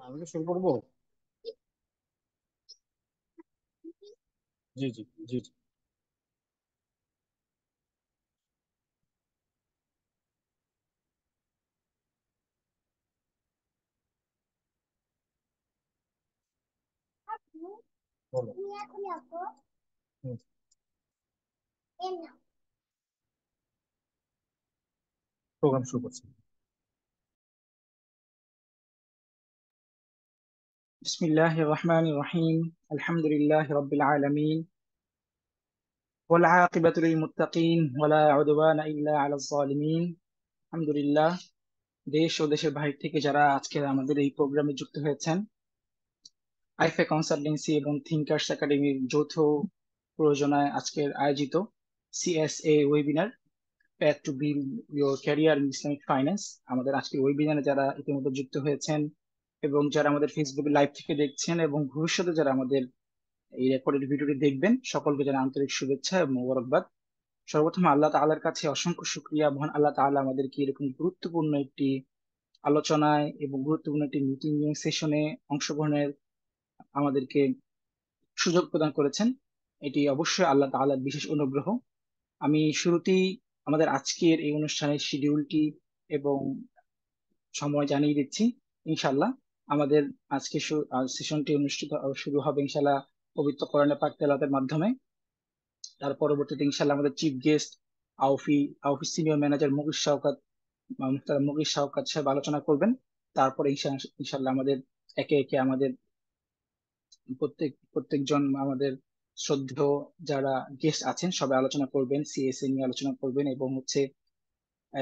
আমি কি শুরু করবো? জি জি জি জি। বলো। হুম, প্রোগ্রাম শুরু করছি। بسم الله الرحمن الرحيم. الحمد لله رب العالمين، والعاقبة للمتقين ولا عدوان إلا على الظالمين. الحمد لله. দেশ ও দেশের বাইরে থেকে যারা আজকে আমাদের এই প্রোগ্রামে যুক্ত হয়েছেন, আইফে কনসালটেন্সি এবং থিঙ্কার্স একাডেমির যৌথ প্রযোজনায় আজকের আয়োজিত CSA webinar path to build your career in Islamic finance, আমাদের আজকের ওয়েবিনারে যারা ইতিমধ্যে যুক্ত হয়েছেন এবং যারা আমাদের ফেসবুকে লাইভ থেকে দেখছেন এবং ভবিষ্যতে যারা আমাদের এই রেকর্ডেড ভিডিওটি দেখবেন, সকলকে জানাই আন্তরিক শুভেচ্ছা এবং মোবারকবাদ। সর্বপ্রথম আল্লাহ তাআলার কাছে অসংখ্য শুকরিয়া, মহান আল্লাহ তাআলা আমাদেরকে এরকম গুরুত্বপূর্ণ একটি আলোচনায় এবং গুরুত্বপূর্ণ একটি মিটিং সেশনে অংশগ্রহণের আমাদেরকে সুযোগ প্রদান করেছেন। এটি অবশ্যই আল্লাহ তাআলার বিশেষ অনুগ্রহ। আমি শুরুতেই আমাদের আজকের এই অনুষ্ঠানের শিডিউলটি এবং সময় জানিয়ে দিচ্ছি। ইনশাল্লাহ আমাদের আজকে সেশনটি অনুষ্ঠিত শুরু হবে ইনশাল্লাহ পবিত্র কোরআনে পাক তেলাওয়াতের মাধ্যমে। তার পরবর্তীতে ইনশাল্লাহ আমাদের chief guest AAOIFI AAOIFI senior manager Mukesh Shaukat, মুস্তার মুকেশ শওকত সাহেব আলোচনা করবেন। তারপরে ইনশাল্লাহ আমাদের একে একে আমাদের প্রত্যেকজন আমাদের শ্রদ্ধেয় যারা গেস্ট আছেন সবাই আলোচনা করবেন, সিএসএ নিয়ে আলোচনা করবেন এবং হচ্ছে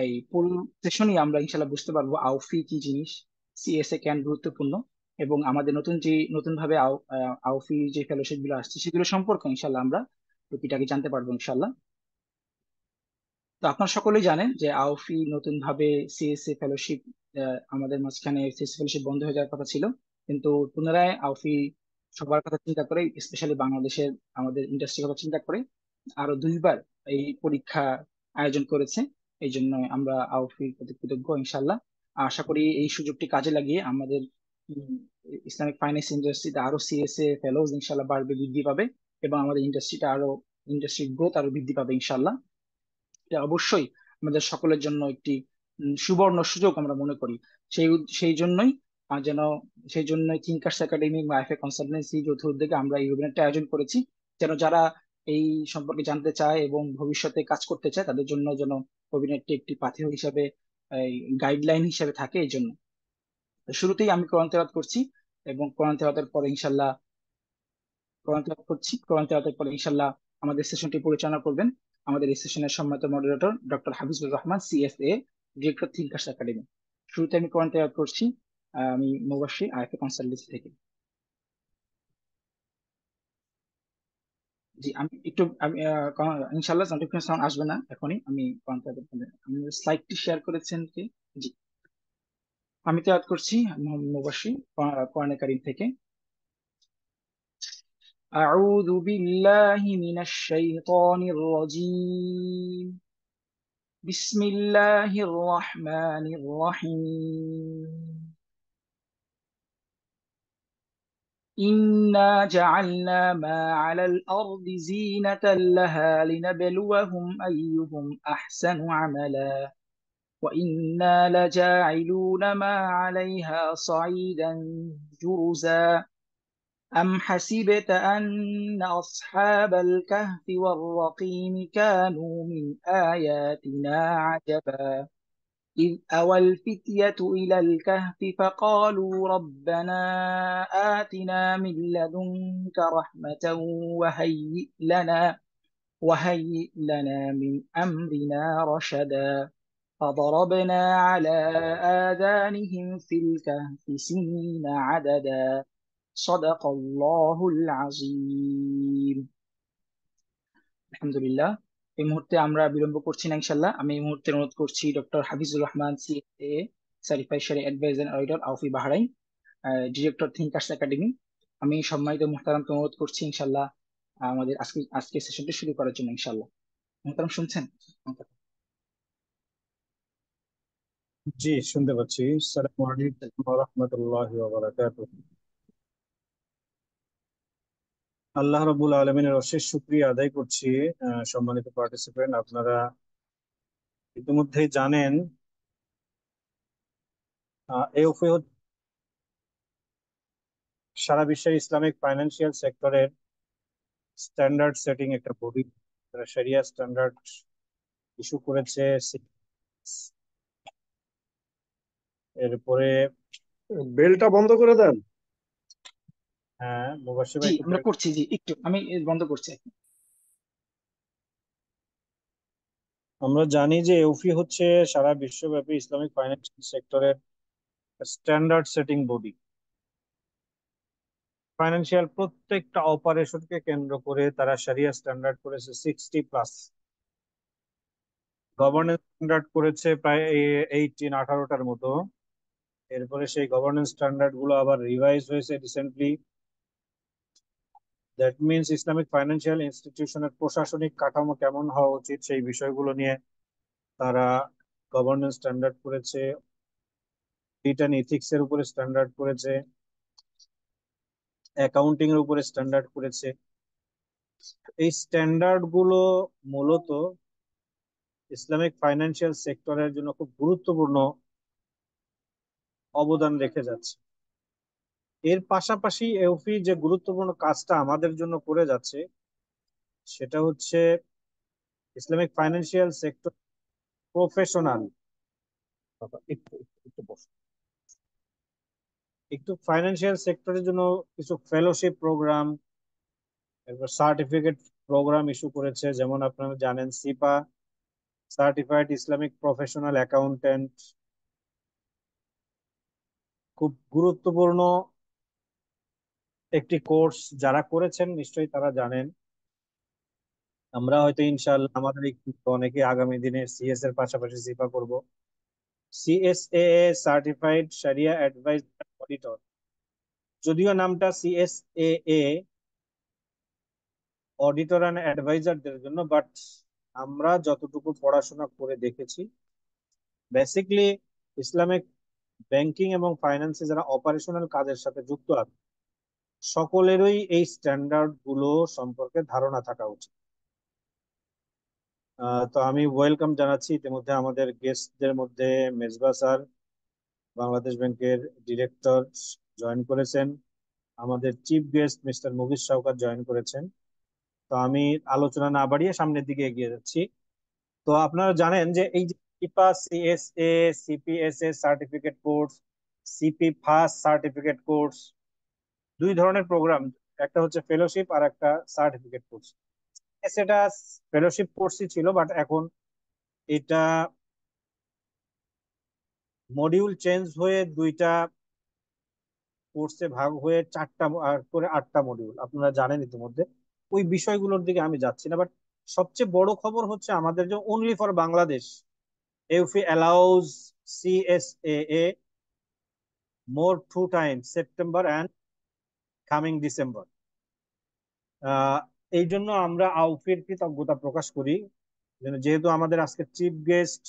এই পুরো সেশনই আমরা ইনশাল্লাহ বুঝতে পারবো আউফি কি জিনিস, সিএসএ কেন গুরুত্বপূর্ণ, এবং আমাদের নতুন ভাবে আউফি যে ফেলোশিপ গুলো আসছে সেগুলো সম্পর্কে ইনশাল্লাহ আমরা টুকিটাকি জানতে পারবো ইনশাল্লাহ। তো আপনারা সকলেই জানেন যে আউফি নতুন ভাবে সিএসএ ফেলোশিপ, আমাদের মাঝখানে সিএসএ ফেলোশিপ বন্ধ হয়ে যাওয়ার কথা ছিল, কিন্তু পুনরায় আউফি সবার কথা চিন্তা করে, স্পেশালি বাংলাদেশের আমাদের ইন্ডাস্ট্রির কথা চিন্তা করে আরো দুইবার এই পরীক্ষা আয়োজন করেছে। এই জন্য আমরা আউফির প্রতি কৃতজ্ঞ ইনশাল্লাহ। আশা করি এই সুযোগটি কাজে লাগিয়ে আমাদের উম, ইসলামিক ফাইন্যান্স ইন্ডাস্ট্রিতে আরো সিএসএ ফেলোজ ইনশাল্লাহ বাড়বে, বৃদ্ধি পাবে এবং আমাদের ইন্ডাস্ট্রির গ্রোথ আরো বৃদ্ধি পাবে ইনশাল্লাহ। এটা অবশ্যই আমাদের সকলের জন্য একটি সুবর্ণ সুযোগ আমরা মনে করি। সেই সেই জন্যই যেন সেই জন্যই থিঙ্কার্স একাডেমি বা এফএ কনসালটেন্সি যৌথ উদ্যোগে আমরা এই ওয়েবিনারটা আয়োজন করেছি, যেন যারা এই সম্পর্কে জানতে চায় এবং ভবিষ্যতে কাজ করতে চায় তাদের জন্য যেন ওয়েবিনারটি একটি পাথেয় হিসাবে, গাইডলাইন হিসাবে থাকে। এই জন্য তো শুরুতেই আমি কোরআন তেলাওয়াত করছি এবং কোরআন তেলাওয়াতের পরে ইনশাল্লাহ কোরআন তেলাওয়াতের পরে ইনশাল্লাহ আমাদের সেশনটি পরিচালনা করবেন আমাদের এই সেশনের সম্মানিত moderator doctor Hafizur Rahman, CSA, director Thinkers academy. শুরুতে আমি কোরআন তেলাওয়াত করছি। আমি মুবাশশির আইএফএ কনসালটেন্সি থেকে। জি, আমি একটু আমি ইনশাল্লাহ নোটিফিকেশন সাউন্ড আসবে না এখনই, আমি কোরআন তেলাওয়াত আমি স্লাইডটি শেয়ার করেছেন কি? জি, আমি তেলাওয়াত করছি মোহাম্মদ মুবাশশির কোরআনে কারীম থেকে। أعوذ بالله من الشيطان الرجيم. بسم الله الرحمن الرحيم. إنا جعلنا ما على الأرض زينة لها لنبلوهم أيهم أحسن عملا وإنا لجاعلون ما عليها صعيدا جرزا. أم حسبت أن أصحاب الكهف والرقيم كانوا من آياتنا عجبا إذ أوى الفتية إلى الكهف فقالوا ربنا آتنا من لدنك رحمة وهيئ لنا من أمرنا رشدا فضربنا على آذانهم في الكهف سنين عددا صدق الله العظيم. আলহামদুলিল্লাহ। এই মুহূর্তে আমরা বিলম্ব করছি না ইনশাল্লাহ। আমি এই মুহূর্তে অনুরোধ করছি doctor Hafizur Rahman, CA, certified শারীআ advisor auditor, AAOIFI Bahrain, director Thinkers Academy. আমি সম্মানিত মুহতারামকে অনুরোধ করছি ইনশাল্লাহ আমাদের আজকে সেশনটি শুরু করার জন্য ইনশাল্লাহ। মুহতারাম শুনছেন? জি, শুনতে পাচ্ছি। আসসালামু আলাইকুম ওয়া রাহমাতুল্লাহি ওয়া বারাকাতুহু। আল্লাহ রাব্বুল আলামিনের অশেষ শুকরিয়া আদায় করছি। সম্মানিত পার্টিসিপেন্ট, আপনারা ইতিমধ্যেই জানেন এওফি সারা বিশ্বের ইসলামিক ফাইন্যান্সিয়াল সেক্টরের স্ট্যান্ডার্ড সেটিং একটা বডি। তারা শরিয়া স্ট্যান্ডার্ড ইস্যু করেছে। এরপরে বেলটা বন্ধ করে দেন। হ্যাঁ, মুবাশশির জি ভাই একটু আমরা করছি, জি একটু আমি বন্ধ করছি। আমরা জানি যে এওফি হচ্ছে সারা বিশ্বব্যাপী ইসলামিক ফাইন্যান্সিয়াল সেক্টরের স্ট্যান্ডার্ড সেটিং বডি। ফাইন্যান্সিয়াল প্রত্যেকটা অপারেশনকে কেন্দ্র করে তারা শরিয়া স্ট্যান্ডার্ড করেছে 60+। গভর্নেন্স স্ট্যান্ডার্ড করেছে প্রায় 18-18টার মতো। এরপরে সেই গভর্নেন্স স্ট্যান্ডার্ড গুলো আবার রিভাইজ হয়েছে recently. That means Islamic financial ইনস্টিটিউশনের প্রশাসনিক কাঠামো কেমন হওয়া উচিত সেই বিষয়গুলো নিয়ে তারা গভর্নেন্স স্ট্যান্ডার্ড করেছে। রিটার্ন ইথিক্স এর উপরে স্ট্যান্ডার্ড করেছে, অ্যাকাউন্টিং এর উপরে স্ট্যান্ডার্ড করেছে। এই স্ট্যান্ডার্ড গুলো মূলত ইসলামিক ফাইন্যান্সিয়াল সেক্টরের জন্য খুব গুরুত্বপূর্ণ অবদান রেখে যাচ্ছে। এর পাশাপাশি এওফি যে গুরুত্বপূর্ণ কাজটা আমাদের জন্য করে যাচ্ছে সেটা হচ্ছে ইসলামিক ফাইন্যান্সিয়াল সেক্টর প্রফেশনাল, একটু একটু একটু বসো। একটু ফাইন্যান্সিয়াল সেক্টরের জন্য কিছু ফেলোশিপ প্রোগ্রাম, এরপর সার্টিফিকেট প্রোগ্রাম ইস্যু করেছে। যেমন আপনারা জানেন cepa, certified Islamic professional accountant, খুব গুরুত্বপূর্ণ একটি কোর্স। যারা করেছেন নিশ্চয়ই তারা জানেন। আমরা হয়তো ইনশাআল্লাহ আমাদের অনেকে আগামী দিনে সিএস এর পাশাপাশি সিপা করব। সিএসএ সার্টিফাইড শরিয়া অ্যাডভাইজার অডিটর, যদিও নামটা সিএসএ অডিটর অ্যান্ড অ্যাডভাইজারদের জন্য, বাট আমরা যতটুকু পড়াশোনা করে দেখেছি বেসিকলি ইসলামিক ব্যাংকিং এবং ফাইন্যান্সে যারা অপারেশনাল কাজের সাথে যুক্ত আছে সকলেরই এই স্ট্যান্ডার্ড গুলো সম্পর্কে ধারণা থাকা উচিত। তো আমি ওয়েলকাম জানাচ্ছি ইতিমধ্যে আমাদের গেস্টদের মধ্যে মেজবা স্যার, বাংলাদেশ ব্যাংকের ডিরেক্টর জয়েন করেছেন। আমাদের chief guest mister Mughees Shaukat join করেছেন। তো আমি আলোচনা না বাড়িয়ে সামনের দিকে এগিয়ে যাচ্ছি। তো আপনারা জানেন যে এই যে CIPA, CSA, CPSA certificate course, CP first certificate course, দুই ধরনের প্রোগ্রাম। একটা হচ্ছে ফেলোশিপ আর একটা সার্টিফিকেট কোর্স। সেটা ফেলোশিপ কোর্সই ছিল, বাট এখন এটা মডিউল চেঞ্জ হয়ে দুইটা কোর্সে ভাগ হয়ে চারটা আর করে 8টা মডিউল। আপনারা জানেন ইতিমধ্যে। ওই বিষয়গুলোর দিকে আমি যাচ্ছি না, বাট সবচেয়ে বড় খবর হচ্ছে আমাদের যে only for Bangladesh AAOIFI allows CSA more 2 times, September and coming December. এই জন্য আমরা আউফির কৃতজ্ঞতা প্রকাশ করি। যেহেতু আমাদের আজকে চিফ গেস্ট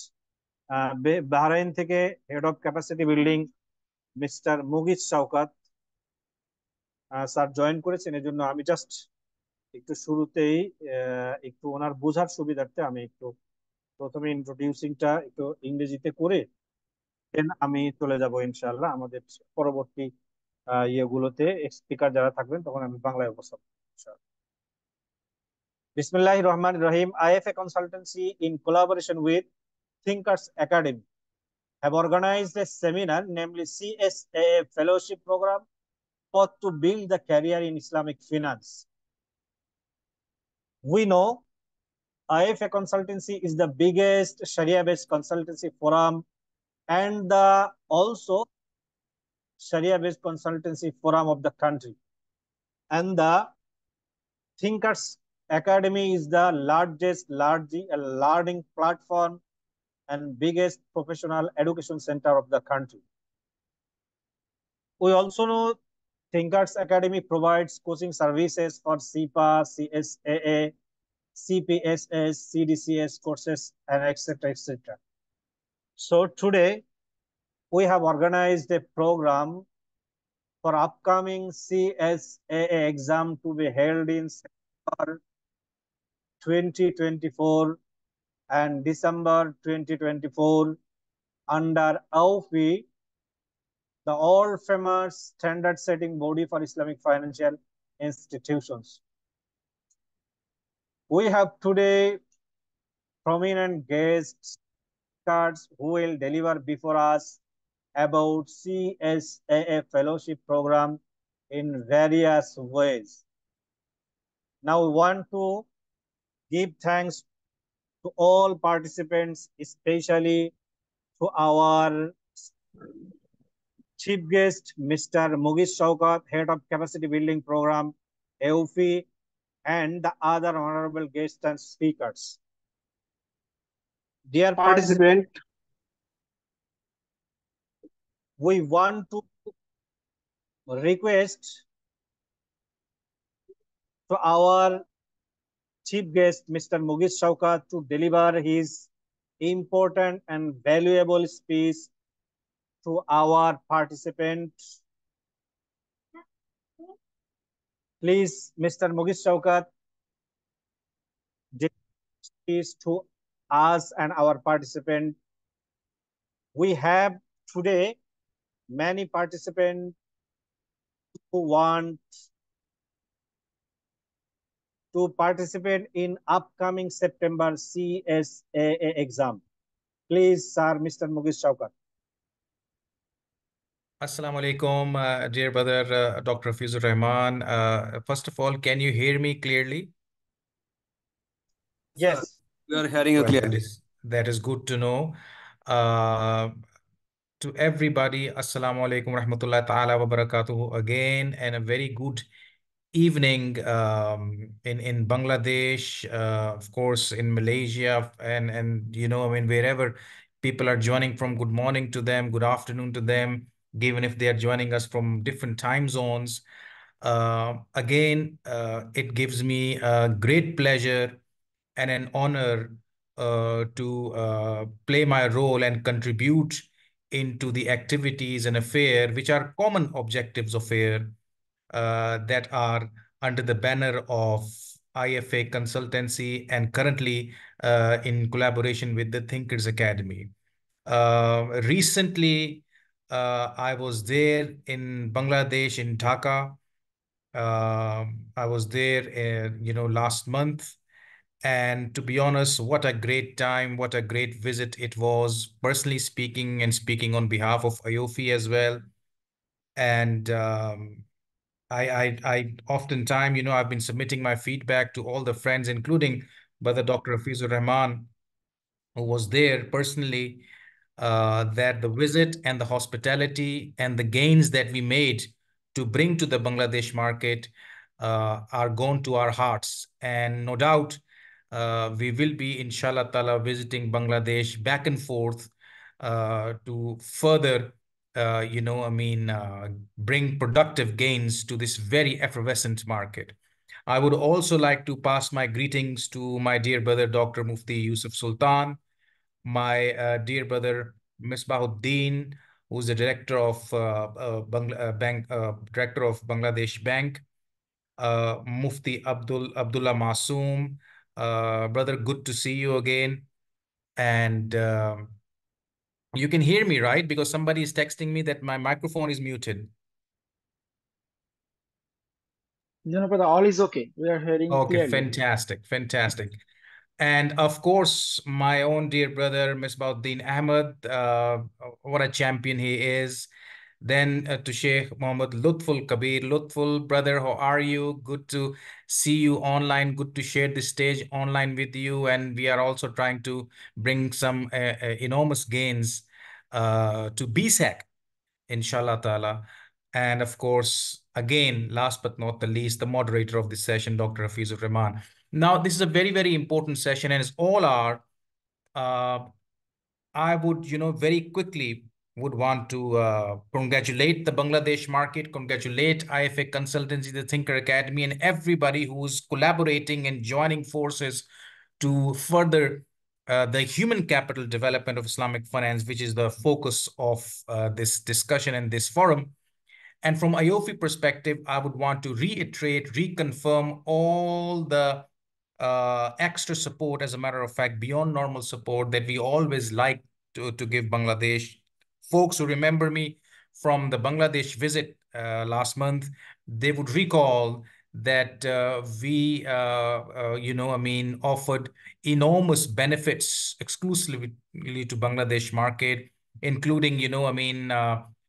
বাহরাইন থেকে head of capacity building mister Mughees Shaukat sir join করেছেন, এজন্য আমি জাস্ট একটু শুরুতেই একটু ওনার বোঝার সুবিধার্থে আমি একটু প্রথমে ইন্ট্রোডিউসিংটা একটু ইংরেজিতে করে দেন আমি চলে যাব ইনশাআল্লাহ আমাদের পরবর্তী ইয়েগুলোতে। স্পিকার যারা থাকবেন তখন আমি বাংলায় উপস্থাপন করব ইনশাআল্লাহ। বিসমিল্লাহির রহমানির রহিম। IFA consultancy in collaboration with Thinkers Academy have organized a seminar, namely CSAA Fellowship Program, for to build the career in Islamic finance. We know IFA Consultancy is the biggest Sharia-based consultancy forum and the also Sharia-based consultancy forum of the country. And the Thinkers Academy is the largest learning platform and biggest professional education center of the country. We also know Thinkers Academy provides coaching services for CPA, CSAA, CPSS, CDCS courses, and etc. etc. So today we have organized a program for upcoming CSAA exam to be held in September 2024 and December 2024 under AUFI, the all famous standard setting body for Islamic financial institutions. We have today prominent guests who will deliver before us about CSAA fellowship program in various ways. Now we want to give thanks to all participants, especially to our chief guest, Mr. Mugiz Shaukat, Head of Capacity Building Program, AUFI, and the other honorable guests and speakers. Dear participant, we want to request to our chief guest, Mr. Mugiz Shaukat, to deliver his important and valuable speech to our participants. Please, Mr. Mugiz Shaukat, speech to us and our participant. We have today many participants who want to participate in upcoming September CSAA exam. Please, sir, Mr. Mugiz Shaukat. Assalamu alaikum, dear brother Dr. Hafizur Rahman. First of all, can you hear me clearly? Yes. Sir, we are hearing you Well, clearly. that is good to know. To everybody, Assalamu alaikum rahmatullahi ta'ala wa barakatuhu again, and a very good evening in Bangladesh, of course, in Malaysia, and I mean, wherever people are joining from, good morning to them, good afternoon to them, even if they are joining us from different time zones. Again, it gives me a great pleasure and an honor to play my role and contribute into the activities and affair which are common objectives of AIR that are under the banner of IFA Consultancy and currently in collaboration with the Thinkers Academy. Recently, I was there in Bangladesh, in Dhaka. I was there, last month. And to be honest, what a great time, what a great visit it was, personally speaking and speaking on behalf of IOFI as well. And I oftentimes, I've been submitting my feedback to all the friends, including Brother Dr. Hafizur Rahman, who was there personally, that the visit and the hospitality and the gains that we made to bring to the Bangladesh market are gone to our hearts. And no doubt, we will be, inshallah ta'ala, visiting Bangladesh back and forth to further, bring productive gains to this very effervescent market. I would also like to pass my greetings to my dear brother, Dr. Mufti Yusuf Sultan, my dear brother Misbahuddin, who's the director of director of Bangladesh Bank, Mufti Abdullah Masoom, brother, good to see you again. And you can hear me, right? Because somebody is texting me that my microphone is muted. No, brother, all is okay. We are hearing Okay, clearly. fantastic. And of course, my own dear brother, Misbahuddin Ahmed, what a champion he is. Then to Sheikh Mohammed Lutful Kabir. Lutful, brother, how are you? Good to see you online. Good to share the stage online with you. And we are also trying to bring some enormous gains to BSEC, inshallah ta'ala. And of course, again, last but not the least, the moderator of this session, Dr. Hafizur Rahman. Now, this is a very, very important session, and as all are, I would, very quickly would want to congratulate the Bangladesh market, congratulate IFA Consultancy, the Thinker Academy, and everybody who's collaborating and joining forces to further the human capital development of Islamic finance, which is the focus of this discussion and this forum. And from IOFI perspective, I would want to reiterate, reconfirm all the extra support, as a matter of fact, beyond normal support that we always like to give Bangladesh. Folks who remember me from the Bangladesh visit last month, they would recall that offered enormous benefits exclusively to Bangladesh market, including,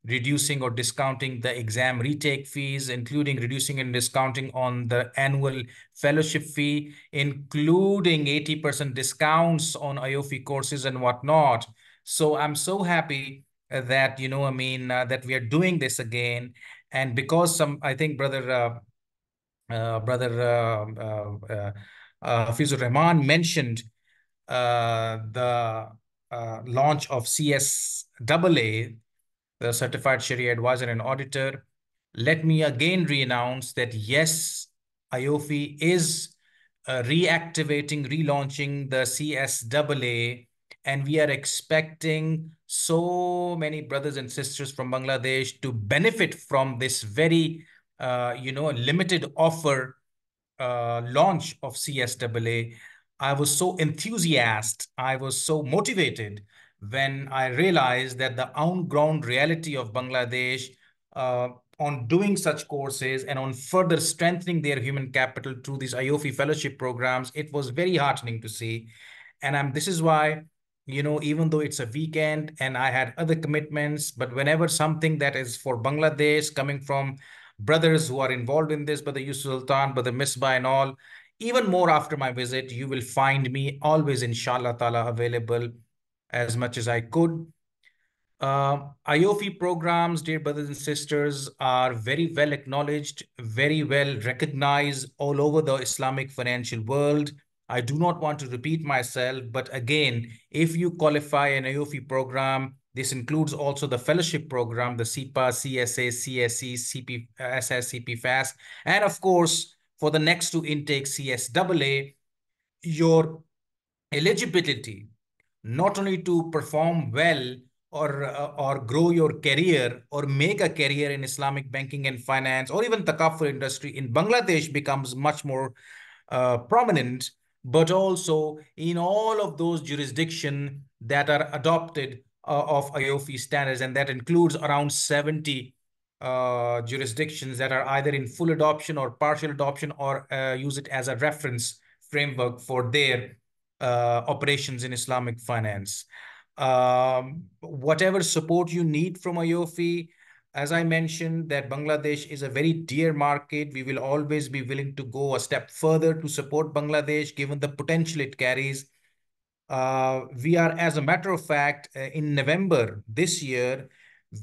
reducing or discounting the exam retake fees, including reducing and discounting on the annual fellowship fee, including 80% discounts on IOFI courses and whatnot. So I'm so happy that, that we are doing this again. And because I think Hafizur Rahman mentioned the launch of CSAA, the Certified Sharia Advisor and Auditor. Let me again re-announce that yes, IOFI is reactivating, relaunching the CSAA, and we are expecting so many brothers and sisters from Bangladesh to benefit from this very, limited offer launch of CSAA. I was so enthusiastic, I was so motivated when I realized that the on-ground reality of Bangladesh uh, on doing such courses and on further strengthening their human capital through these IOFI fellowship programs, it was very heartening to see. And this is why, even though it's a weekend and I had other commitments, but whenever something that is for Bangladesh coming from brothers who are involved in this, Brother Yusuf Sultan, Brother Misbah and all, even more after my visit, you will find me always, inshallah ta'ala, available as much as I could. IOFI programs, dear brothers and sisters, are very well acknowledged, very well recognized all over the Islamic financial world. I do not want to repeat myself, but again, if you qualify an IOFI program, this includes also the fellowship program, the SIPA, CSA, CSE, CP, SS, CP FAS, and of course, for the next two intakes, CSAA, your eligibility not only to perform well or grow your career or make a career in Islamic banking and finance or even takaful industry in Bangladesh becomes much more prominent, but also in all of those jurisdictions that are adopted of IOFI standards, and that includes around 70 jurisdictions that are either in full adoption or partial adoption or use it as a reference framework for their operations in Islamic finance. Whatever support you need from IOFI, as I mentioned, that Bangladesh is a very dear market. We will always be willing to go a step further to support Bangladesh, given the potential it carries. We are, as a matter of fact, in November this year,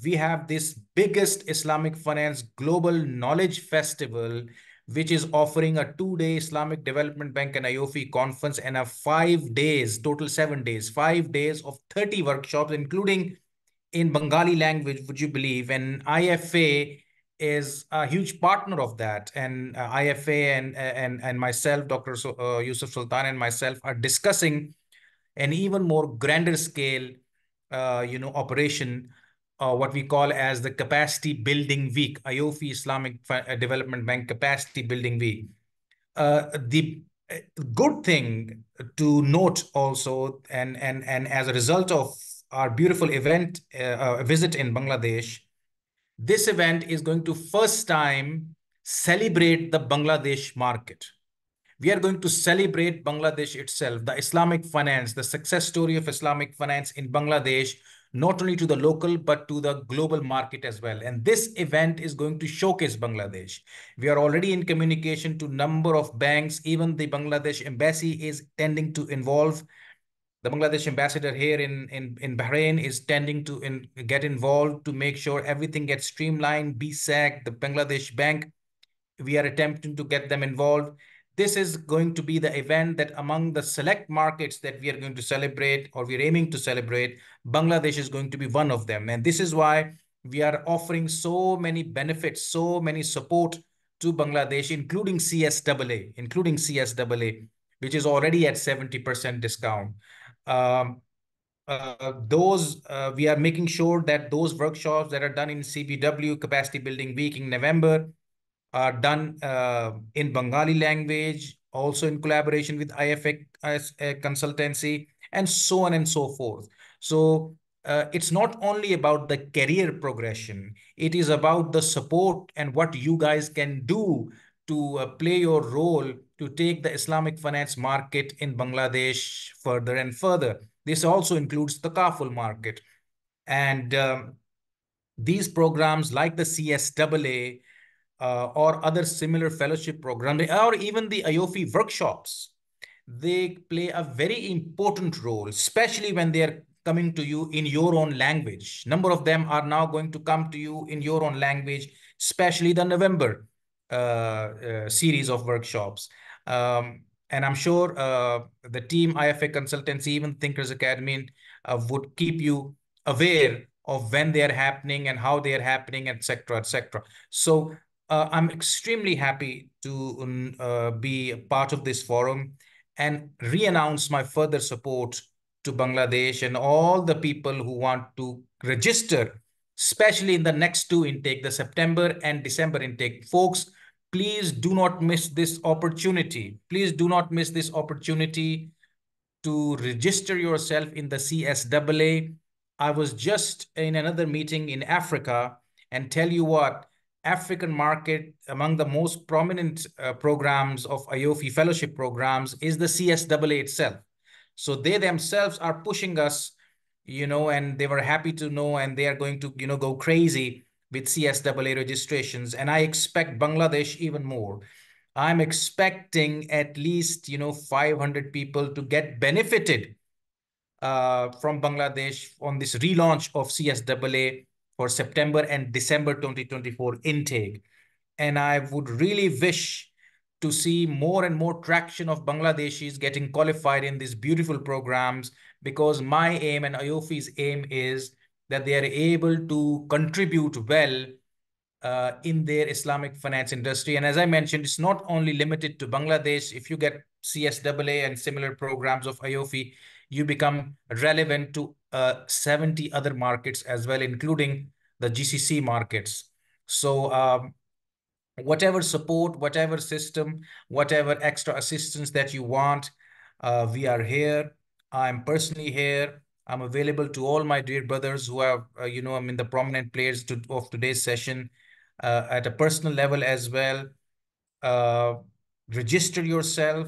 we have this biggest Islamic Finance Global Knowledge Festival, which is offering a 2-day Islamic Development Bank and IOFI conference and a 5 days, total 7 days, 5 days of 30 workshops, including in Bengali language, would you believe? And IFA is a huge partner of that. And IFA and myself, Dr. Yusuf Sultan and myself are discussing an even more grander scale, operation, what we call as the Capacity Building Week, IOFI Islamic Development Bank Capacity Building Week. The good thing to note also, and as a result of our beautiful event, visit in Bangladesh, this event is going to first time celebrate the Bangladesh market. We are going to celebrate Bangladesh itself, the Islamic finance, the success story of Islamic finance in Bangladesh, not only to the local, but to the global market as well. And this event is going to showcase Bangladesh. We are already in communication to number of banks. Even the Bangladesh embassy is tending to involve. The Bangladesh ambassador here in Bahrain is tending to get involved to make sure everything gets streamlined. BSAC, the Bangladesh Bank, we are attempting to get them involved. This is going to be the event that among the select markets that we are going to celebrate or we're aiming to celebrate, Bangladesh is going to be one of them. And this is why we are offering so many benefits, so many support to Bangladesh, including CSAA, which is already at 70% discount. Um, we are making sure that those workshops that are done in CBW, Capacity Building Week in November, are done in Bengali language, also in collaboration with IFA as a consultancy, and so on and so forth. So it's not only about the career progression, it is about the support and what you guys can do to play your role to take the Islamic finance market in Bangladesh further and further. This also includes the Kaful market. And these programs like the CSAA or other similar fellowship programs, or even the IOFI workshops, they play a very important role, especially when they are coming to you in your own language. Number of them are now going to come to you in your own language, especially the November series of workshops. And I'm sure the team IFA Consultancy, even Thinkers Academy, would keep you aware of when they are happening and how they are happening, etc., etc. So I'm extremely happy to be a part of this forum and re-announce my further support to Bangladesh and all the people who want to register, especially in the next two intake, the September and December intake. Folks, please do not miss this opportunity. Please do not miss this opportunity to register yourself in the CSAA. I was just in another meeting in Africa, and tell you what, African market, among the most prominent programs of IOFI fellowship programs, is the CSAA itself. So they themselves are pushing us, and they were happy to know, and they are going to, go crazy with CSAA registrations. And I expect Bangladesh even more. I'm expecting at least, 500 people to get benefited from Bangladesh on this relaunch of CSAA for September and December 2024 intake. And I would really wish to see more and more traction of Bangladeshis getting qualified in these beautiful programs, because my aim and IOFI's aim is that they are able to contribute well in their Islamic finance industry. And as I mentioned, it's not only limited to Bangladesh. If you get CSAA and similar programs of IOFI, you become relevant to 70 other markets as well, including the GCC markets. So whatever support, whatever system, whatever extra assistance that you want, we are here. I'm personally here. I'm available to all my dear brothers who are, I'm in the prominent players of today's session at a personal level as well. Uh, Register yourself.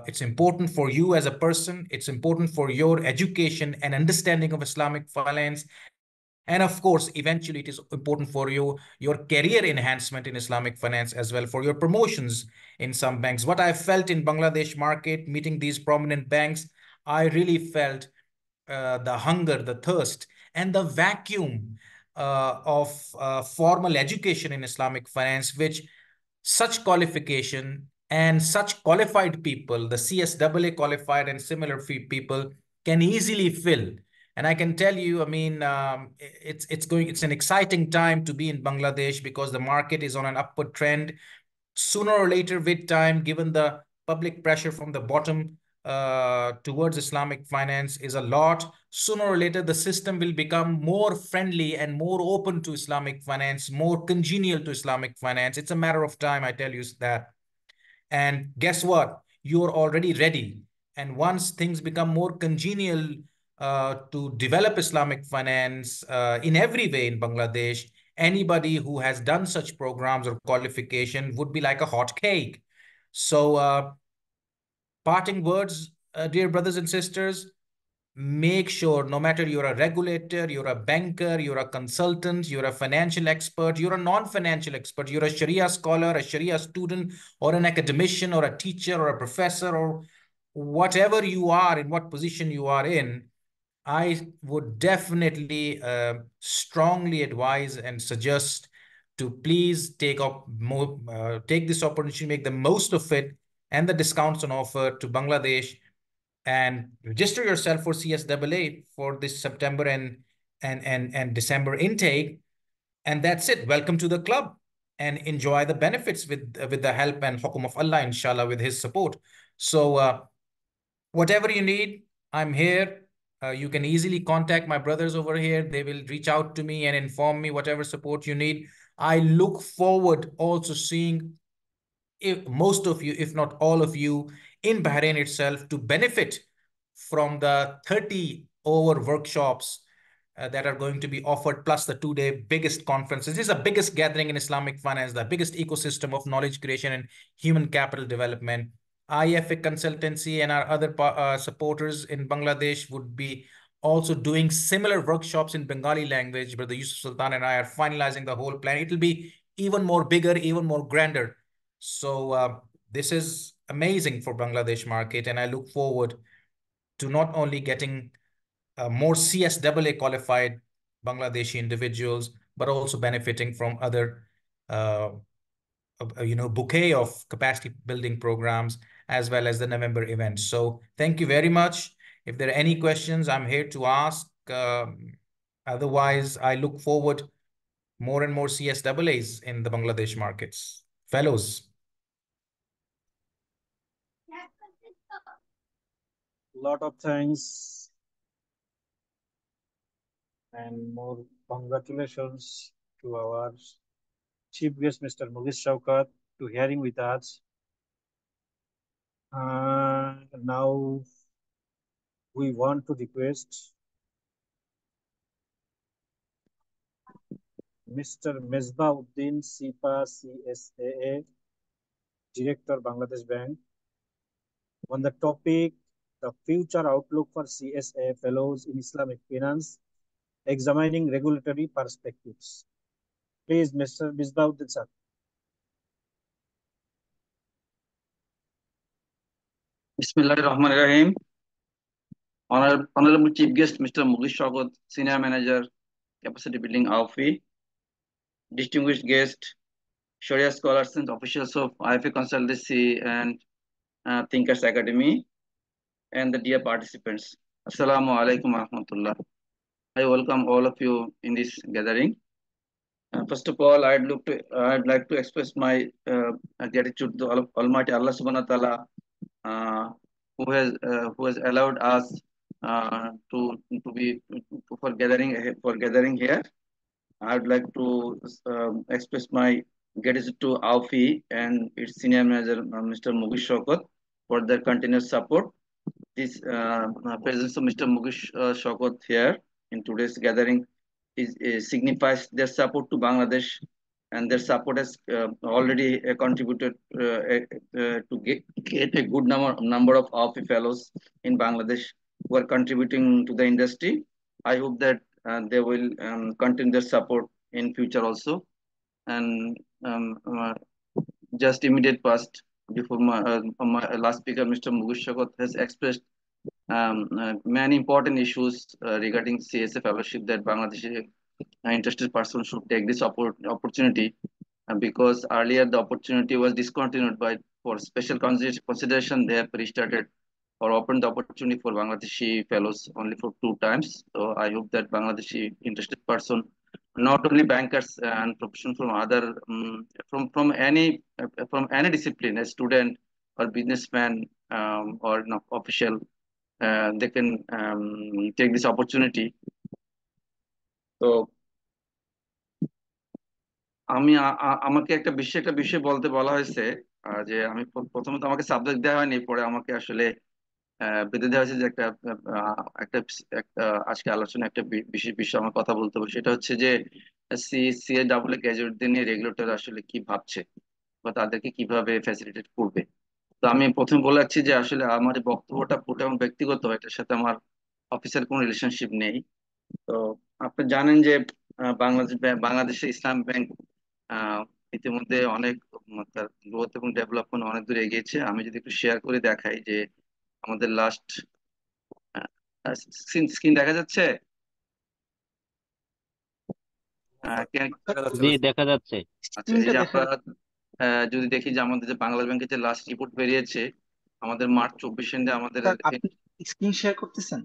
It's important for you as a person. It's important for your education and understanding of Islamic finance. And of course, eventually it is important for your career enhancement in Islamic finance as well, for your promotions in some banks. What I felt in Bangladesh market, meeting these prominent banks, I really felt the hunger, the thirst, and the vacuum of formal education in Islamic finance, which such qualification and such qualified people, the CSAA qualified and similar people, can easily fill. And I can tell you, I mean, it's an exciting time to be in Bangladesh because the market is on an upward trend. Sooner or later, with time, given the public pressure from the bottom towards Islamic finance is a lot, sooner or later the system will become more friendly and more open to Islamic finance, more congenial to Islamic finance. It's a matter of time, I tell you that. And guess what? You're already ready. And once things become more congenial to develop Islamic finance in every way in Bangladesh, anybody who has done such programs or qualification would be like a hot cake. So parting words, dear brothers and sisters, make sure no matter you're a regulator, you're a banker, you're a consultant, you're a financial expert, you're a non-financial expert, you're a Sharia scholar, a Sharia student, or an academician, or a teacher, or a professor, or whatever you are, in what position you are in, I would definitely strongly advise and suggest to please take this opportunity, make the most of it, and the discounts on offer to Bangladesh, and register yourself for CSAA for this September and December intake. And that's it. Welcome to the club, and enjoy the benefits with the help and hukum of Allah, inshallah, with His support. So whatever you need, I'm here. You can easily contact my brothers over here. They will reach out to me and inform me whatever support you need. I look forward also seeing if most of you, if not all of you, in Bahrain itself to benefit from the 30 over workshops that are going to be offered, plus the 2 day biggest conferences. This is the biggest gathering in Islamic finance, the biggest ecosystem of knowledge creation and human capital development. IFA Consultancy and our other supporters in Bangladesh would be also doing similar workshops in Bengali language. Brother Yusuf Sultan and I are finalizing the whole plan. It will be even more bigger, even more grander. So this is amazing for Bangladesh market, and I look forward to not only getting more CSAA qualified Bangladeshi individuals, but also benefiting from other, uh, bouquet of capacity building programs as well as the November event. So thank you very much. If there are any questions, I'm here to ask. Otherwise, I look forward more and more CSAAs in the Bangladesh markets. Fellows. Lot of thanks and more congratulations to our chief guest, Mr. Mughis Shaukat, to hearing with us. Now we want to request Mr. Mesbauddin Sipa, CSAA, Director, Bangladesh Bank, on the topic the future outlook for CSA fellows in Islamic finance, examining regulatory perspectives. Please, Mr. Misbauddin sir. Bismillahirrahmanirrahim. Honorable Chief Guest, Mr. Mughis Shaukat, Senior Manager, Capacity Building AUFI, distinguished guest, Sharia scholars and officials of IFA Consultancy and Thinkers Academy, and the dear participants. Assalamu alaikum warahmatullah. I welcome all of you in this gathering. First of all, I'd like to express my gratitude to Almighty Allah Subhanahu wa Taala, who has allowed us to be for gathering here. I would like to express my gratitude to AUFI and its senior manager, Mr. Mughis Shaukat, for their continuous support. This presence of Mr. Mughis Shaukat here in today's gathering signifies their support to Bangladesh, and their support has already contributed to get a good number of AUFI fellows in Bangladesh who are contributing to the industry. I hope that they will continue their support in future also. And just immediate past, before my last speaker, Mr. Mughis Shaukat, has expressed many important issues regarding CSA fellowship, that Bangladeshi interested person should take this opportunity, because earlier the opportunity was discontinued by for special consideration. They have restarted or opened the opportunity for Bangladeshi fellows only for 2 times. So I hope that Bangladeshi interested person, not only bankers and professionals from other from any discipline, a student or businessman or official, they can take this opportunity. তো আমাকে একটা বিষয় বলতে বলা হয়েছে, যে আমি প্রথমত আমাকে সাবজেক্ট দেওয়া হয়নি, পরে আমাকে আসলে বেঁধে দেওয়া হয়েছে যে একটা একটা আজকে আলোচনা একটা বিশেষ বিষয় আমার কথা বলতে হবে। সেটা হচ্ছে যে CA গ্রাজুয়েটদের নিয়ে রেগুলেটর আসলে কি ভাবছে বা তাদেরকে কিভাবে ফ্যাসিলিটেট করবে। তো আমি প্রথমে বলে রাখছি যে আসলে আমার এই বক্তব্যটা পুরোটা আমার ব্যক্তিগত, এটার সাথে আমার অফিসের কোনো রিলেশনশিপ নেই। তো আপনি জানেন যে বাংলাদেশে ইসলাম ব্যাংক ইতিমধ্যে অনেক তার গ্রোথ এবং ডেভেলপমেন্ট অনেক দূর এগিয়েছে। আমি যদি একটু শেয়ার করে দেখাই যে আমাদের লাস্ট স্ক্রিন দেখা যাচ্ছে। জি, দেখা যাচ্ছে। আচ্ছা, এই যে আপনারা যদি দেখি যে আমাদের যে বাংলাদেশ ব্যাংকের যে লাস্ট রিপোর্ট বেরিয়েছে, আমাদের মার্চ 24 এন্ডে আমাদের আপনি স্ক্রিন শেয়ার করতেছেন?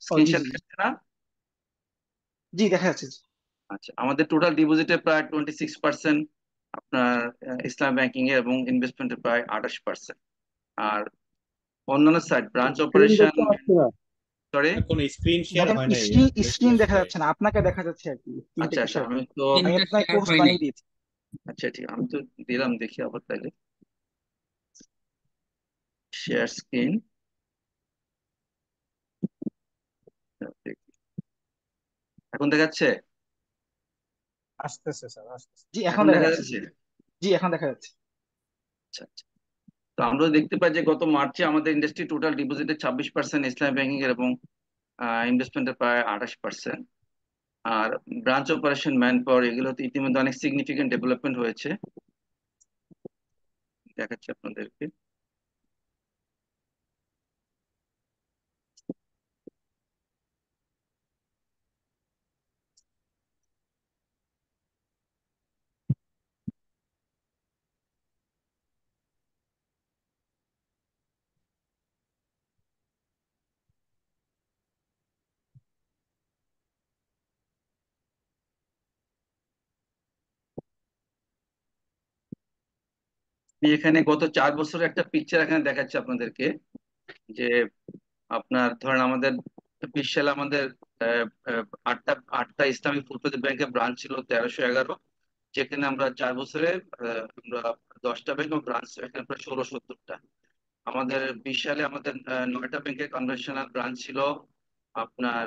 স্ক্রিন শেয়ার করছে না? জি, দেখা যাচ্ছে। আচ্ছা, আমাদের টোটাল ডিপোজিটে প্রায় 26% আপনার ইসলাম ব্যাংকিং এ এবং ইনভেস্টমেন্টে প্রায় 28%। আর অন্যান্য সাইট ব্রাঞ্চ স্ক্রিন অপারেশন। দেখতে পাচ্ছি না। সরি। কোনো স্ক্রিন শেয়ার দেখেন হয় নাই স্ক্রিন জাস্ট স্ক্রিন দেখা জাস্ট যাচ্ছে না, আপনাকে দেখা যাচ্ছে আর কি, স্ক্রিনটা আচ্ছা একটু আচ্ছা, শেয়ার আমি করেন। তো আমি তিনটা আপনাকে শেয়ার কোর্স হয় নাই। বানিয়ে দিয়েছি। আচ্ছা ঠিক, আমি তো দিলাম, দেখি আবার তাহলে শেয়ার স্ক্রিন। এখন দেখাচ্ছে? আসতেছে স্যার, আসতেছে। জি এখন এখন দেখা দেখা যাচ্ছে, জি যাচ্ছে? জি এখন দেখা যাচ্ছে। আচ্ছা আচ্ছা। তো আমরা দেখতে পাই যে গত মার্চে আমাদের ইন্ডাস্ট্রি টোটাল ডিপোজিটে 26%, ইসলামী ব্যাংকিং এর এবং ইনভেস্টমেন্টের প্রায় 28%। আর ব্রাঞ্চ অপারেশন, ম্যান পাওয়ার, এগুলোতে ইতিমধ্যে অনেক সিগনিফিকেন্ট ডেভেলপমেন্ট হয়েছে, দেখাচ্ছি আপনাদেরকে। আমি এখানে গত 4 বছরের একটা পিকচার এখানে দেখাচ্ছি আপনাদেরকে। যে আপনার ধরেন আমাদের 20 সালে আমাদের আহ, আহ, আটটা আটটা ইসলামিক ফুলফেদ ব্যাংকের ব্রাঞ্চ ছিল 1311, যেখানে আমরা 4 বছরে আমরা 10টা ব্যাংক এবং ব্রাঞ্চ এখানে প্রায় 1670টা। আমাদের 20 সালে আমাদের 9টা ব্যাংকের কনভেনশনাল ব্রাঞ্চ ছিল আপনার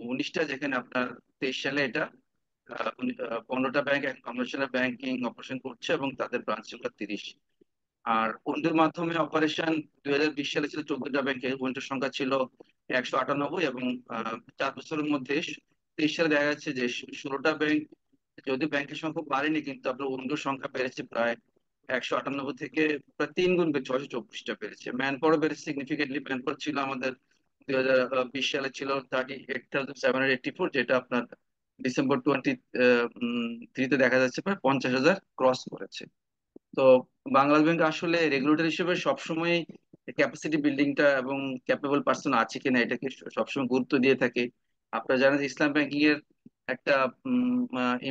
19টা, যেখানে আপনার 23 সালে এটা 15টা ব্যাংক কনভেনশনাল ব্যাংকিং অপারেশন করছে এবং তাদের ব্রাঞ্চ ছিল 30। আর উইন্ডোর মাধ্যমে অপারেশন 2020 সালে ছিল 14টা ব্যাংকে, উইন্ডোর সংখ্যা ছিল 198, এবং 4 বছরের মধ্যে 23 সালে দেখা যাচ্ছে যে 16টা ব্যাংক, যদি ব্যাংকের সংখ্যা বাড়েনি কিন্তু আপনার উইন্ডোর সংখ্যা বেড়েছে প্রায় 198 থেকে প্রায় 3 গুণ বেড়ে 624টা বেড়েছে। ম্যান পাওয়ার বেড়েছে সিগনিফিকেন্টলি। ম্যান পাওয়ার ছিল আমাদের 2020 সালে ছিল 38,784, যেটা আপনার ডিসেম্বর 23-তে দেখা যাচ্ছে প্রায় 50,000 ক্রস করেছে। তো বাংলাদেশ ব্যাংক আসলে রেগুলেটর হিসেবে সবসময় ক্যাপাসিটি বিল্ডিংটা এবং ক্যাপেবল পার্সন আছে কিনা এটাকে সবসময় গুরুত্ব দিয়ে থাকে। আপনারা জানেন যে ইসলাম ব্যাংকিং এর একটা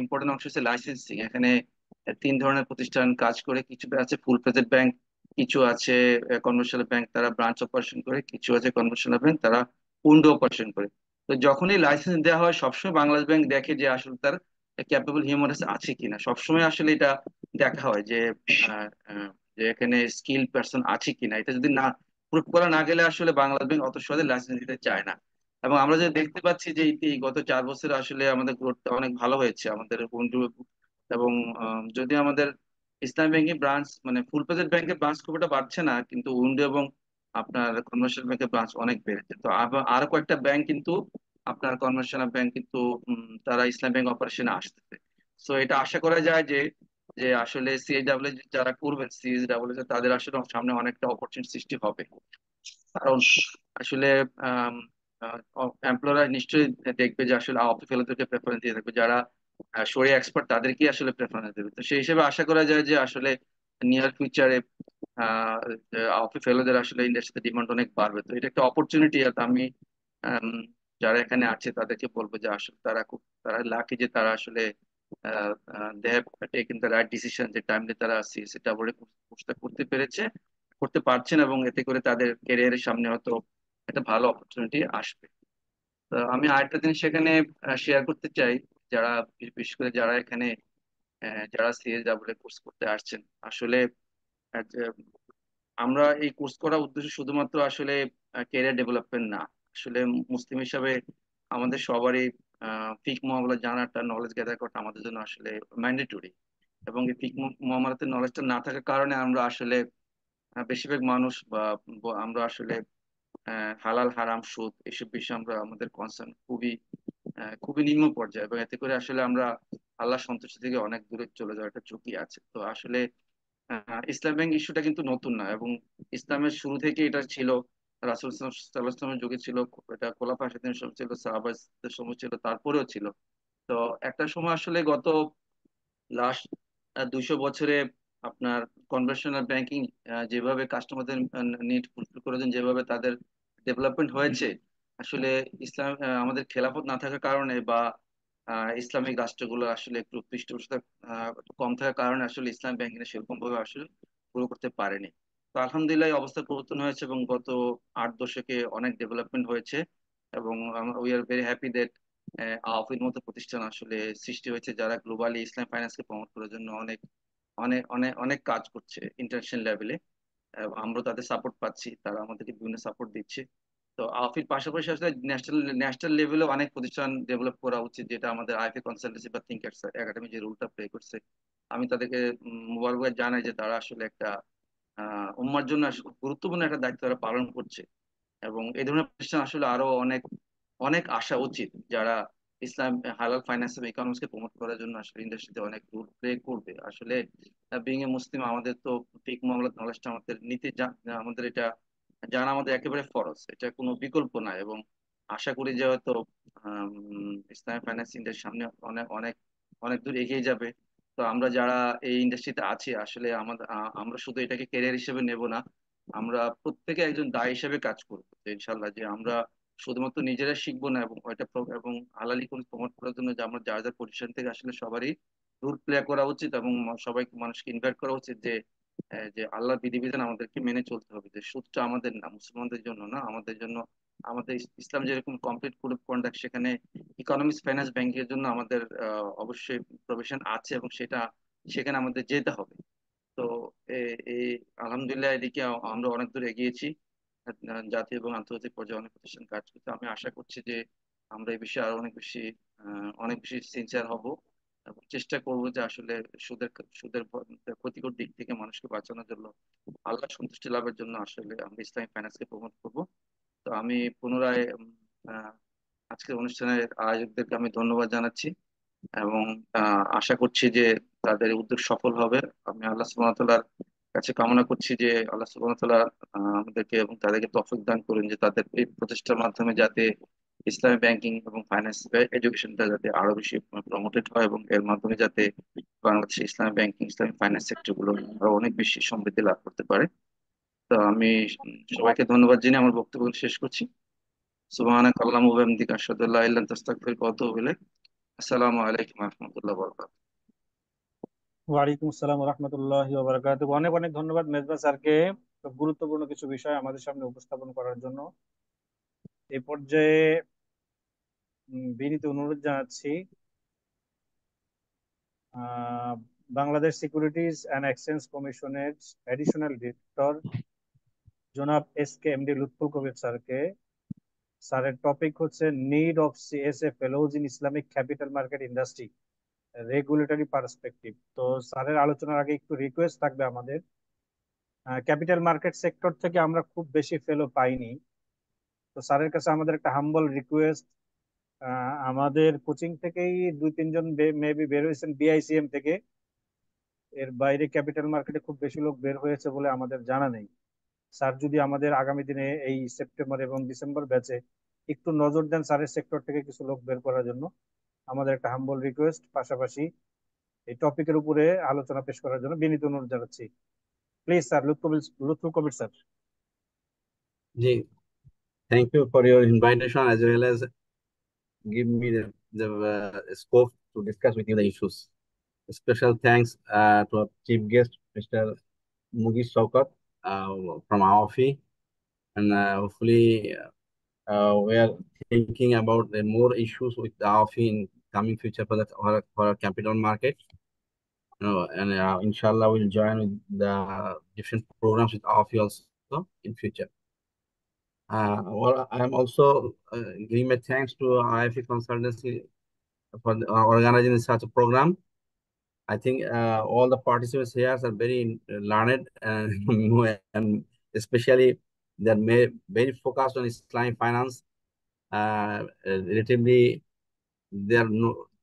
ইম্পর্টেন্ট অংশ হচ্ছে লাইসেন্সিং। এখানে 3 ধরনের প্রতিষ্ঠান কাজ করে, কিছু আছে ফুল ফ্লেজেড ব্যাংক, কিছু আছে কনভেনশনাল ব্যাংক তারা ব্রাঞ্চ অপারেশন করে, কিছু আছে কনভেনশনাল ব্যাংক তারা উইন্ডো অপারেশন করে। তো যখনই লাইসেন্স দেওয়া হয় সবসময় বাংলাদেশ ব্যাংক দেখে যে আসলে তার ক্যাপেবল হিউম্যান আছে কিনা। সবসময় আসলে এটা দেখা হয় যে আহ, আহ, যে এখানে স্কিল পারসন আছে কিনা। এটা যদি না প্রুভ করা না গেলে আসলে বাংলাদেশ ব্যাংক অত সহজে লাইসেন্স দিতে চায় না। এবং আমরা যে দেখতে পাচ্ছি যে এই গত 4 বছরে আসলে আমাদের গ্রোথ অনেক ভালো হয়েছে আমাদের বন্ধু। এবং যদি আমাদের ইসলামী ব্যাংকের ব্রাঞ্চ মানে ফুল প্রেজেন্ট ব্যাংকের ব্রাঞ্চ খুব একটা বাড়ছে না, কিন্তু উইন্ডো এবং আপনার কমার্শিয়াল ব্যাংকের ব্রাঞ্চ অনেক বেড়েছে। তো আরো কয়েকটা ব্যাংক কিন্তু আপনার কমার্শিয়াল ব্যাংক কিন্তু তারা ইসলাম ব্যাংক অপারেশনে আসতেছে। সো এটা আশা করা যায় যে যে আসলে সিএসডব্লিউ যারা করবেন, সিএসডব্লিউ তাদের আসলে সামনে অনেকটা অপরচুনিটি সৃষ্টি হবে। কারণ আসলে এমপ্লয়াররা নিশ্চয়ই দেখবে যে আসলে আওয়ামী ফেলোদেরকে প্রেফারেন্স দিয়ে থাকবে, যারা শরিয়া এক্সপার্ট তাদেরকেই আসলে প্রেফারেন্স দেবে। তো সেই হিসেবে আশা করা যায় যে আসলে নিয়ার ফিউচারে আওয়ামী ফেলোদের আসলে ইন্ডাস্ট্রিতে ডিমান্ড অনেক বাড়বে। তো এটা একটা অপরচুনিটি। আর আমি আম, যারা এখানে আছে তাদেরকে বলবো যে আসলে তারা লাকি যে তারা আসলে they have taken the right decision, যে টাইমলি তারা সেটা বলে কোর্সটা করতে পেরেছে, করতে পারছেন, এবং এতে করে তাদের ক্যারিয়ারের সামনে হয়তো একটা ভালো অপরচুনিটি আসবে। তো আমি আরেকটা জিনিস সেখানে শেয়ার করতে চাই, যারা বিশেষ করে যারা এখানে যারা সিএসডব্লিউ কোর্স করতে আসছেন। আসলে যে আমরা এই কোর্স করার উদ্দেশ্য শুধুমাত্র আসলে ক্যারিয়ার ডেভেলপমেন্ট না। আসলে মুসলিম হিসাবে আমাদের সবারই ফিক মুআমালা জানাটা, নলেজ গ্যাদার করাটা আমাদের জন্য আসলে ম্যান্ডেটরি। এবং এই ফিক মুআমালাতের নলেজটা না থাকার কারণে আমরা আসলে বেশিরভাগ মানুষ বা আমরা আসলে হালাল হারাম সুদ এসব বিষয়ে আমরা আমাদের কনসার্ন খুবই নিম্ন পর্যায়ে, এবং এতে করে আসলে আমরা আল্লাহ সন্তুষ্টি থেকে অনেক দূরে চলে যাওয়ার একটা ঝুঁকি আছে। তো আসলে ইসলাম ব্যাংক ইস্যুটা কিন্তু নতুন না, এবং ইসলামের শুরু থেকে এটা ছিল। রাসূল সাল্লাল্লাহু আলাইহি ওয়াসাল্লামের যুগে ছিল, এটা খোলাফা রাশিদিনের সময় ছিল, সাহাবাদের সময় ছিল, তারপরেও ছিল। তো একটা সময় আসলে গত লাস্ট 200 বছরে আপনার কনভেনশনাল ব্যাংকিং যেভাবে কাস্টমারদের নিড ফুলফিল করার জন্য যেভাবে তাদের ডেভেলপমেন্ট হয়েছে, আসলে ইসলাম আমাদের খেলাফত না থাকার কারণে বা ইসলামিক রাষ্ট্রগুলো আসলে একটু পৃষ্ঠপোষকতা একটু কম থাকার কারণে আসলে ইসলাম ব্যাংকিং সেরকম ভাবে আসলে গ্রো করতে পারেনি। তো আলহামদুলিল্লাহ এই অবস্থার পরিবর্তন হয়েছে এবং গত 8 দশকে অনেক ডেভেলপমেন্ট হয়েছে এবং we are very happy that আওয়াফির মতো প্রতিষ্ঠান আসলে সৃষ্টি হয়েছে, যারা গ্লোবালি ইসলাম ফাইন্যান্সকে প্রমোট করার জন্য অনেক অনেক অনেক অনেক কাজ করছে ইন্টারন্যাশনাল লেভেলে। আমরা তাদের সাপোর্ট পাচ্ছি, তারা আমাদেরকে বিভিন্ন সাপোর্ট দিচ্ছে। তো আওয়াফির পাশাপাশি আসলে ন্যাশনাল ন্যাশনাল লেভেলে অনেক প্রতিষ্ঠান ডেভেলপ করা উচিত, যেটা আমাদের আইএফএ কনসালটেন্সি বা থিঙ্কার্স একাডেমি যে রোলটা প্লে করছে। আমি তাদেরকে মোবারকবাদ জানাই যে তারা আসলে একটা উম্মার জন্য আসলে খুব গুরুত্বপূর্ণ একটা দায়িত্ব তারা পালন করছে। এবং এই ধরনের প্রতিষ্ঠান আসলে আরো অনেক অনেক আসা উচিত, যারা ইসলাম হালাল ফাইন্যান্স এবং ইকোনমিক্সকে প্রমোট করার জন্য আসলে ইন্ডাস্ট্রিতে অনেক রোল প্লে করবে। আসলে বিং এ মুসলিম আমাদের তো ফিক মামলাত নলেজটা আমাদের আমাদের এটা জানা আমাদের একেবারে ফরজ, এটা কোনো বিকল্প না। এবং আশা করি যে হয়তো ইসলামিক ফাইন্যান্স ইন্ডাস্ট্রি সামনে অনেক অনেক অনেক দূর এগিয়ে যাবে। তো আমরা যারা এই ইন্ডাস্ট্রিতে আছি আসলে আমাদের আমরা শুধু এটাকে ক্যারিয়ার হিসেবে নেব না, আমরা প্রত্যেকে একজন দায় হিসেবে কাজ করবো যে ইনশাল্লাহ, যে আমরা শুধুমাত্র নিজেরা শিখবো না এবং এবং হালালি কোন প্রমোট করার জন্য যে আমরা যার যার পজিশন থেকে আসলে সবারই রোল প্লে করা উচিত এবং সবাইকে মানুষকে ইনভাইট করা উচিত যে যে আল্লাহর বিধিবিধান আমাদেরকে মেনে চলতে হবে, যে সুদটা আমাদের না, মুসলমানদের জন্য না, আমাদের জন্য। আমাদের ইসলাম যেরকম কমপ্লিট কোড অফ কন্ডাক্ট, সেখানে ইকোনমিক্স ফাইন্যান্স ব্যাংকের জন্য আমাদের অবশ্যই প্রভিশন আছে এবং সেটা সেখানে আমাদের যেতে হবে। তো এই আলহামদুলিল্লাহ এদিকে আমরা অনেক দূর এগিয়েছি। জাতীয় এবং আন্তর্জাতিক পর্যায়ে অনেক প্রতিষ্ঠান কাজ করছে। আমি আশা করছি যে আমরা এই বিষয়ে আরো অনেক বেশি সিনসিয়ার হব এবং চেষ্টা করব যে আসলে সুদের সুদের ক্ষতিকর দিক থেকে মানুষকে বাঁচানোর জন্য, আল্লাহ সন্তুষ্টি লাভের জন্য আসলে আমরা ইসলামিক ফাইন্যান্সকে প্রমোট করব। তো আমি পুনরায় আজকের অনুষ্ঠানের আয়োজকদেরকে আমি ধন্যবাদ জানাচ্ছি এবং আশা করছি যে তাদের উদ্যোগ সফল হবে। আমি আল্লাহ সুবহানাহু ওয়া তাআলার কাছে কামনা করছি যে আল্লাহ সুবহানাহু ওয়া তাআলা আমাদেরকে এবং তাদেরকে তৌফিক দান করুন যে তাদের এই প্রচেষ্টার মাধ্যমে যাতে ইসলামী ব্যাংকিং এবং ফাইন্যান্স এডুকেশনটা যাতে আরো বেশি প্রমোটেড হয় এবং এর মাধ্যমে যাতে বাংলাদেশে ইসলামী ব্যাংকিং ইসলামী ফাইন্যান্স সেক্টর গুলো আরো অনেক বেশি সমৃদ্ধি লাভ করতে পারে। তো আমি সবাইকে ধন্যবাদ জানিয়ে আমার বক্তব্য শেষ করছি। সুবহানাক আল্লাহুম্মা ওয়া বিহামদিকা আশহাদু আল্লা ইলাহা ইল্লা আনতা আস্তাগফিরুকা ওয়া আতুবু ইলাইক। আসসালামু আলাইকুম ওয়া রাহমাতুল্লাহি ওয়া বারাকাতুহু। ওয়ালাইকুম আসসালাম রহমতুল্লাহি ওয়া বারাকাতুহু। অনেক অনেক ধন্যবাদ মেজবা স্যারকে গুরুত্বপূর্ণ কিছু বিষয় আমাদের সামনে উপস্থাপন করার জন্য। এই পর্যায়ে বিনীত অনুরোধ জানাচ্ছি আহ, বাংলাদেশ সিকিউরিটিজ অ্যান্ড এক্সচেঞ্জ কমিশনের অ্যাডিশনাল ডিরেক্টর জনাব SK MD লুৎফুল কবির স্যারকে। স্যারের টপিক হচ্ছে need of CSA fellows in Islamic capital market industry regulatory perspective. তো স্যারের আলোচনার আগে একটু রিকোয়েস্ট থাকবে আমাদের, ক্যাপিটাল মার্কেট সেক্টর থেকে আমরা খুব বেশি ফেলো পাইনি। তো স্যারের কাছে আমাদের একটা হাম্বল রিকোয়েস্ট, আমাদের কোচিং থেকেই 2-3 জন মেবি বের হয়েছেন BICM থেকে, এর বাইরে ক্যাপিটাল মার্কেটে খুব বেশি লোক বের হয়েছে বলে আমাদের জানা নেই। স্যার যদি আমাদের আগামী দিনে এই সেপ্টেম্বর এবং ডিসেম্বর ব্যাচে একটু নজর দেন স্যারের সেক্টর থেকে কিছু লোক বের করার জন্য, আমাদের একটা হাম্বল রিকোয়েস্ট। পাশাপাশি এই টপিকের উপরে আলোচনা পেশ করার জন্য বিনীত অনুরোধ জানাচ্ছি। Please sir, Lutful Kabir sir. Ji, thank you for your invitation as well as give me the scope to discuss with you the issues. Special thanks to our chief guest, Mr. Mugish Shaukat from AOFI, and hopefully we are thinking about the more issues with the AOFI in coming future for our capital market. And inshallah we'll join with the different programs with AOFI also in future. Well, I'm also giving my thanks to IFE Consultancy for organizing such a program. I think all the participants here are very learned and especially very focused on Islamic finance. Relatively, they are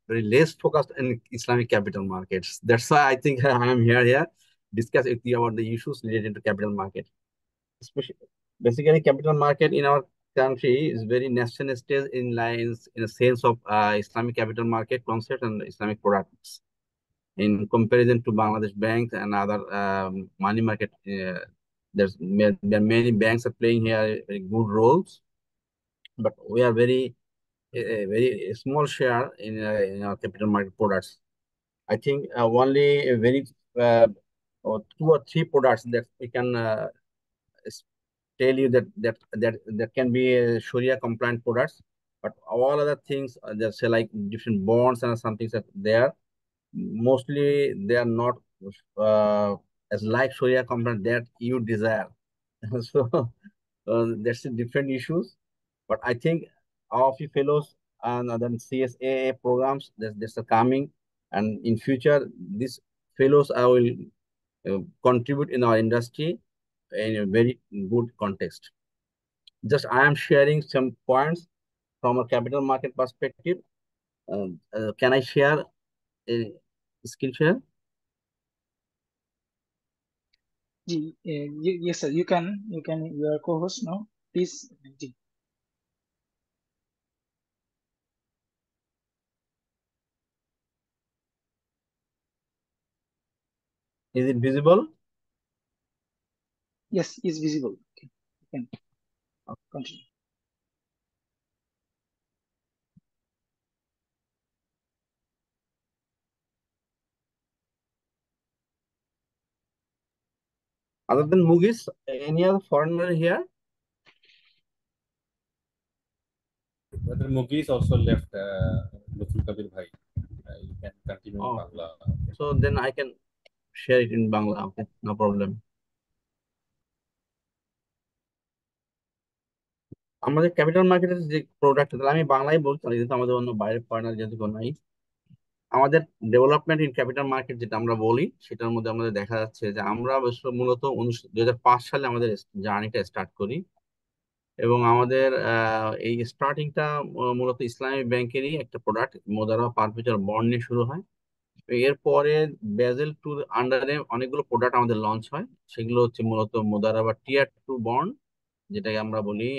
very less focused in Islamic capital markets. That's why I think I am here discuss with you about the issues related to capital market. Basically, capital market in our country is very nascent stage in lines in a sense of Islamic capital market concept and Islamic products. In comparison to Bangladesh banks and other money market, there are many banks are playing here very good roles, but we are very small share in our capital market products. I think only a very or 2 or 3 products that we can tell you that can be Sharia compliant products, but all other things, just say like different bonds and some things are there. Mostly they are not as like Sharia compliant that you desire. So that's a different issues. But I think our few fellows and then CSAA programs that's are coming, and in future these fellows I will contribute in our industry in a very good context. Just I am sharing some points from a capital market perspective. Can I share a screen share? Yes, sir. You can. You are co-host now. Please. जी. Is it visible? Yes, is visible. Okay. You can continue. Other than Mugis, any other foreigner here? Brother Mugi also left Lutful Kabir Bhai. You can continue in Oh, Bangla. so then I can share it in Bangla. Okay, no problem. আমাদের capital মার্কেটের যে product, তাহলে আমি বাংলায় বলছি না, যেহেতু আমাদের অন্য বাইরের পার্টনার যেহেতু কোনো নাই। আমাদের ডেভেলপমেন্ট ইন ক্যাপিটাল মার্কেট যেটা আমরা বলি, সেটার মধ্যে আমাদের দেখা যাচ্ছে যে আমরা অবশ্য মূলত 2005 সালে আমাদের জার্নিটা স্টার্ট করি, এবং আমাদের এই স্টার্টিংটা মূলত ইসলামী ব্যাংকেরই একটা প্রোডাক্ট মোদারা পারপেচুয়াল বন্ড নিয়ে শুরু হয়। এরপরে বেজেল টুর আন্ডারে অনেকগুলো প্রোডাক্ট আমাদের লঞ্চ হয়। সেগুলো হচ্ছে মূলত মোদারা বা টিয়ার টু বন্ড, যেটাকে আমরা বলি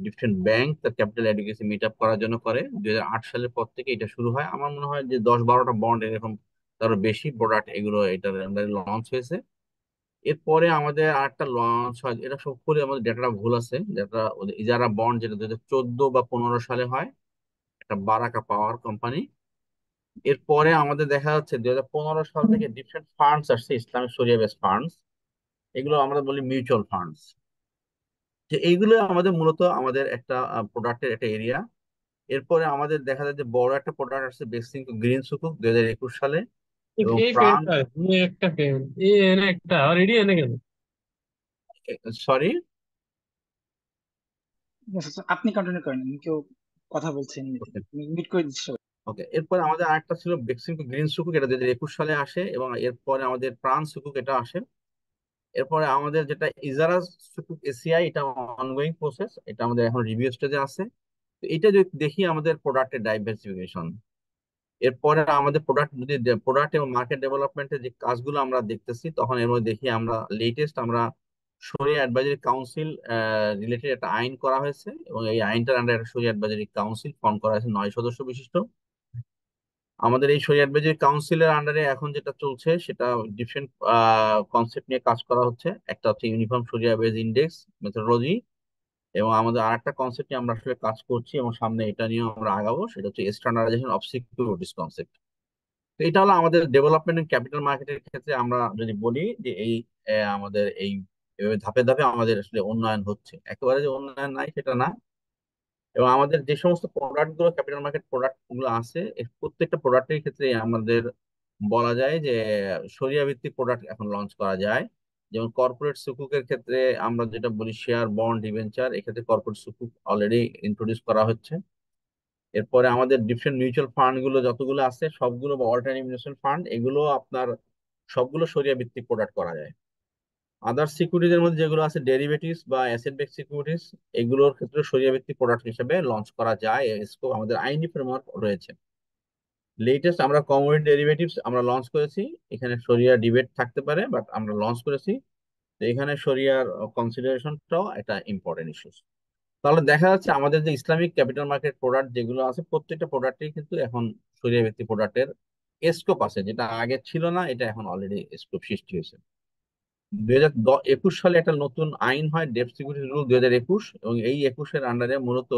ডিফারেন্ট ব্যাংক তার ক্যাপিটাল এডুকেশন মিট আপ করার জন্য করে। 2008 সালের পর থেকে এটা শুরু হয়। আমার মনে হয় যে 10-12টা বন্ড এরকম, তারও বেশি প্রোডাক্ট এগুলো এটার আন্ডারে লঞ্চ হয়েছে। এরপরে আমাদের আরেকটা লঞ্চ হয়, এটা সব করে আমাদের ডেটাটা ভুল আছে, যেটা ইজারা বন্ড, যেটা 2014 বা 15 সালে হয়, একটা বারাকা পাওয়ার কোম্পানি। এরপরে আমাদের দেখা যাচ্ছে 2015 সাল থেকে ডিফারেন্ট ফান্ডস আসছে, ইসলামিক শরিয়া বেস ফান্ডস, এগুলো আমরা বলি মিউচুয়াল ফান্ডস। যে এইগুলো আমাদের মূলত আমাদের একটা প্রোডাক্টের একটা এরিয়া। এরপরে আমাদের দেখা যায় যে বড় একটা প্রোডাক্ট আসছে বেসিক গ্রিন সুকুক 2021 সালে, এবং এই প্রাণ, পেনটা একটা পেন এই এনে একটা আর এডি এনে কেন সরি, Yes, sir. আপনি কন্টিনিউ করেন, আমি কেউ কথা বলছেন মিট করে দিচ্ছি সবাই। ওকে। এরপরে আমাদের আরেকটা ছিল বেক্সিম গ্রিন সুকুক, এটা 2021 সালে আসে, এবং এরপরে আমাদের প্রাণ সুকুক এটা আসে। এরপরে আমাদের যেটা ইজারা সুকুক এসিআই, এটা অনগোয়িং প্রসেস, এটা আমাদের এখন রিভিউ স্টেজে আছে। তো এটা যদি দেখি আমাদের প্রোডাক্টের ডাইভার্সিফিকেশন। এরপরে আমাদের প্রোডাক্ট যদি প্রোডাক্ট এবং মার্কেট ডেভেলপমেন্টের যে কাজগুলো আমরা দেখতেছি, তখন এর মধ্যে দেখি আমরা লেটেস্ট আমরা শরিয়া অ্যাডভাইজারি কাউন্সিল রিলেটেড একটা আইন করা হয়েছে, এবং এই আইনটার আন্ডার একটা শরিয়া অ্যাডভাইজারি কাউন্সিল ফর্ম করা হয়েছে 9 সদস্য বিশিষ্ট। আমাদের এই শরিয়া অ্যাডভাইজারি কাউন্সিলের আন্ডারে এখন যেটা চলছে সেটা ডিফারেন্ট কনসেপ্ট নিয়ে কাজ করা হচ্ছে। একটা হচ্ছে ইউনিফর্ম শরিয়া বেজ ইন্ডেক্স মেথোডোলজি, এবং আমাদের আর একটা কনসেপ্ট নিয়ে আমরা আসলে কাজ করছি এবং সামনে এটা নিয়েও আমরা আগাবো, সেটা হচ্ছে স্ট্যান্ডার্ডাইজেশন অফ সিকিউরিটিজ কনসেপ্ট। তো এটা হলো আমাদের ডেভেলপমেন্ট এন্ড ক্যাপিটাল মার্কেটের ক্ষেত্রে আমরা যদি বলি যে এই আমাদের এই এভাবে ধাপে ধাপে আমাদের আসলে উন্নয়ন হচ্ছে, একেবারে যে উন্নয়ন নাই সেটা না। এবং আমাদের যে সমস্ত প্রোডাক্ট গুলো ক্যাপিটাল মার্কেট প্রোডাক্ট গুলো আছে, এর প্রত্যেকটা প্রোডাক্টের ক্ষেত্রে আমাদের বলা যায় যে শরিয়া ভিত্তিক প্রোডাক্ট এখন লঞ্চ করা যায়। যেমন কর্পোরেট সুকুকের ক্ষেত্রে আমরা যেটা বলি শেয়ার বন্ড ডিবেঞ্চার, এক্ষেত্রে কর্পোরেট সুকুক অলরেডি ইন্ট্রোডিউস করা হচ্ছে। এরপরে আমাদের ডিফারেন্ট মিউচুয়াল ফান্ড গুলো যতগুলো আছে সবগুলো, বা অল্টারনেটিভ মিউচুয়াল ফান্ড, এগুলো আপনার সবগুলো শরিয়া ভিত্তিক প্রোডাক্ট করা যায়। আদার সিকিউরিটিজের মধ্যে যেগুলো আছে ডেরিভেটিভস বা অ্যাসেট বেসড সিকিউরিটিজ, এগুলোর ক্ষেত্রে শরিয়া ভিত্তিক প্রোডাক্ট হিসেবে লঞ্চ করা যায়, এর স্কোপ আমাদের আইনি ফ্রেমওয়ার্ক রয়েছে। লেটেস্ট আমরা কমোডিটি ডেরিভেটিভস আমরা লঞ্চ করেছি, এখানে শরিয়া ডিবেট থাকতে পারে, বাট আমরা লঞ্চ করেছি। তো এখানে শরিয়ার কনসিডারেশনটাও একটা ইম্পর্টেন্ট ইস্যু। তাহলে দেখা যাচ্ছে আমাদের যে ইসলামিক ক্যাপিটাল মার্কেট প্রোডাক্ট যেগুলো আছে, প্রত্যেকটা প্রোডাক্টই কিন্তু এখন শরিয়া ভিত্তিক প্রোডাক্টের স্কোপ আছে, যেটা আগে ছিল না, এটা এখন অলরেডি স্কোপ সৃষ্টি হয়েছে। 2021 সালে একটা নতুন আইন হয়, ডেট সিকিউরিটি রুল 2021, এবং এই 21-এর আন্ডারে মূলত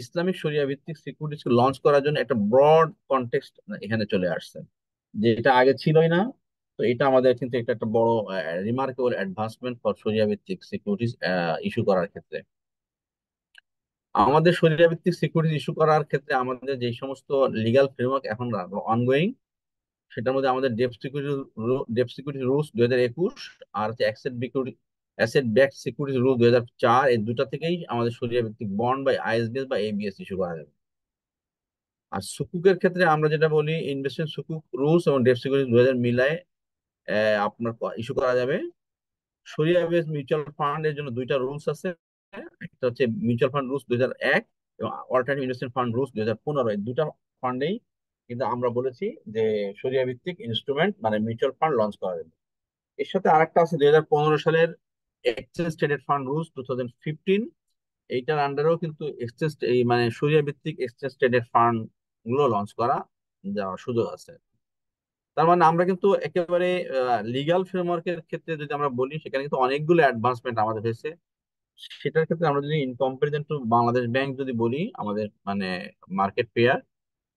ইসলামিক শরিয়া ভিত্তিক সিকিউরিটিজ লঞ্চ করার জন্য একটা ব্রড কনটেক্সট এখানে চলে আসছে, যেটা আগে ছিলই না। তো এটা আমাদের কিন্তু এটা একটা বড় রিমার্কেবল অ্যাডভান্সমেন্ট ফর শরিয়া ভিত্তিক সিকিউরিটিজ ইস্যু করার ক্ষেত্রে। আমাদের শরিয়া ভিত্তিক সিকিউরিটি ইস্যু করার ক্ষেত্রে আমাদের যে সমস্ত লিগ্যাল ফ্রেমওয়ার্ক এখন অনগোয়িং, সেটার মধ্যে আমাদের ডেপ সিকিউরিটি রুলস 2021 আর হচ্ছে অ্যাসেট ব্যাকড সিকিউরিটি রুল 2004, এই দুটা থেকেই আমাদের শরিয়া ভিত্তিক বন্ড বা আইএসবিএস বা এবিএস ইস্যু করা যাবে। আর সুকুকের ক্ষেত্রে আমরা যেটা বলি, ইনভেস্টমেন্ট সুকুক রুলস এবং ডেপ সিকিউরিটি 2000 মিলায় আপনার ইস্যু করা যাবে। শরিয়া বেস মিউচুয়াল ফান্ড এর জন্য দুইটা রুলস আছে, একটা হচ্ছে মিউচুয়াল ফান্ড রুলস 2001 এবং অল্টারনেটিভ ইনভেস্টমেন্ট ফান্ড রুলস 2015। এই দুটা ফান্ডেই কিন্তু আমরা বলেছি যে শরিয়া ভিত্তিক ইনস্ট্রুমেন্ট মানে মিউচুয়াল ফান্ড লঞ্চ করা যাবে। এর সাথে আরেকটা আছে 2015 সালের এক্সচেঞ্জ ট্রেডেড ফান্ড রুলস 2015। এইটার আন্ডারেও কিন্তু এক্সচেঞ্জ এই মানে শরিয়া ভিত্তিক এক্সচেঞ্জ ট্রেডেড ফান্ড গুলো লঞ্চ করা যাওয়ার সুযোগ আছে। তার মানে আমরা কিন্তু একেবারে লিগ্যাল ফ্রেমওয়ার্কের ক্ষেত্রে যদি আমরা বলি, সেখানে কিন্তু অনেকগুলো অ্যাডভান্সমেন্ট আমাদের হয়েছে। সেটার ক্ষেত্রে আমরা যদি in comparison two Bangladesh bank যদি বলি, আমাদের মানে মার্কেট পেয়ার,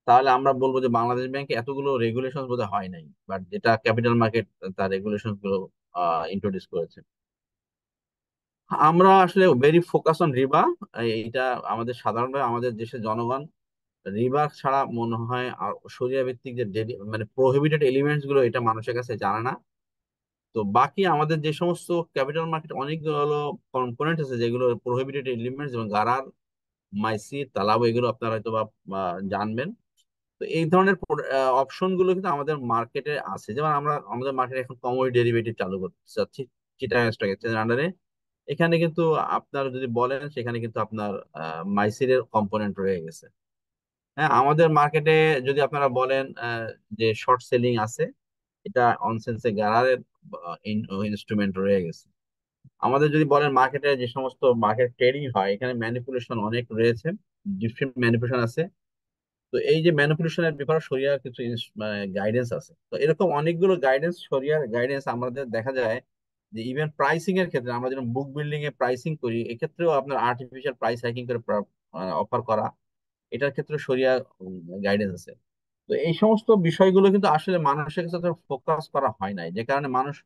তাহলে আমরা বলবো যে বাংলাদেশ ব্যাংকে এতগুলো রেগুলেশন বোধহয় হয় নাই, বাট যেটা ক্যাপিটাল মার্কেট তার রেগুলেশন গুলো ইন্ট্রোডিউস করেছে। আমরা আসলে ভেরি ফোকাস অন রিবা। এইটা আমাদের সাধারণভাবে আমাদের দেশের জনগণ রিবা ছাড়া মনে হয় আর শরিয়া ভিত্তিক যে মানে প্রোহিবিটেড এলিমেন্টস গুলো এটা মানুষের কাছে জানে না। তো বাকি আমাদের যে সমস্ত ক্যাপিটাল মার্কেট অনেকগুলো কম্পোনেন্ট আছে যেগুলো প্রোহিবিটেড এলিমেন্টস, যেমন গারার, মাইসি, তালাব, এগুলো আপনারা হয়তো বা জানবেন। তো এই ধরনের অপশন গুলো কিন্তু আমাদের মার্কেটে আছে। যেমন আমরা আমাদের মার্কেটে এখন কমোডিটি ডেরিভেটিভ চালু করতে চাচ্ছি চিটাগাং স্টক এক্সচেঞ্জের আন্ডারে। এখানে কিন্তু আপনার যদি বলেন, সেখানে কিন্তু আপনার মাইসির কম্পোনেন্ট রয়ে গেছে। হ্যাঁ, আমাদের মার্কেটে যদি আপনারা বলেন যে শর্ট সেলিং আছে, এটা অনসেন্সে গারারের ইনস্ট্রুমেন্ট রয়ে গেছে। আমাদের যদি বলেন মার্কেটে যে সমস্ত মার্কেট ট্রেডিং হয়, এখানে ম্যানিপুলেশন অনেক রয়েছে, ডিফারেন্ট ম্যানিপুলেশন আছে। তো এই যে ম্যানিপুলেশনের ব্যাপারে শরিয়ার কিছু গাইডেন্স আছে। তো এরকম অনেকগুলো গাইডেন্স, শরিয়ার গাইডেন্স আমাদের দেখা যায় যে ইভেন প্রাইসিং এর ক্ষেত্রে আমরা যেরকম বুক বিল্ডিং এ প্রাইসিং করি, এক্ষেত্রেও আপনার আর্টিফিশিয়াল প্রাইস হাইকিং করে অফার করা, এটার ক্ষেত্রে শরিয়া গাইডেন্স আছে। তো এই সমস্ত বিষয়গুলো কিন্তু আসলে মানুষের কাছে ফোকাস করা হয় নাই, যে কারণে মানুষ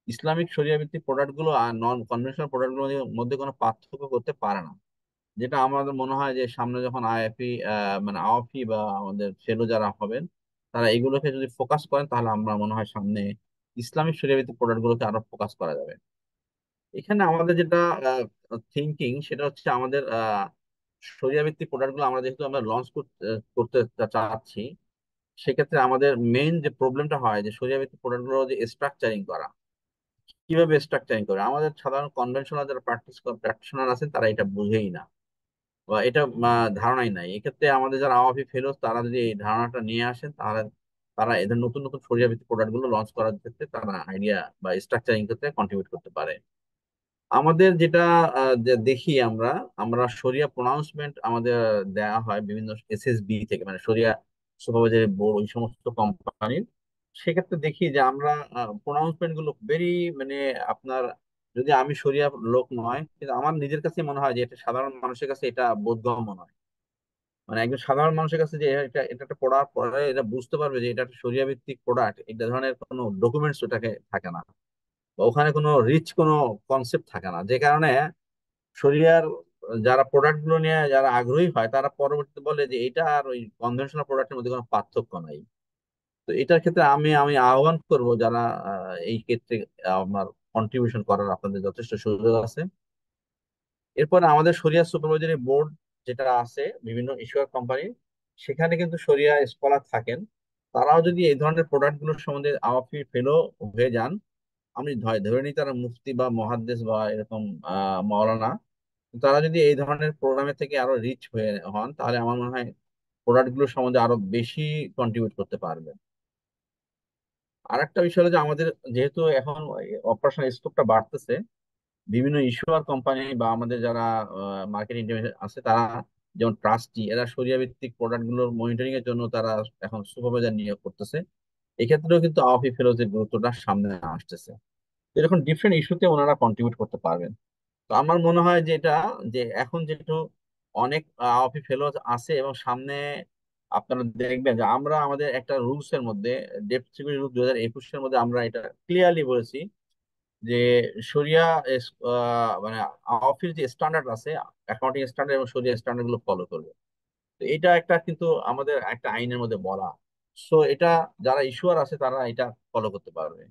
ইসলামিক শরিয়া ভিত্তিক প্রোডাক্ট গুলো আর নন কনভেনশনাল প্রোডাক্ট গুলোর মধ্যে কোনো পার্থক্য করতে পারে না। যেটা আমাদের মনে হয় যে সামনে যখন আইএফি মানে আওয়াফি বা আমাদের ফেলো যারা হবেন, তারা এগুলোকে যদি ফোকাস করেন, তাহলে আমরা মনে হয় সামনে ইসলামিক শরিয়া ভিত্তিক প্রোডাক্ট গুলোকে আরো ফোকাস করা যাবে। এখানে আমাদের যেটা থিঙ্কিং, সেটা হচ্ছে আমাদের শরিয়া ভিত্তিক প্রোডাক্ট গুলো আমরা যেহেতু আমরা লঞ্চ করতে চাচ্ছি, সেক্ষেত্রে আমাদের মেইন যে প্রবলেমটা হয় যে শরিয়া ভিত্তিক প্রোডাক্ট গুলো যে স্ট্রাকচারিং করা, কিভাবে স্ট্রাকচারিং করে আমাদের সাধারণ কনভেনশনাল যারা প্র্যাকটিশনার আছেন তারা এটা বুঝেই না, বা এটা ধারণাই নাই। এক্ষেত্রে আমাদের যারা আওয়াফি ফেলোস, তারা যদি এই ধারণাটা নিয়ে আসেন, তাহলে তারা এদের নতুন নতুন শরিয়া ভিত্তিক প্রোডাক্ট গুলো লঞ্চ করার ক্ষেত্রে তারা আইডিয়া বা স্ট্রাকচারিং ক্ষেত্রে কন্ট্রিবিউট করতে পারে। আমাদের যেটা যে দেখি আমরা আমরা শরিয়া প্রোনাউন্সমেন্ট আমাদের দেয়া হয় বিভিন্ন এসএসবি থেকে, মানে শরিয়া সুপারভাইজারি বোর্ড, ওই সমস্ত কোম্পানির। সেক্ষেত্রে দেখি যে আমরা প্রোনাউন্সমেন্ট গুলো ভেরি মানে আপনার, যদি আমি শরিয়া লোক নয়, কিন্তু আমার নিজের কাছে মনে হয় যে এটা সাধারণ মানুষের কাছে এটা বোধগম্য নয়। মানে একজন সাধারণ মানুষের কাছে যে এটা এটা একটা পড়ার পরে এটা বুঝতে পারবে যে এটা একটা শরিয়া ভিত্তিক প্রোডাক্ট, এটা ধরনের কোনো ডকুমেন্টস ওটাকে থাকে না, বা ওখানে কোনো রিচ কোনো কনসেপ্ট থাকে না, যে কারণে শরিয়ার যারা প্রোডাক্ট গুলো নিয়ে যারা আগ্রহী হয়, তারা পরবর্তীতে বলে যে এটা আর ওই কনভেনশনাল প্রোডাক্টের মধ্যে কোনো পার্থক্য নাই। তো এটার ক্ষেত্রে আমি আমি আহ্বান করব যারা এই ক্ষেত্রে আমার কন্ট্রিবিউশন করার আপনাদের যথেষ্ট সুযোগ আছে। এরপরে আমাদের শরিয়া সুপারভাইজারি বোর্ড যেটা আছে বিভিন্ন ইস্যুয়ার কোম্পানি, সেখানে কিন্তু শরিয়া স্কলার থাকেন। তারাও যদি এই ধরনের প্রোডাক্ট গুলোর সম্বন্ধে আওয়াফি ফেলো হয়ে যান, আমি ধরে নিই তারা মুফতি বা মহাদ্দেশ বা এরকম মাওলানা, তারা যদি এই ধরনের প্রোগ্রামে থেকে আরো রিচ হয়ে হন, তাহলে আমার মনে হয় প্রোডাক্ট গুলোর সম্বন্ধে আরো বেশি কন্ট্রিবিউট করতে পারবে। আর একটা বিষয় হলো যে আমাদের যেহেতু এখন অপারেশনাল স্কোপটা বাড়তেছে, বিভিন্ন ইস্যুয়ার কোম্পানি বা আমাদের যারা মার্কেট ইন্টারমিডিয়েট আছে, তারা যেমন ট্রাস্টি, এরা শরিয়া ভিত্তিক প্রোডাক্ট গুলোর মনিটরিং এর জন্য তারা এখন সুপারভাইজার নিয়োগ করতেছে। এক্ষেত্রেও কিন্তু আওয়াফি ফেলোজের গুরুত্বটা সামনে আসতেছে। এরকম ডিফারেন্ট ইস্যুতে ওনারা কন্ট্রিবিউট করতে পারবেন। তো আমার মনে হয় যে এটা যে এখন যেহেতু অনেক আওয়াফি ফেলোজ আছে এবং সামনে আপনারা দেখবেন যে আমরা আমাদের একটা রুলস এর মধ্যে, ডেট সিকিউরিটি রুল 2021-এর মধ্যে আমরা এটা ক্লিয়ারলি বলেছি যে শরিয়া মানে অফিস যে স্ট্যান্ডার্ড আছে, অ্যাকাউন্টিং স্ট্যান্ডার্ড এবং শরিয়া স্ট্যান্ডার্ড গুলো ফলো করবে। তো এটা একটা কিন্তু আমাদের একটা আইনের মধ্যে বলা। সো এটা যারা ইস্যুয়ার আছে তারা এটা ফলো করতে পারবে।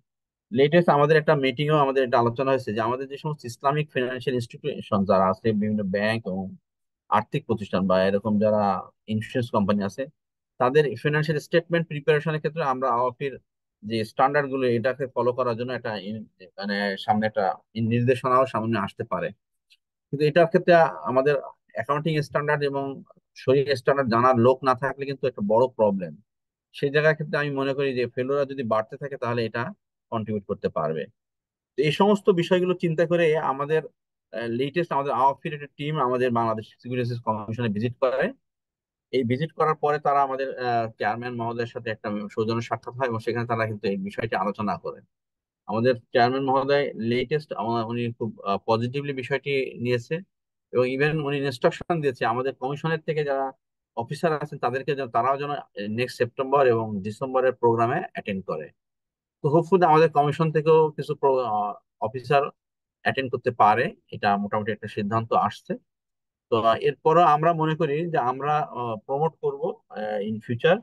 লেটেস্ট আমাদের একটা মিটিংও আমাদের একটা আলোচনা হয়েছে যে আমাদের যে সমস্ত ইসলামিক ফিনান্সিয়াল ইনস্টিটিউশন যারা আছে, বিভিন্ন ব্যাংক এবং আর্থিক প্রতিষ্ঠান বা এরকম যারা ইন্স্যুরেন্স কোম্পানি আছে, তাদের ফিনান্সিয়াল স্টেটমেন্ট প্রিপারেশনের ক্ষেত্রে আমরা আওয়াফির যে স্ট্যান্ডার্ড গুলো এটাকে ফলো করার জন্য একটা মানে সামনে একটা নির্দেশনাও সামনে আসতে পারে। কিন্তু এটার ক্ষেত্রে আমাদের অ্যাকাউন্টিং স্ট্যান্ডার্ড এবং শরীর স্ট্যান্ডার্ড জানার লোক না থাকলে কিন্তু একটা বড় প্রবলেম। সেই জায়গার ক্ষেত্রে আমি মনে করি যে ফেলোরা যদি বাড়তে থাকে তাহলে এটা কন্ট্রিবিউট করতে পারবে। তো এই সমস্ত বিষয়গুলো চিন্তা করে আমাদের লেটেস্ট আমাদের আওয়াফির একটা টিম আমাদের বাংলাদেশ সিকিউরিটি কমিশনে ভিজিট করে। এই ভিজিট করার পরে তারা আমাদের চেয়ারম্যান মহোদয়ের সাথে একটা সৌজন্য সাক্ষাৎ হয় এবং সেখানে তারা কিন্তু এই বিষয়টি আলোচনা করে। আমাদের চেয়ারম্যান মহোদয় লেটেস্ট উনি খুব পজিটিভলি বিষয়টি নিয়েছে এবং ইভেন উনি ইনস্ট্রাকশন দিয়েছে আমাদের কমিশনের থেকে যারা অফিসার আছেন তাদেরকে তারাও যেন নেক্সট সেপ্টেম্বর এবং ডিসেম্বরের প্রোগ্রামে অ্যাটেন্ড করে। তো হোপফুলি আমাদের কমিশন থেকেও কিছু অফিসার অ্যাটেন্ড করতে পারে, এটা মোটামুটি একটা সিদ্ধান্ত আসছে। তো এরপরও আমরা মনে করি যে আমরা প্রমোট করব ইন ফিউচার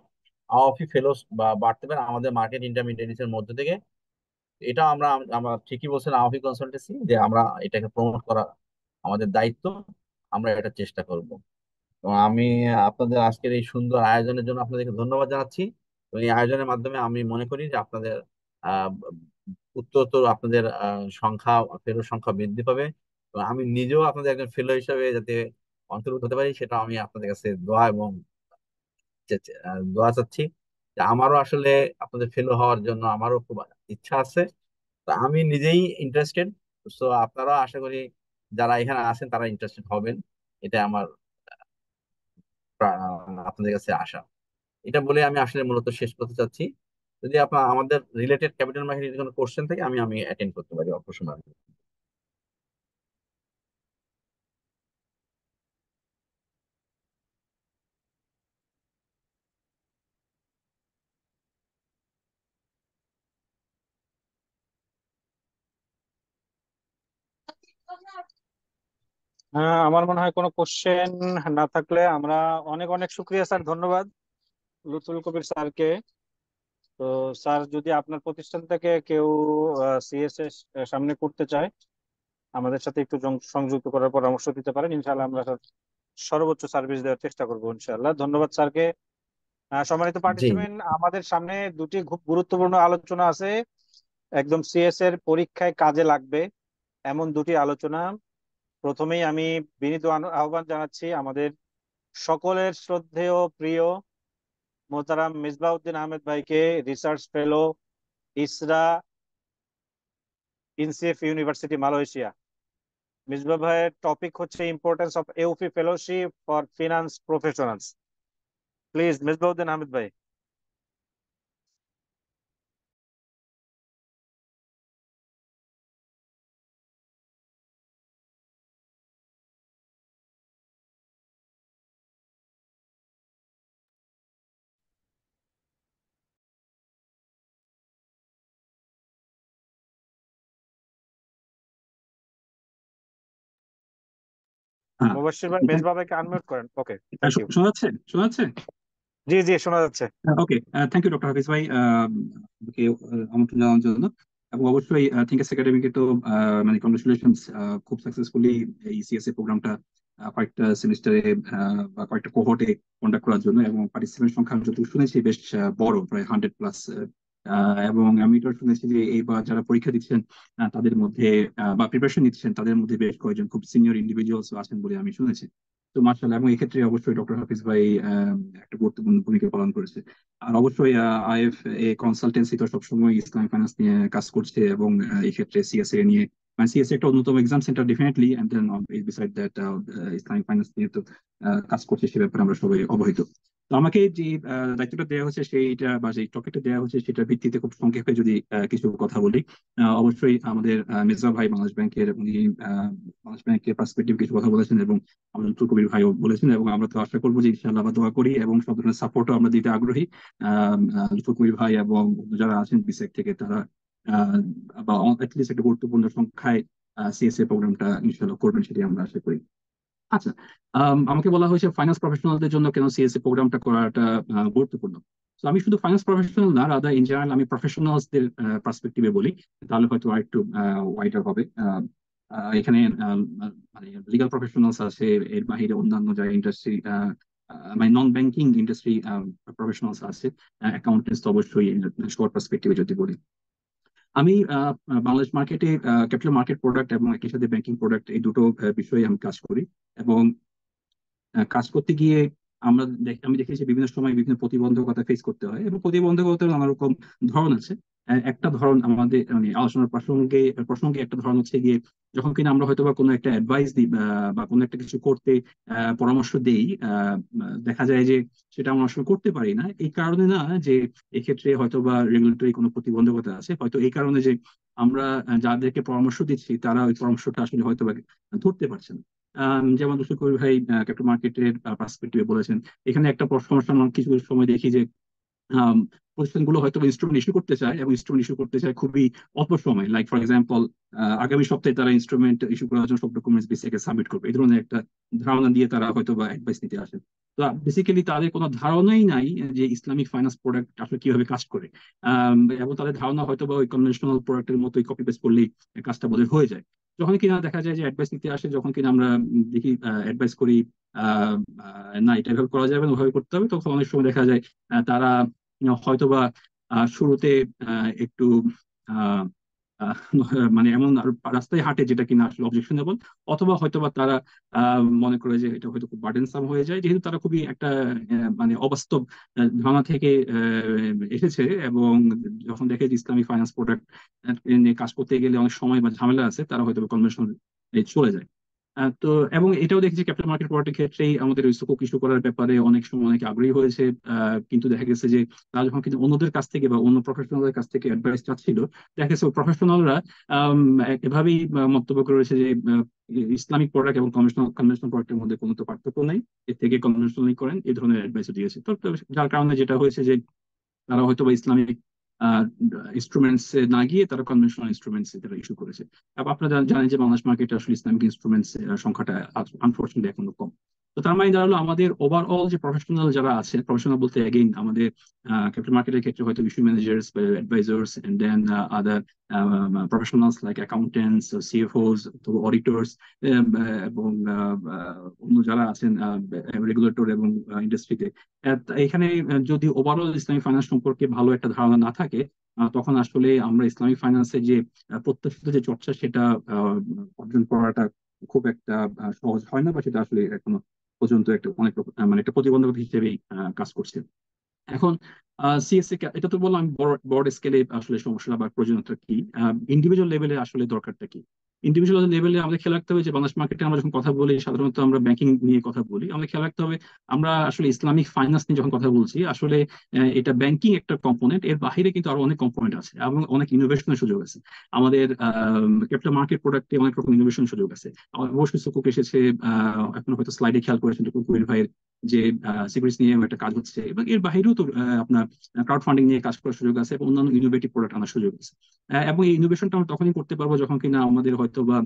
আওয়াফি ফেলোস বা বাড়তে পারে আমাদের মার্কেট ইন্টারমিডিয়েটস এর মধ্যে থেকে। এটা আমরা আমরা ঠিকই বলছেন আওয়াফি কনসালটেন্সি যে আমরা এটাকে প্রমোট করা আমাদের দায়িত্ব, আমরা এটা চেষ্টা করব। তো আমি আপনাদের আজকের এই সুন্দর আয়োজনের জন্য আপনাদেরকে ধন্যবাদ জানাচ্ছি। তো এই আয়োজনের মাধ্যমে আমি মনে করি যে আপনাদের আহ উত্তরোত্তর আপনাদের সংখ্যা, ফেলোর সংখ্যা বৃদ্ধি পাবে। তো আমি নিজেও আপনাদের একজন ফেলো হিসেবে যাতে অন্তর্ভুক্ত হতে পারি সেটা আমি আপনাদের কাছে দোয়া এবং দোয়া চাচ্ছি। যে আমারও আসলে আপনাদের ফেলো হওয়ার জন্য আমারও খুব ইচ্ছা আছে। তো আমি নিজেই ইন্টারেস্টেড। তো আপনারা আশা করি যারা এখানে আছেন তারা ইন্টারেস্টেড হবেন, এটা আমার আপনাদের কাছে আশা। এটা বলে আমি আসলে মূলত শেষ করতে চাচ্ছি। যদি আপনার আমাদের রিলেটেড ক্যাপিটাল মার্কেট কোনো কোশ্চেন থাকে আমি আমি অ্যাটেন্ড করতে পারি অল্প সময়। হ্যাঁ, আমার মনে হয় কোনো কোশ্চেন না থাকলে আমরা অনেক অনেক শুক্রিয়া স্যার, ধন্যবাদ লুৎফুল কবির স্যারকে। তো স্যার, যদি আপনার প্রতিষ্ঠান থেকে কেউ সিএসএস সামনে করতে চায় আমাদের সাথে একটু সংযুক্ত করার পরামর্শ দিতে পারেন, ইনশাআল্লাহ আমরা স্যার সর্বোচ্চ সার্ভিস দেওয়ার চেষ্টা করবো ইনশাআল্লাহ। ধন্যবাদ স্যারকে। সম্মানিত জি পার্টিসিপেন্ট, আমাদের সামনে দুটি খুব গুরুত্বপূর্ণ আলোচনা আছে, একদম সিএস এর পরীক্ষায় কাজে লাগবে এমন দুটি আলোচনা। প্রথমেই আমি বিনীত আহ্বান জানাচ্ছি আমাদের সকলের শ্রদ্ধেয় প্রিয় মোহতারাম মিসবাউদ্দিন আহমেদ ভাইকে, research fellow, ISRA, INCEIF university Malaysia. Misbah ভাইয়ের টপিক হচ্ছে importance of AAOIFI fellowship for finance professionals. Please Misbauddin Ahmed ভাই। হ্যাঁ, মুবাশশির ভাই, মিসবাহ ভাইকে আনমিউট করেন। Okay, thank you. শোনা যাচ্ছে? শোনা যাচ্ছে? জি জি, শোনা যাচ্ছে। Okay, thank you doctor Hafiz ভাই আমাকে আমন্ত্রণ জানানোর জন্য। এবং অবশ্যই থিঙ্কার্স একাডেমিকে তো মানে কংগ্রেচুলেশনস, খুব সাকসেসফুলি এই সিএসএ প্রোগ্রামটা কয়েকটা সেমিস্টারে বা কয়েকটা কোহর্টে কন্ডাক্ট করার জন্য, এবং পার্টিসিপেন্ট সংখ্যা যতটুকু শুনেছি বেশ বড়, প্রায় 100+। এবং আমি এটা শুনেছি যে এইবার যারা পরীক্ষা দিচ্ছেন তাদের মধ্যে বা প্রিপারেশন নিচ্ছেন তাদের মধ্যে বেশ কয়েকজন খুব সিনিয়র ইন্ডিভিজুয়ালস আছেন বলে আমি শুনেছি। তো মার্শাল্লাহ, এবং এক্ষেত্রে অবশ্যই ডক্টর হাফিজ ভাই একটা গুরুত্বপূর্ণ ভূমিকা পালন করেছে। আর অবশ্যই আইএফ এ কনসালটেন্সি তো সবসময় ইসলামিক ফাইন্যান্স নিয়ে কাজ করছে, এবং এই ক্ষেত্রে সিএসএ নিয়ে, মানে সিএসএ একটা অন্যতম exam centre definitely, and then beside that Islamic finance নিয়ে তো কাজ করছে, সে ব্যাপারে আমরা সবাই অবহিত। তো আমাকে যে দায়িত্বটা দেওয়া হচ্ছে সেইটা বা যে টপিকটা দেওয়া হচ্ছে সেটার ভিত্তিতে খুব সংক্ষেপে যদি কিছু কথা বলি। অবশ্যই আমাদের মির্জা ভাই বাংলাদেশ ব্যাংকের, উনি বাংলাদেশ ব্যাংকের পার্সপেক্টিভ কিছু কথা বলেছেন এবং আমাদের লুৎফুল কবির ভাইও বলেছেন, এবং আমরা তো আশা করবো যে ইনশাআল্লাহ আমরা দোয়া করি এবং সব ধরনের সাপোর্টও আমরা দিতে আগ্রহী। লুৎফুল কবির ভাই এবং যারা আছেন বিসেক থেকে তারা বা অ্যাটলিস্ট একটা গুরুত্বপূর্ণ সংখ্যায় সিএসএ প্রোগ্রামটা ইনশাআল্লাহ করবেন, সেটি আমরা আশা করি। আচ্ছা, আমাকে বলা হয়েছে ফাইন্যান্স প্রফেশনালদের জন্য কেন সিএসএ প্রোগ্রামটা করাটা গুরুত্বপূর্ণ। তো আমি শুধু ফাইন্যান্স প্রফেশনাল না, রাদার ইন জেনারেল আমি প্রফেশনালসদের পার্সপেক্টিভে বলি, তাহলে হয়তো আরেকটু ওয়াইডার হবে। এখানে মানে লিগাল প্রফেশনালস আছে, এর বাইরে অন্যান্য যারা ইন্ডাস্ট্রি মানে নন ব্যাংকিং ইন্ডাস্ট্রি প্রফেশনালস আছে, অ্যাকাউন্টেন্টস তো অবশ্যই শর্ট পার্সপেক্টিভে যদি বলি। আমি বাংলাদেশ মার্কেটে ক্যাপিটাল মার্কেট প্রোডাক্ট এবং একই সাথে ব্যাংকিং প্রোডাক্ট এই দুটো বিষয়ে আমি কাজ করি, এবং কাজ করতে গিয়ে আমি দেখেছি বিভিন্ন সময় বিভিন্ন প্রতিবন্ধকতা ফেস করতে হয়, এবং প্রতিবন্ধকতার নানা রকম ধরন আছে। একটা ধরন আমাদের মানে আলোচনার প্রসঙ্গে একটা ধরন হচ্ছে গিয়ে যখন কিনা আমরা হয়তো বা কোনো একটা অ্যাডভাইস দিই বা কোনো একটা কিছু করতে পরামর্শ দেই, দেখা যায় যে সেটা আমরা আসলে করতে পারি না। এই কারণে না যে এক্ষেত্রে হয়তো বা রেগুলেটরি কোনো প্রতিবন্ধকতা আছে, হয়তো এই কারণে যে আমরা যাদেরকে পরামর্শ দিচ্ছি তারা ওই পরামর্শটা আসলে হয়তো বা ধরতে পারছে না। যেমন লুৎফুল কবির ভাই ক্যাপিটাল মার্কেটের পার্সপেক্টিভে বলেছেন, এখানে একটা সমস্যা আমরা কিছু কিছু সময় দেখি যে প্রতিষ্ঠানগুলো হয়তো ইনস্ট্রুমেন্ট ইস্যু করতে চায়, এবং ইনস্ট্রুমেন্ট ইস্যু করতে চায় খুবই অল্প সময়, লাইক ফর এক্সাম্পল আগামী সপ্তাহে তারা ইনস্ট্রুমেন্ট ইস্যু করার জন্য সব ডকুমেন্টস বেসিকে সাবমিট করবে, এই ধরনের একটা ধারণা দিয়ে তারা হয়তো বা অ্যাডভাইস নিতে আসে। তো বেসিক্যালি তাদের কোনো ধারণাই নাই যে ইসলামিক ফাইন্যান্স প্রোডাক্ট আসলে কিভাবে কাজ করে, এবং তাদের ধারণা হয়তো বা ওই কনভেনশনাল প্রোডাক্টের মতোই কপি পেস্ট করলেই কাজটা বোধহয় হয়ে যায়। যখন কিনা দেখা যায় যে অ্যাডভাইস নিতে আসে, যখন কিনা আমরা দেখি অ্যাডভাইস করি না এটা এভাবে করা যাবে না, ওভাবে করতে হবে, তখন অনেক সময় দেখা যায় তারা হয়তোবা শুরুতে একটু আহ, আহ, মানে এমন রাস্তায় হাঁটে যেটা কিনা আসলে অবজেকশনেবল, অথবা হয়তোবা তারা মনে করে যে এটা হয়তো খুব বার্ডেনসাম হয়ে যায়, যেহেতু তারা খুবই একটা মানে অবাস্তব ধারণা থেকে এসেছে, এবং যখন দেখে যে ইসলামিক ফাইন্যান্স প্রোডাক্ট নিয়ে কাজ করতে গেলে অনেক সময় বা ঝামেলা আছে, তারা হয়তো কনভেনশনাল চলে যায়। তো এবং এটাও দেখেছি ক্যাপিটাল মার্কেট প্রোডাক্টের ক্ষেত্রেই আমাদের ওই সুকুক ইস্যু করার ব্যাপারে অনেক সময় অনেকে আগ্রহী হয়েছে, কিন্তু দেখা গেছে যে তারা যখন কিন্তু অন্যদের কাছ থেকে বা অন্য প্রফেশনালদের কাছ থেকে অ্যাডভাইস চাচ্ছিল, দেখা গেছে প্রফেশনালরা এভাবেই মন্তব্য করেছে যে ইসলামিক প্রোডাক্ট এবং কনভেনশনাল প্রোডাক্টের মধ্যে কোনো তো পার্থক্য নেই, এর থেকে কনভেনশনালি করেন, এই ধরনের অ্যাডভাইস দিয়েছে। তো যার কারণে যেটা হয়েছে যে তারা হয়তো বা ইসলামিক ইনস্ট্রুমেন্টস না গিয়ে তারা কনভেনশনাল ইনস্ট্রুমেন্টস তারা ইস্যু করেছে। এবং আপনারা জানেন যে বাংলাদেশ মার্কেটে আসলে ইসলামিক ইনস্ট্রুমেন্টস সংখ্যাটা আনফর্চুনেটলি এখনো কম। তো তার মানে দাঁড়ালো আমাদের ওভারঅল যে প্রফেশনাল যারা আছে, প্রফেশনাল বলতে এগেইন আমাদের ক্যাপিটাল মার্কেটের ক্ষেত্রে হয়তো issue managers, advisors, and then other professionals like accountants, CFOs, auditors, এবং অন্য যারা আছেন রেগুলেটর এবং ইন্ডাস্ট্রিতে। এখানে যদি ওভারঅল ইসলামিক ফাইন্যান্স সম্পর্কে ভালো একটা ধারণা না থাকে, তখন আসলে আমরা ইসলামিক ফাইন্যান্সের যে প্রত্যাশিত যে চর্চা সেটা অর্জন করাটা খুব একটা সহজ হয় না, বা সেটা আসলে এখনো পর্যন্ত একটা অনেক মানে একটা প্রতিবন্ধকতা হিসেবেই কাজ করছে। এখন সিএসসি এটা তো বললাম বড় স্কেলে আসলে সমস্যা বা প্রয়োজনীয়তা কি, ইন্ডিভিজুয়াল লেভেলে আসলে দরকারটা কি। ইন্ডিভিজুয়াল লেভেলে আমাদের খেয়াল রাখতে হবে যে বাংলাদেশ মার্কেটে আমরা যখন কথা বলি, সাধারণত আমরা ব্যাংকিং নিয়ে কথা বলি, আমাদের খেয়াল রাখতে হবে আমরা আসলে ইসলামিক ফাইন্যান্স নিয়ে যখন কথা বলছি, আসলে এটা ব্যাংকিং একটা কম্পোনেন্ট, এর বাইরে কিন্তু আরো অনেক কম্পোনেন্ট আছে এবং অনেক ইনোভেশনের সুযোগ আছে। আমাদের ক্যাপিটাল মার্কেট প্রোডাক্টে অনেক রকম ইনোভেশন সুযোগ আছে। অবশ্যই সুকুক এসেছে, এখন হয়তো স্লাইডে খেয়াল করেছেন কুকুর ভাইয়ের যে সিকিউরিটিস নিয়ে একটা কাজ হচ্ছে, এবং এর বাইরেও তো আপনার ক্রাউড ফান্ডিং নিয়ে কাজ করার সুযোগ আছে এবং অন্যান্য ইনোভেটিভ প্রোডাক্ট আনার সুযোগ আছে। এবং এই ইনোভেশনটা আমরা তখনই করতে পারবো যখন কিনা আমাদের হয়তো বা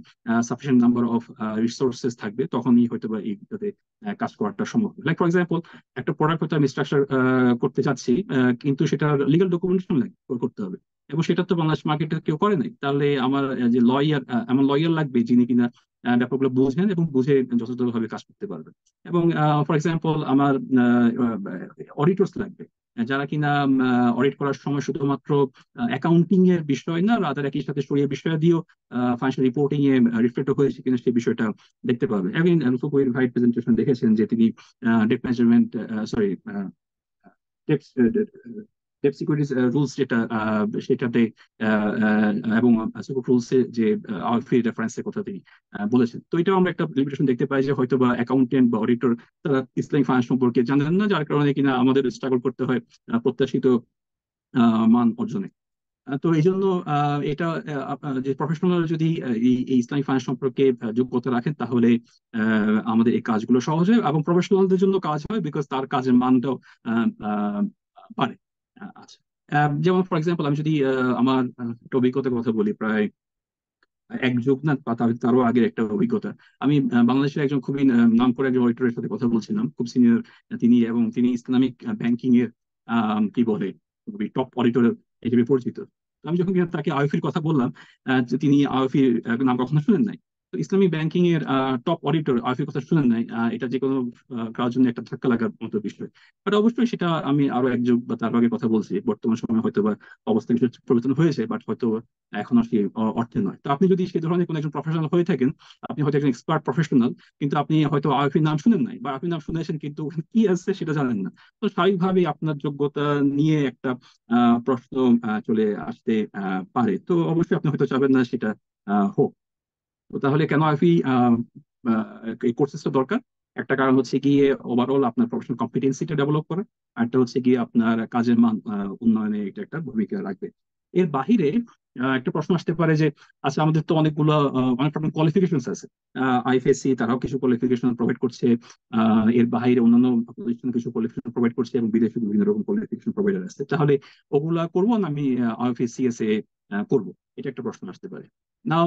সাফিসিয়েন্ট নাম্বার অফ রিসোর্সেস থাকবে, তখনই হয়তো বা এইটাতে কাজ করাটা সম্ভব। লাইক ফর এক্সাম্পল, একটা প্রোডাক্ট হয়তো আমি স্ট্রাকচার করতে চাচ্ছি, কিন্তু সেটা লিগাল ডকুমেন্টেশন করতে হবে, এবং সেটা তো বাংলাদেশ মার্কেটে কেউ করে নাই। তাহলে আমার যে আমার লয়ার লাগবে যিনি কিনা ব্যাপারগুলো বুঝেন এবং বুঝে যথাযথভাবে কাজ করতে পারবেন। এবং ফর এক্সাম্পল আমার অডিটর্স লাগবে, যারা কিনা অডিট করার সময় শুধুমাত্র অ্যাকাউন্টিং এর বিষয় না, রাদার একই সাথে শরিয়া বিষয় দিয়েও ফাইন্যান্সিয়াল রিপোর্টিং এ রিফ্লেক্ট হয়েছে কিনা সেই বিষয়টা দেখতে পাবে। এবং লুৎফুল ভাই প্রেজেন্টেশন দেখেছেন যে তিনি debt management, sorry debt securities rules যেটা সেটাতে এবং সুকুক রুলস এ যে ফ্রি রেফারেন্সের কথা তিনি বলেছেন। তো এটাও আমরা একটা লিমিটেশন দেখতে পাই যে হয়তো বা অ্যাকাউন্টেন্ট বা অডিটর তারা ইসলামিক ফাইন্যান্স সম্পর্কে জানেন না, যার কারণে কিনা আমাদের স্ট্রাগল করতে হয় প্রত্যাশিত মান অর্জনে। তো এই জন্য এটা যে প্রফেশনাল যদি এই ইসলামিক ফাইন্যান্স সম্পর্কে যোগ্যতা রাখেন তাহলে আমাদের এই কাজগুলো সহজ হয় এবং প্রফেশনালদের জন্য কাজ হয়, বিকজ তার কাজের মানটাও আহ, আহ, বাড়ে। আচ্ছা, যেমন ফর এক্সাম্পল আমি যদি আমার একটা অভিজ্ঞতার কথা বলি, প্রায় এক যুগ না বা তারও আগের একটা অভিজ্ঞতা। আমি বাংলাদেশের একজন খুবই নাম করে একজন অডিটরের সাথে কথা বলছিলাম, খুব সিনিয়র তিনি, এবং তিনি ইসলামিক ব্যাংকিং এর কি বলে খুবই টপ অডিটর হিসেবে পরিচিত। তো আমি যখন কিনা তাকে আইএফির কথা বললাম, যে তিনি আইএফির নাম কখনো শুনেন নাই, তো ইসলামিক ব্যাংকিং এর টপ অডিটর আইএফির কথা শুনেন নাই, এটা যে কোনো কারোর জন্য একটা ধাক্কা লাগার মতো বিষয়। বাট অবশ্যই সেটা আমি আরো এক যুগ বা তার আগে কথা বলছি, বর্তমান সময়ে হয়তো বা অবস্থা কিছু পরিবর্তন হয়েছে, বাট হয়তো এখন আর সেই অর্থে নয়। তো আপনি যদি সেই ধরনের কোনো একজন প্রফেশনাল হয়ে থাকেন, আপনি হয়তো একজন এক্সপার্ট প্রফেশনাল, কিন্তু আপনি হয়তো আইএফির নাম শুনেন নাই বা আপনি নাম শুনেছেন কিন্তু ওখানে কি আছে সেটা জানেন না, তো স্বাভাবিকভাবেই আপনার যোগ্যতা নিয়ে একটা প্রশ্ন চলে আসতে পারে। তো অবশ্যই আপনি হয়তো চাবেন না সেটা হোক। তো তাহলে কেন আইএফি এই কোর্সেসটা দরকার? একটা কারণ হচ্ছে গিয়ে ওভারঅল আপনার প্রফেশনাল কম্পিটেন্সিটা ডেভেলপ করে, একটা হচ্ছে গিয়ে আপনার কাজের মান উন্নয়নে এটা একটা ভূমিকা রাখবে। এর বাহিরে একটা প্রশ্ন আসতে পারে যে আচ্ছা, আমাদের তো অনেকগুলো অনেক রকম কোয়ালিফিকেশন আছে, আইএফএসসি তারাও কিছু কোয়ালিফিকেশন প্রোভাইড করছে, এর বাইরে অন্যান্য প্রতিষ্ঠান কিছু কোয়ালিফিকেশন প্রোভাইড করছে, এবং বিদেশে বিভিন্ন রকম কোয়ালিফিকেশন প্রোভাইডার আছে। তাহলে ওগুলা করবো না আমি আইএফএসসি এস এ করবো? এটা একটা প্রশ্ন আসতে পারে। না,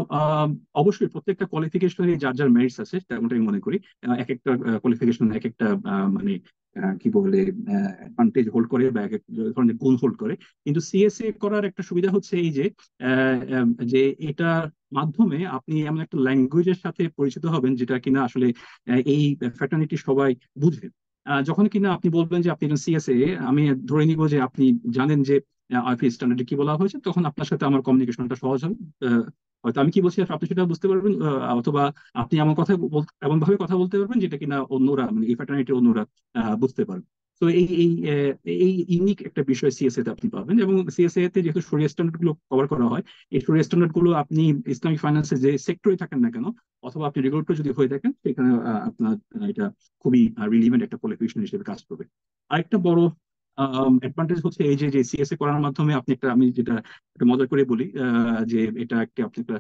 অবশ্যই প্রত্যেকটা কোয়ালিফিকেশনের যার যার মেরিটস আছে, তেমনটাই আমি মনে করি। এক একটা কোয়ালিফিকেশন এক একটা মানে কি বলে অ্যাডভান্টেজ হোল্ড করে বা এক এক ধরনের গুণ হোল্ড করে। কিন্তু সিএসএ করার একটা সুবিধা হচ্ছে এই যে যে এটার মাধ্যমে আপনি এমন একটা ল্যাঙ্গুয়েজের সাথে পরিচিত হবেন যেটা কিনা আসলে এই ফ্র্যাটার্নিটি সবাই বুঝবে। যখন কিনা আপনি বলবেন যে আপনি একজন সিএসএ, আমি ধরে নিব যে আপনি জানেন যে আইপি স্ট্যান্ডার্ডে কি বলা হয়েছে, তখন আপনার সাথে আমার কমিউনিকেশনটা সহজ হবে। হয়তো আমি কি বলছি আপনি সেটা বুঝতে পারবেন, অথবা আপনি এমন ভাবে কথা বলতে পারবেন যেটা কিনা অন্যরা, মানে এই ফ্র্যাটার্নিটির অন্যরা বুঝতে পারবে। তো এই ইউনিক একটা বিষয় সিএসএ তে আপনি পাবেন। এবং সিএসএ তে যেহেতু শরিয়া স্ট্যান্ডার্ড গুলো কভার করা হয়, এই শরিয়া স্ট্যান্ডার্ড গুলো আপনি ইসলামিক ফাইন্যান্সে যে সেক্টরে থাকেন না কেন, অথবা আপনি রেগুলেটর যদি হয়ে থাকেন, সেখানে আপনার এটা খুবই রিলিভেন্ট একটা কোয়ালিফিকেশন হিসেবে কাজ করবে। আরেকটা বড় অ্যাডভান্টেজ হচ্ছে এই যে যে সিএসএ করার মাধ্যমে আপনি একটা, আমি যেটা একটা মজা করে বলি, যে এটা একটা আপনি একটা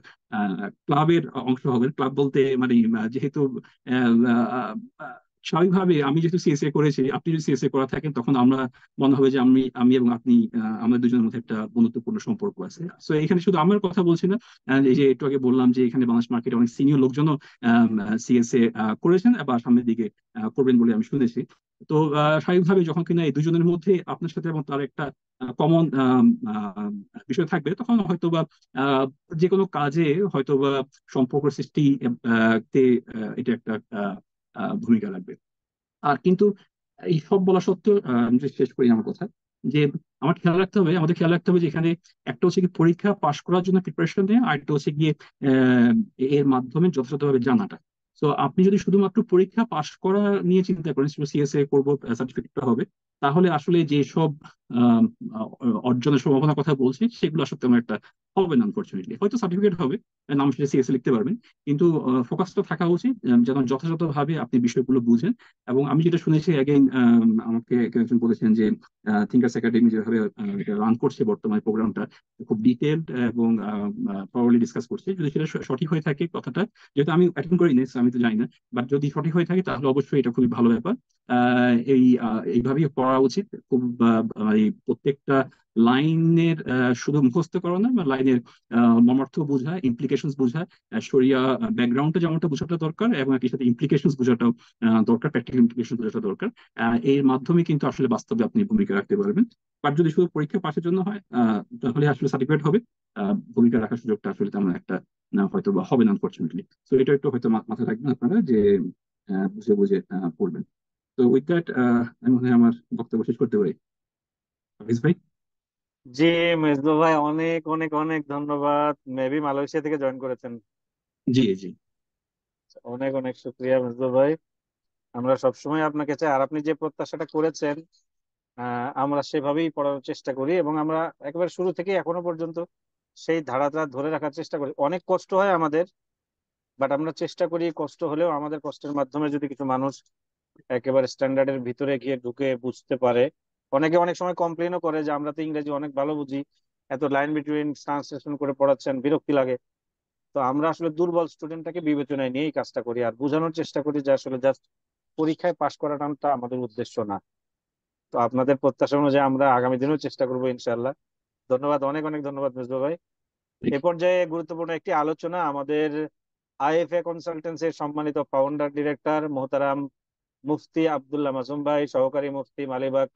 ক্লাবের অংশ হবেন। ক্লাব বলতে মানে যেহেতু আহ, আহ, আহ, স্বাভাবিকভাবে আমি যেহেতু সিএসএ করেছি, আপনি যদি সিএসএ করা থাকেন, তখন আমরা মনে হবে যে আমি আমি এবং আপনি, আমাদের দুজনের মধ্যে একটা বন্ধুত্বপূর্ণ সম্পর্ক আছে। তো এখানে শুধু আমার কথা বলছি না, এই যে একটু আগে বললাম যে এখানে বাংলাদেশ মার্কেটে অনেক সিনিয়র লোকজনও সিএসএ করেছেন বা সামনের দিকে করবেন বলে আমি শুনেছি। তো স্বাভাবিকভাবে যখন কিনা এই দুজনের মধ্যে আপনার সাথে এবং তার একটা কমন বিষয় থাকবে, তখন হয়তো বা আহ, যে কোনো কাজে হয়তো বা সম্পর্ক সৃষ্টি তে এটা একটা ভূমিকা রাখবে। আর কিন্তু এই সব বলা সত্ত্বেও আমি যদি শেষ করি আমার কথা, যে আমাদের খেয়াল রাখতে হবে যে এখানে একটা হচ্ছে কি পরীক্ষা পাশ করার জন্য প্রিপারেশন নেওয়া, আর একটা হচ্ছে গিয়ে আহ, এর মাধ্যমে যথাযথভাবে জানাটা। তো আপনি যদি শুধুমাত্র পরীক্ষা পাশ করা নিয়ে চিন্তা করেন, সিএসএ করবো সার্টিফিকেটটা হবে, তাহলে আসলে যে সব আহ, অর্জনের সম্ভাবনার কথা বলছি সেগুলো আসলে তেমন একটা হবে না। আনফর্চুনেটলি হয়তো সার্টিফিকেট হবে, নাম শেষে সিএসএ লিখতে পারবেন, কিন্তু ফোকাসটা থাকা উচিত যেন যথাযথভাবে আপনি বিষয়গুলো বুঝেন। এবং আমি যেটা শুনেছি অ্যাগেইন, আমাকে কেউ একজন বলেছেন যে থিঙ্কার্স একাডেমি যেভাবে এটা রান করছে বর্তমানে প্রোগ্রামটা, খুব ডিটেলড এবং প্রপারলি ডিসকাস করছে। যদি সেটা সঠিক হয়ে থাকে কথাটা, যেহেতু আমি অ্যাটেন্ড করিনি so আমি তো জানি না, বাট যদি সঠিক হয়ে থাকে তাহলে অবশ্যই এটা খুবই ভালো ব্যাপার। এইভাবেই পড়া উচিত। খুব এই প্রত্যেকটা লাইনের শুধু মুখস্থ করা না, বা লাইনের মর্মার্থ বোঝা, ইমপ্লিকেশন বোঝা, শরিয়া ব্যাকগ্রাউন্ডটা যেমনটা বোঝাটা দরকার, এবং একই সাথে ইমপ্লিকেশন বোঝাটাও দরকার, প্র্যাকটিক্যাল ইমপ্লিকেশন বোঝাটা দরকার। এর মাধ্যমে কিন্তু আসলে বাস্তবে আপনি ভূমিকা রাখতে পারবেন। বাট যদি শুধু পরীক্ষা পাশের জন্য হয়, তাহলে আসলে সার্টিফিকেট হবে, ভূমিকা রাখার সুযোগটা আসলে তেমন একটা হয়তো বা হবে না আনফর্চুনেটলি। তো এটা একটু হয়তো মাথায় রাখবেন আপনারা, যে বুঝে বুঝে পড়বেন। তো উইথ দ্যাট আমি মনে হয় আমার বক্তব্য শেষ করতে পারি। হাফিজ ভাই। জি, মেজদু ভাই, অনেক অনেক অনেক ধন্যবাদ। মেবি মালয়েশিয়া থেকে জয়েন করেছেন। জি জি। অনেক অনেক শুক্রিয়া মেজদু ভাই। আমরা সবসময় আপনাকে চাই, আর আপনি যে প্রত্যাশাটা করেছেন আমরা সেভাবেই পড়ানোর চেষ্টা করি, এবং আমরা একেবারে শুরু থেকে এখনো পর্যন্ত সেই ধারাটা ধরে রাখার চেষ্টা করি। অনেক কষ্ট হয় আমাদের, বাট আমরা চেষ্টা করি, কষ্ট হলেও আমাদের কষ্টের মাধ্যমে যদি কিছু মানুষ একেবারে স্ট্যান্ডার্ডের ভিতরে গিয়ে ঢুকে বুঝতে পারে। অনেকে অনেক সময় কমপ্লেনও করে যে আমরা তো ইংরেজি অনেক ভালো বুঝি, এত লাইন বিটুইন ট্রান্সলেশন করে পড়াচ্ছেন, বিরক্তি লাগে। তো আমরা আসলে দুর্বল স্টুডেন্টটাকে বিবেচনায় নিয়েই কাজটা করি, আর বোঝানোর চেষ্টা করি যে আসলে জাস্ট পরীক্ষায় পাশ করাটা আমাদের উদ্দেশ্য না। তো আপনাদের প্রত্যাশা অনুযায়ী আমরা আগামী দিনেও চেষ্টা করবো ইনশাআল্লাহ। ধন্যবাদ, অনেক অনেক ধন্যবাদ মেজবা ভাই। এ পর্যায়ে গুরুত্বপূর্ণ একটি আলোচনা আমাদের আইএফএ কনসালটেন্সির সম্মানিত ফাউন্ডার ডিরেক্টর মোহতারাম মুফতি আব্দুল্লাহ মাসুম ভাই, সহকারী মুফতি মালিবাগ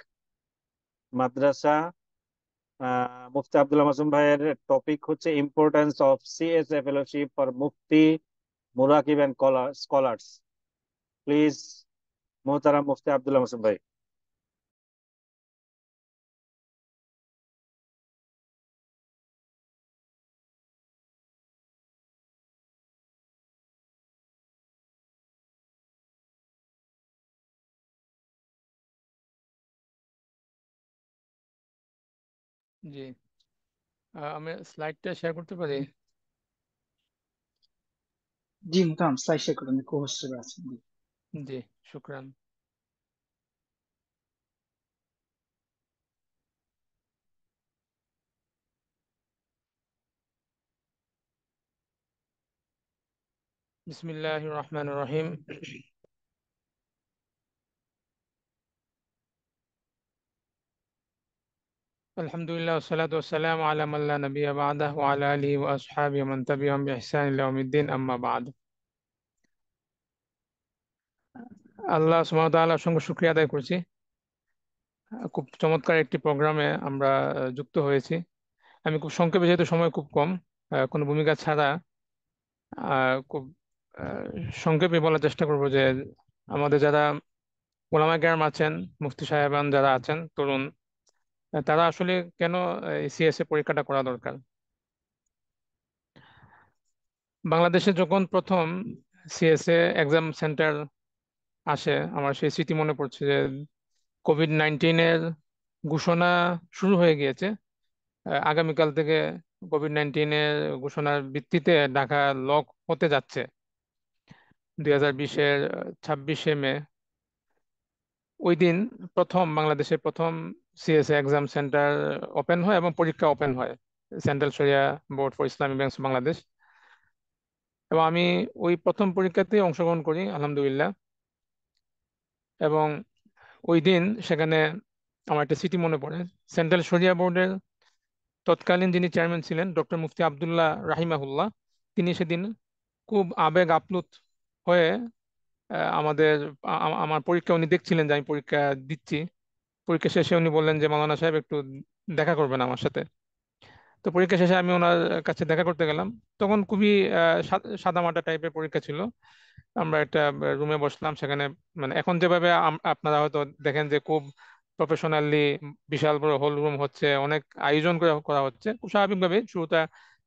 মাদ্রাসা, মুফতি আব্দুল্লাহ মাসুম ভাইয়ের টপিক হচ্ছে importance of CSA fellowship for মুফতি মুরাকিব এন্ড স্কলার্স। প্লিজ, মোহতারাম মুফতি আব্দুল্লাহ মাসুম ভাই। জি, আমি স্লাইডটা শেয়ার করতে পারি? জি মোহতারাম, স্লাইড শেয়ার করেন, কো হোস্ট হিসেবে আছেন। জি। জি, শুক্রান। বিসমিল্লাহির রহমানির রহিম। আলহামদুলিল্লাহ ওয়াসসালাতু ওয়াসসালামু আলা মান লা নাবিয়্যা বা'দাহু ওয়া আলা আলিহি ওয়া আসহাবিহি ওয়া মান তাবি'আহুম বিইহসান ইলা ইয়াউমিদ্দিন, আম্মা বা'দ। আল্লাহ সুবহানাহু ওয়া তাআলার অসংখ্য শুকরিয়া আদায় করছি। খুব চমৎকার একটি প্রোগ্রামে আমরা যুক্ত হয়েছি। আমি খুব সংক্ষেপে, যেহেতু সময় খুব কম, কোনো ভূমিকা ছাড়া খুব আহ, সংক্ষেপে বলার চেষ্টা করব যে আমাদের যারা ওলামা কেরাম আছেন, মুফতি সাহেবান যারা আছেন তরুণ, তারা আসলে কেন সিএসএ পরীক্ষাটা করা দরকার। বাংলাদেশে যখন প্রথম সিএসএ এক্সাম সেন্টার আসে, আমার সেই স্মৃতি মনে পড়ছে যে কোভিড-19 ঘোষণা শুরু হয়ে গিয়েছে। আগামীকাল থেকে কোভিড-19 ঘোষণার ভিত্তিতে ঢাকা লক হতে যাচ্ছে 2020-এর 26শে মে। ওই দিন বাংলাদেশের প্রথম সিএসএ এক্সাম সেন্টার ওপেন হয় এবং পরীক্ষা ওপেন হয়, সেন্ট্রাল শরিয়া board for Islamic banks Bangladesh. এবং আমি ওই প্রথম পরীক্ষাতে অংশগ্রহণ করি আলহামদুলিল্লাহ। এবং ওই দিন সেখানে আমার একটা স্মৃতি মনে পড়ে। সেন্ট্রাল শরিয়া বোর্ডের তৎকালীন যিনি চেয়ারম্যান ছিলেন, ডক্টর মুফতি আব্দুল্লাহ রাহিমাহুল্লাহ, তিনি সেদিন খুব আবেগ আপ্লুত হয়ে আমাদের আমার পরীক্ষা উনি দেখছিলেন যে আমি পরীক্ষা দিচ্ছি। পরীক্ষা শেষে উনি বললেন যে মাওলানা সাহেব একটু দেখা করবেন আমার সাথে। তো পরীক্ষা শেষে আমি ওনার কাছে দেখা করতে গেলাম। তখন খুবই সাদামাটা টাইপের পরীক্ষা ছিল। আমরা একটা রুমে বসলাম, সেখানে মানে এখন যেভাবে আপনারা হয়তো দেখেন যে খুব প্রফেশনালি বিশাল বড় হল রুম হচ্ছে, অনেক আয়োজন করে করা হচ্ছে, খুব স্বাভাবিকভাবে শুরুটা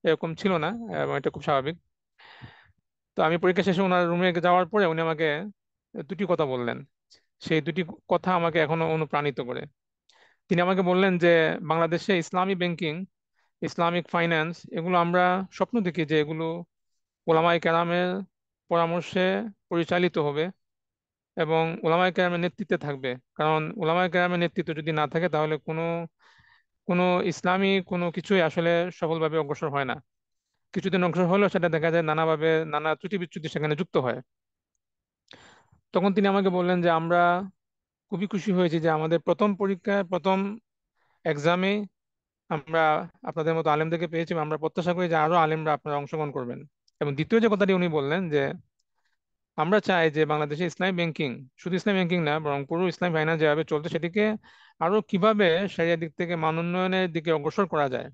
এরকম ছিল না, এবং এটা খুব স্বাভাবিক। তো আমি পরীক্ষা শেষে ওনার রুমে যাওয়ার পরে উনি আমাকে দুটি কথা বললেন। সেই দুটি কথা আমাকে এখনো অনুপ্রাণিত করে। তিনি আমাকে বললেন যে বাংলাদেশে ইসলামী ব্যাংকিং, ইসলামিক ফাইন্যান্স, এগুলো আমরা স্বপ্ন দেখি যে এগুলো ওলামায়ে কেরামের পরামর্শে পরিচালিত হবে এবং ওলামায়ে কেরামের নেতৃত্বে থাকবে। কারণ ওলামায়ে কেরামের নেতৃত্ব যদি না থাকে তাহলে কোনো কোনো ইসলামী কোনো কিছুই আসলে সফলভাবে অগ্রসর হয় না। কিছুদিন অগ্রসর হলেও সেটা দেখা যায় নানাভাবে নানা ত্রুটি বিচ্যুতি সেখানে যুক্ত হয়। তখন তিনি আমাকে বললেন যে আমরা খুবই খুশি হয়েছি যে আমাদের প্রথম পরীক্ষায়, প্রথম এক্সামে আমরা আপনাদের মতো আলেমদেরকে পেয়েছি। আমরা প্রত্যাশা করি যে আরো আলেমরা আপনারা অংশগ্রহণ করবেন। এবং দ্বিতীয় যে কথাটি উনি বললেন যে আমরা চাই যে বাংলাদেশে ইসলামী ব্যাংকিং, শুধু ইসলামী ব্যাংকিং না বরং পুরো ইসলামী ফাইন্যান্স যেভাবে চলছে সেটিকে আরো কিভাবে শরিয়ার দিক থেকে মান উন্নয়নের দিকে অগ্রসর করা যায়,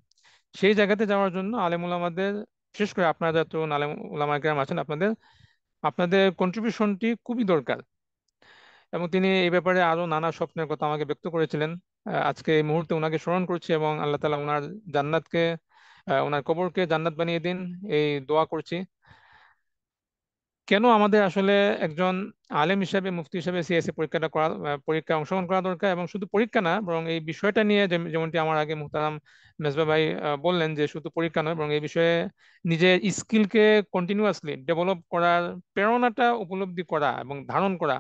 সেই জায়গাতে যাওয়ার জন্য আলেম ওলামাদের, বিশেষ করে আপনারা যত আলেম ওলামা কেরাম আছেন, আপনাদের আপনাদের কন্ট্রিবিউশনটি খুবই দরকার। এবং তিনি এই ব্যাপারে আরো নানা স্বপ্নের কথা আমাকে ব্যক্ত করেছিলেন। আজকে এই মুহূর্তে ওনাকে স্মরণ করছি এবং আল্লাহ তাআলা ওনার জান্নাতকে, ওনার কবরকে জান্নাত বানিয়ে দিন, এই দোয়া করছি। কেন আমাদের আসলে একজন আলেম হিসেবে, মুফতি হিসেবে সিএসসি পরীক্ষায় অংশগ্রহণ করা দরকার, এবং শুধু পরীক্ষা না, বরং এই বিষয়টা নিয়ে যেমনটি আমার আগে মুহতারাম মেজবা ভাই বললেন যে শুধু পরীক্ষা নয়, বরং এই বিষয়ে নিজের স্কিলকে কন্টিনিউয়াসলি ডেভেলপ করার প্রেরণাটা উপলব্ধি করা এবং ধারণ করা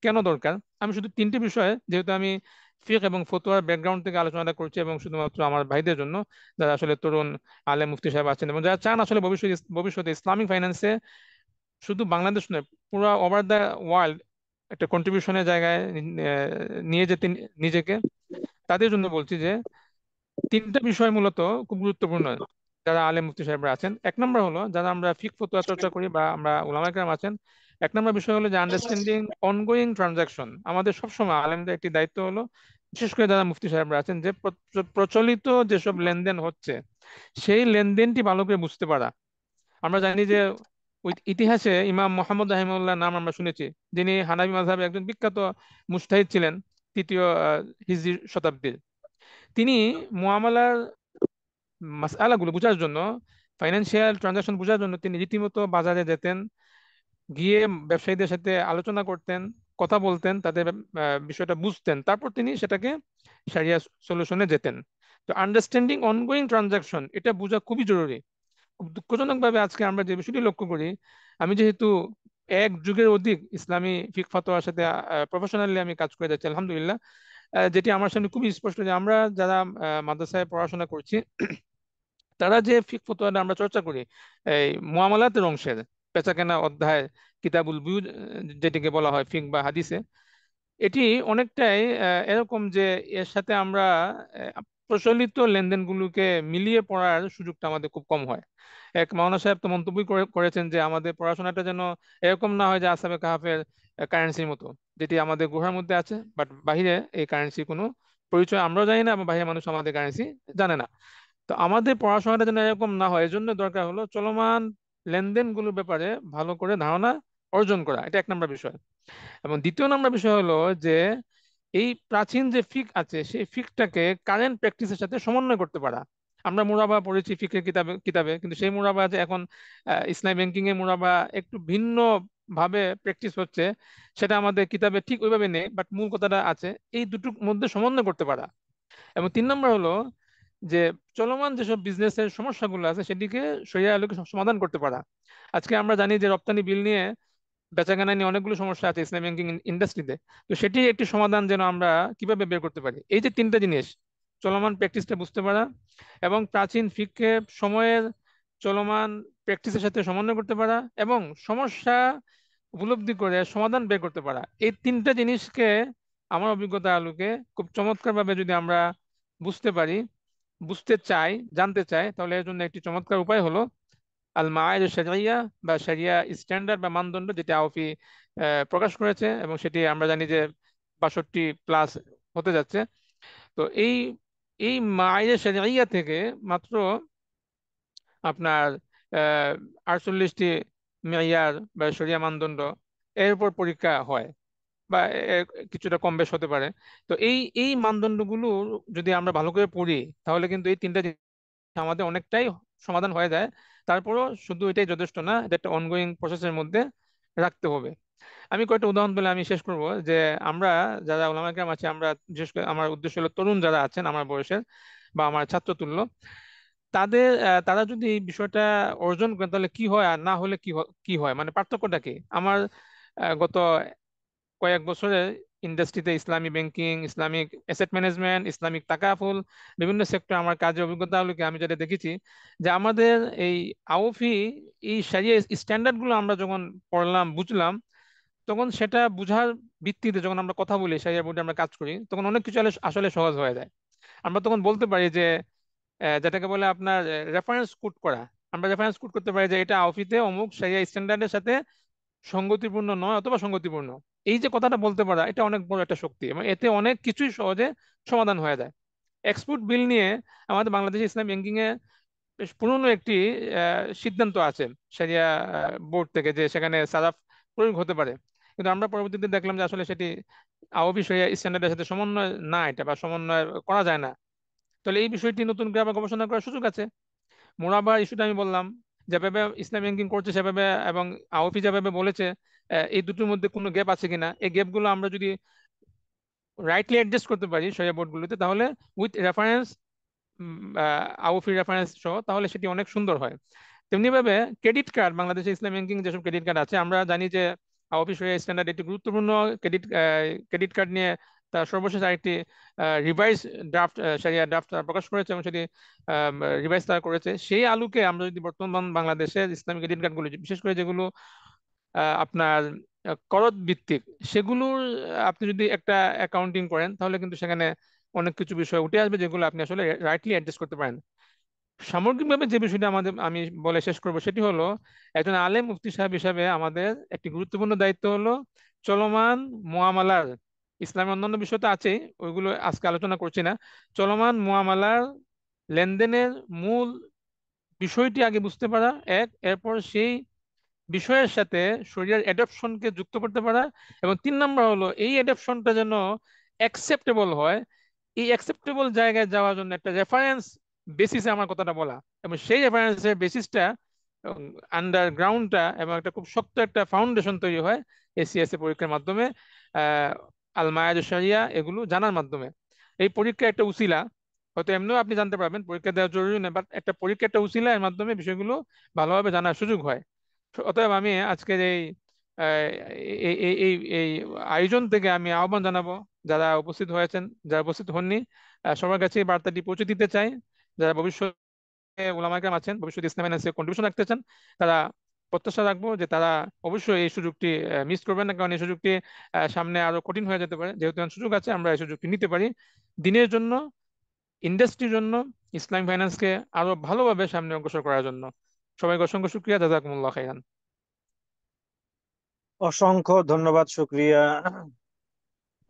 কেন দরকার। আমি শুধু তিনটি বিষয়ে, যেহেতু আমি ফিকহ এবং ফতোয়ার ব্যাকগ্রাউন্ড থেকে আলোচনাটা করছি, এবং শুধুমাত্র আমার ভাইদের জন্য যারা আসলে তরুণ আলেম মুফতি সাহেব আছেন এবং যারা চান আসলে ভবিষ্যতে ইসলামিক ফাইন্যান্সে শুধু বাংলাদেশ নয়, পুরো ওভার দ্য ওয়ার্ল্ড একটা কন্ট্রিবিউশনের জায়গায় নিয়ে যেতে নিজেকে, তাদের জন্য বলছি যে তিনটা বিষয় মূলত খুব গুরুত্বপূর্ণ যারা আলেম মুফতি সাহেবরা আছেন। এক নম্বর হলো, যারা আমরা ফিকহ ফতোয়া চর্চা করি বা আমরা উলামায়ে কেরাম আছেন, এক নম্বর বিষয় হলো যে আন্ডারস্ট্যান্ডিং অনগোয়িং ট্রানজাকশন। আমাদের সবসময় আলেমদের একটি দায়িত্ব হলো, বিশেষ করে যারা মুফতি সাহেবরা আছেন, যে প্রচলিত যেসব লেনদেন হচ্ছে সেই লেনদেনটি ভালো করে বুঝতে পারা। আমরা জানি যে ইতিহাসে ইমাম মোহাম্মদ রাহিমাহুল্লাহ নাম আমরা শুনেছি, যিনি হানাফি মাযহাবের একজন বিখ্যাত মুজতাহিদ ছিলেন, তৃতীয় হিজরি শতাব্দীর। তিনি মুআমালার মাসআলাগুলো বোঝার জন্য, ফাইন্যান্সিয়াল ট্রানজাকশন বোঝার জন্য তিনি রীতিমতো বাজারে যেতেন, গিয়ে ব্যবসায়ীদের সাথে আলোচনা করতেন, কথা বলতেন, তাদের বিষয়টা বুঝতেন, তারপর তিনি সেটাকে শারিয়া সলিউশনে যেতেন। তো আন্ডারস্ট্যান্ডিং অনগোয়িং ট্রানজাকশন এটা বোঝা খুবই জরুরি। খুব দুঃখজনক ভাবে আজকে আমরা যে বিষয়টি লক্ষ্য করি, আমি যেহেতু এক যুগের অধিক ইসলামী ফিকহ ফাতোয়ার সাথে প্রফেশনালি আমি কাজ করে যাচ্ছি আলহামদুলিল্লাহ, যেটি আমার সামনে খুবই স্পষ্ট যে আমরা যারা মাদ্রাসায় পড়াশোনা করছি, তারা যে ফিকহ ফতোয়াটা আমরা চর্চা করি এই মুআমালাতের অংশের বেচাকেনা অধ্যায়, কিতাবুল বুয়ু যেটিকে বলা হয় ফিকহ বা হাদিসে, এটি অনেকটাই এরকম যে এর সাথে আমরা প্রচলিত লেনদেনগুলোকে মিলিয়ে পড়ার সুযোগটা আমাদের খুব কম হয়। এক মাওলানা সাহেব তো মন্তব্য করেছেন যে আমাদের পড়াশোনাটা যেন এরকম না হয় যে আসহাবে কাহাফের কারেন্সির মতো, যেটি আমাদের গুহার মধ্যে আছে, বাট বাহিরে এই কারেন্সি কোনো পরিচয় আমরাও জানি না এবং বাহিরের মানুষ আমাদের কারেন্সি জানে না। তো আমাদের পড়াশোনাটা যেন এরকম না হয়, এজন্য দরকার হলো চলমান লেনদেনগুলোর ব্যাপারে ভালো করে ধারণা অর্জন করা। এটা এক নম্বর বিষয়। এবং দ্বিতীয় নম্বর বিষয় হলো যে এই প্রাচীন যে ফিক আছে সেই ফিকটাকে কারেন্ট প্র্যাকটিসের সাথে সমন্বয় করতে পারা। আমরা মুরাবা পড়েছি ফিকের কিতাবে কিতাবে, কিন্তু সেই মুরাবা যে এখন ইসলামী ব্যাংকিং এর মুরাবা একটু ভিন্ন ভাবে প্র্যাকটিস হচ্ছে, সেটা আমাদের কিতাবে ঠিক ওইভাবে নেই, বাট মূল কথাটা আছে। এই দুটোর মধ্যে সমন্বয় করতে পারা। এবং তিন নম্বর হলো যে চলমান যেসব বিজনেসের সমস্যাগুলো আছে সেটিকে শরিয়া আলোকে সমাধান করতে পারা। আজকে আমরা জানি যে রপ্তানি বিল নিয়ে, বেচাকেনা নিয়ে অনেকগুলো সমস্যা আছে ইসলাম ব্যাংকিং ইন্ডাস্ট্রিতে। তো সেটি একটি সমাধান যেন আমরা কিভাবে বের করতে পারি। এই যে তিনটা জিনিস, চলমান প্র্যাকটিসটা বুঝতে পারা, এবং প্রাচীন ফিকহে সময়ের চলমান প্র্যাকটিসের সাথে সমন্বয় করতে পারা, এবং সমস্যা উপলব্ধি করে সমাধান বের করতে পারা, এই তিনটা জিনিসকে আমার অভিজ্ঞতার আলোকে খুব চমৎকারভাবে যদি আমরা বুঝতে পারি, বুঝতে চাই, জানতে চাই, তাহলে এর জন্য একটি চমৎকার উপায় হলো আল মাআইদ শারঈয়া বা শরিয়া স্ট্যান্ডার্ড বা মানদণ্ড, যেটা আওফি প্রকাশ করেছে, এবং সেটি আমরা জানি যে 62+ হতে যাচ্ছে। তো এই এই মাআইদ শারঈয়া থেকে মাত্র আপনার 48টি মেয়ার বা শরিয়া মানদণ্ড, এর উপর পরীক্ষা হয়, বা কিছুটা কম বেশ হতে পারে। তো এই এই মানদণ্ডগুলো যদি আমরা ভালো করে পড়ি, তাহলে কিন্তু এই তিনটা আমাদের অনেকটাই সমাধান হয়ে যায়। তারপরও শুধু এটাই যথেষ্ট না, এটা একটা অনগোয়িং প্রসেসের মধ্যে রাখতে হবে। আমি কয়েকটা উদাহরণ বলে আমি শেষ করব যে আমরা যারা ওলামায়ে কেরাম আছি, আমরা বিশেষ করে আমার উদ্দেশ্য হলো তরুণ যারা আছেন আমার বয়সের বা আমার ছাত্র তুল্য, তারা যদি এই বিষয়টা অর্জন করেন তাহলে কি হয়, আর না হলে কি হয়, মানে পার্থক্যটা কি। আমার গত কয়েক বছরে ইন্ডাস্ট্রিতে ইসলামী banking, Islamic asset management, Islamic Takaful, বিভিন্ন সেক্টর আমার কাজের অভিজ্ঞতা হলো কি, আমি যেটা দেখেছি যে আমাদের এই আওফি এই শারিয়া স্ট্যান্ডার্ড গুলো আমরা যখন পড়লাম, বুঝলাম, তখন সেটা বুঝার ভিত্তিতে যখন আমরা কথা বলি, শারিয়া বোর্ডে আমরা কাজ করি, তখন অনেক কিছু আসলে সহজ হয়ে যায়। আমরা তখন বলতে পারি যে যেটাকে বলে আপনার রেফারেন্স কোট করা। আমরা রেফারেন্স কোট করতে পারি যে এটা আওফিতে অমুক শারিয়া স্ট্যান্ডার্ডের সাথে সঙ্গতিপূর্ণ নয় অথবা সঙ্গতিপূর্ণ। এই যে কথাটা বলতে পারা, এটা অনেক বড় একটা শক্তি, এবং এতে অনেক কিছুই সহজে সমাধান হয়ে যায়। এক্সপোর্ট বিল নিয়ে আমাদের বাংলাদেশ ইসলাম ব্যাংকিং এ বেশ পুরনো একটি সিদ্ধান্ত আছে শরিয়া বোর্ড থেকে, যে সেখানে সারাফ প্রয়োগ হতে পারে, কিন্তু আমরা পরবর্তীতে দেখলাম যে আসলে সেটি আওফি শরিয়া স্ট্যান্ডার্ডের সাথে সমন্বয় না, এটা বা সমন্বয় করা যায় না। তাহলে এই বিষয়টি নতুন করে আবার গবেষণা করার সুযোগ আছে। মোরাবা ইস্যুটা আমি বললাম, যেভাবে ইসলাম ব্যাংকিং করছে সেভাবে এবং আওফি যেভাবে বলেছে, এই দুটোর মধ্যে কোনো গ্যাপ আছে কিনা, এই গ্যাপগুলো আমরা যদি রাইটলি অ্যাডজাস্ট করতে পারি শরিয়া বোর্ডগুলোতে, তাহলে উইথ রেফারেন্স, আওফি রেফারেন্স সহ, তাহলে সেটি অনেক সুন্দর হয়। তেমনি ভাবে ক্রেডিট কার্ড, বাংলাদেশে ইসলাম ব্যাংকিং যেসব ক্রেডিট কার্ড আছে, আমরা জানি যে আওফি শরিয়া স্ট্যান্ডার্ড একটি গুরুত্বপূর্ণ ক্রেডিট কার্ড নিয়ে তার সর্বশেষ আরেকটি রিভাইজ ড্রাফট, শরিয়া ড্রাফট প্রকাশ করেছে এবং সেটি রিভাইজ তারা করেছে। সেই আলোকে আমরা যদি বর্তমান বাংলাদেশের ইসলামিক ক্রেডিট কার্ডগুলো, বিশেষ করে যেগুলো আপনার করত ভিত্তিক, সেগুলোর আপনি যদি একটা অ্যাকাউন্টিং করেন, তাহলে কিন্তু সেখানে অনেক কিছু বিষয় উঠে আসবে যেগুলো আপনি আসলে রাইটলি অ্যাডজাস্ট করতে পারেন। সামগ্রিকভাবে যে বিষয়টা আমি বলে শেষ করব, সেটি হলো একজন আলেম মুফতি সাহেব হিসাবে আমাদের একটি গুরুত্বপূর্ণ দায়িত্ব হলো চলমান মুআমালার, ইসলামের অন্যান্য বিষয় তো আছেই, ওইগুলো আজকে আলোচনা করছি না, চলমান মুআমালার লেনদেনের মূল বিষয়টি আগে বুঝতে পারা এক, এরপর সেই বিষয়ের সাথে শরিয়ার অ্যাডপশনকে যুক্ত করতে পারা, এবং 3 নম্বর হলো এই অ্যাডপশনটা যেন অ্যাকসেপ্টেবল হয়, এই অ্যাকসেপ্টেবল জায়গায় যাওয়ার জন্য একটা রেফারেন্স বেসিসে আমার কথাটা বলা, এবং সেই রেফারেন্সের বেসিসটা, আন্ডারগ্রাউন্ডটা, এবং একটা খুব শক্ত একটা ফাউন্ডেশন তৈরি হয় এসিএসএ পরীক্ষার মাধ্যমে, আল মায়াদ শরিয়া এগুলো জানার মাধ্যমে। এই পরীক্ষা একটা উসিলা, হয়তো এমনিও আপনি জানতে পারবেন, পরীক্ষা দেওয়া জরুরি নয়, বাট একটা পরীক্ষা একটা উসিলা, এর মাধ্যমে বিষয়গুলো ভালোভাবে জানার সুযোগ হয়। অতএব আমি আজকের আহ, এই এই এই এই আয়োজন থেকে আমি আহ্বান জানাবো, যারা উপস্থিত হয়েছেন, যারা উপস্থিত হননি, সবার কাছে এই বার্তাটি পৌঁছে দিতে চাই, যারা ভবিষ্যতে উলামা কেরাম আছেন, ভবিষ্যতে ইসলাম ফাইন্যান্সে কন্ট্রিবিউশন রাখতে চান, তারা প্রত্যাশা রাখবো যে তারা অবশ্যই এই সুযোগটি মিস করবেন না, কারণ এই সুযোগটি সামনে আরো কঠিন হয়ে যেতে পারে। যেহেতু এখন সুযোগ আছে, আমরা এই সুযোগটি নিতে পারি দিনের জন্য, ইন্ডাস্ট্রির জন্য, ইসলাম ফাইন্যান্সকে আরো ভালোভাবে সামনে অগ্রসর করার জন্য। সবাইকে অসংখ্য শুকরিয়া, জাযাকুমুল্লাহ খাইরান। অসংখ্য ধন্যবাদ, শুক্রিয়া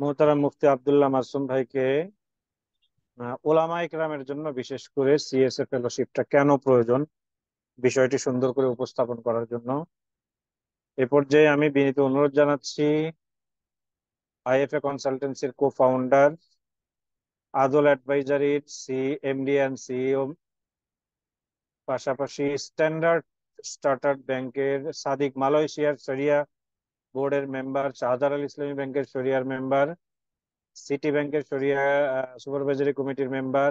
মোহতারাম মুফতি আব্দুল্লাহ মাসুম ভাইকে। ওলামায়ে কেরামের জন্য বিশেষ করে সিএসএ ফেলোশিপটা কেন প্রয়োজন বিষয়টি সুন্দর করে উপস্থাপন করার জন্য। এ পর্যায়ে আমি বিনীত অনুরোধ জানাচ্ছি আইএফএ কনসালটেন্সির কো ফাউন্ডার, আদল অ্যাডভাইজারির এমডি অ্যান্ড সিইও, পাশাপাশি স্ট্যান্ডার্ড চার্টার্ড ব্যাংকের সাদিক, মালয়েশিয়ার শরিয়া বোর্ডের মেম্বার, শাহজালাল ইসলামী ব্যাংকের শরিয়ার মেম্বার, সিটি ব্যাংকের শরিয়া সুপারভাইজারি কমিটির member,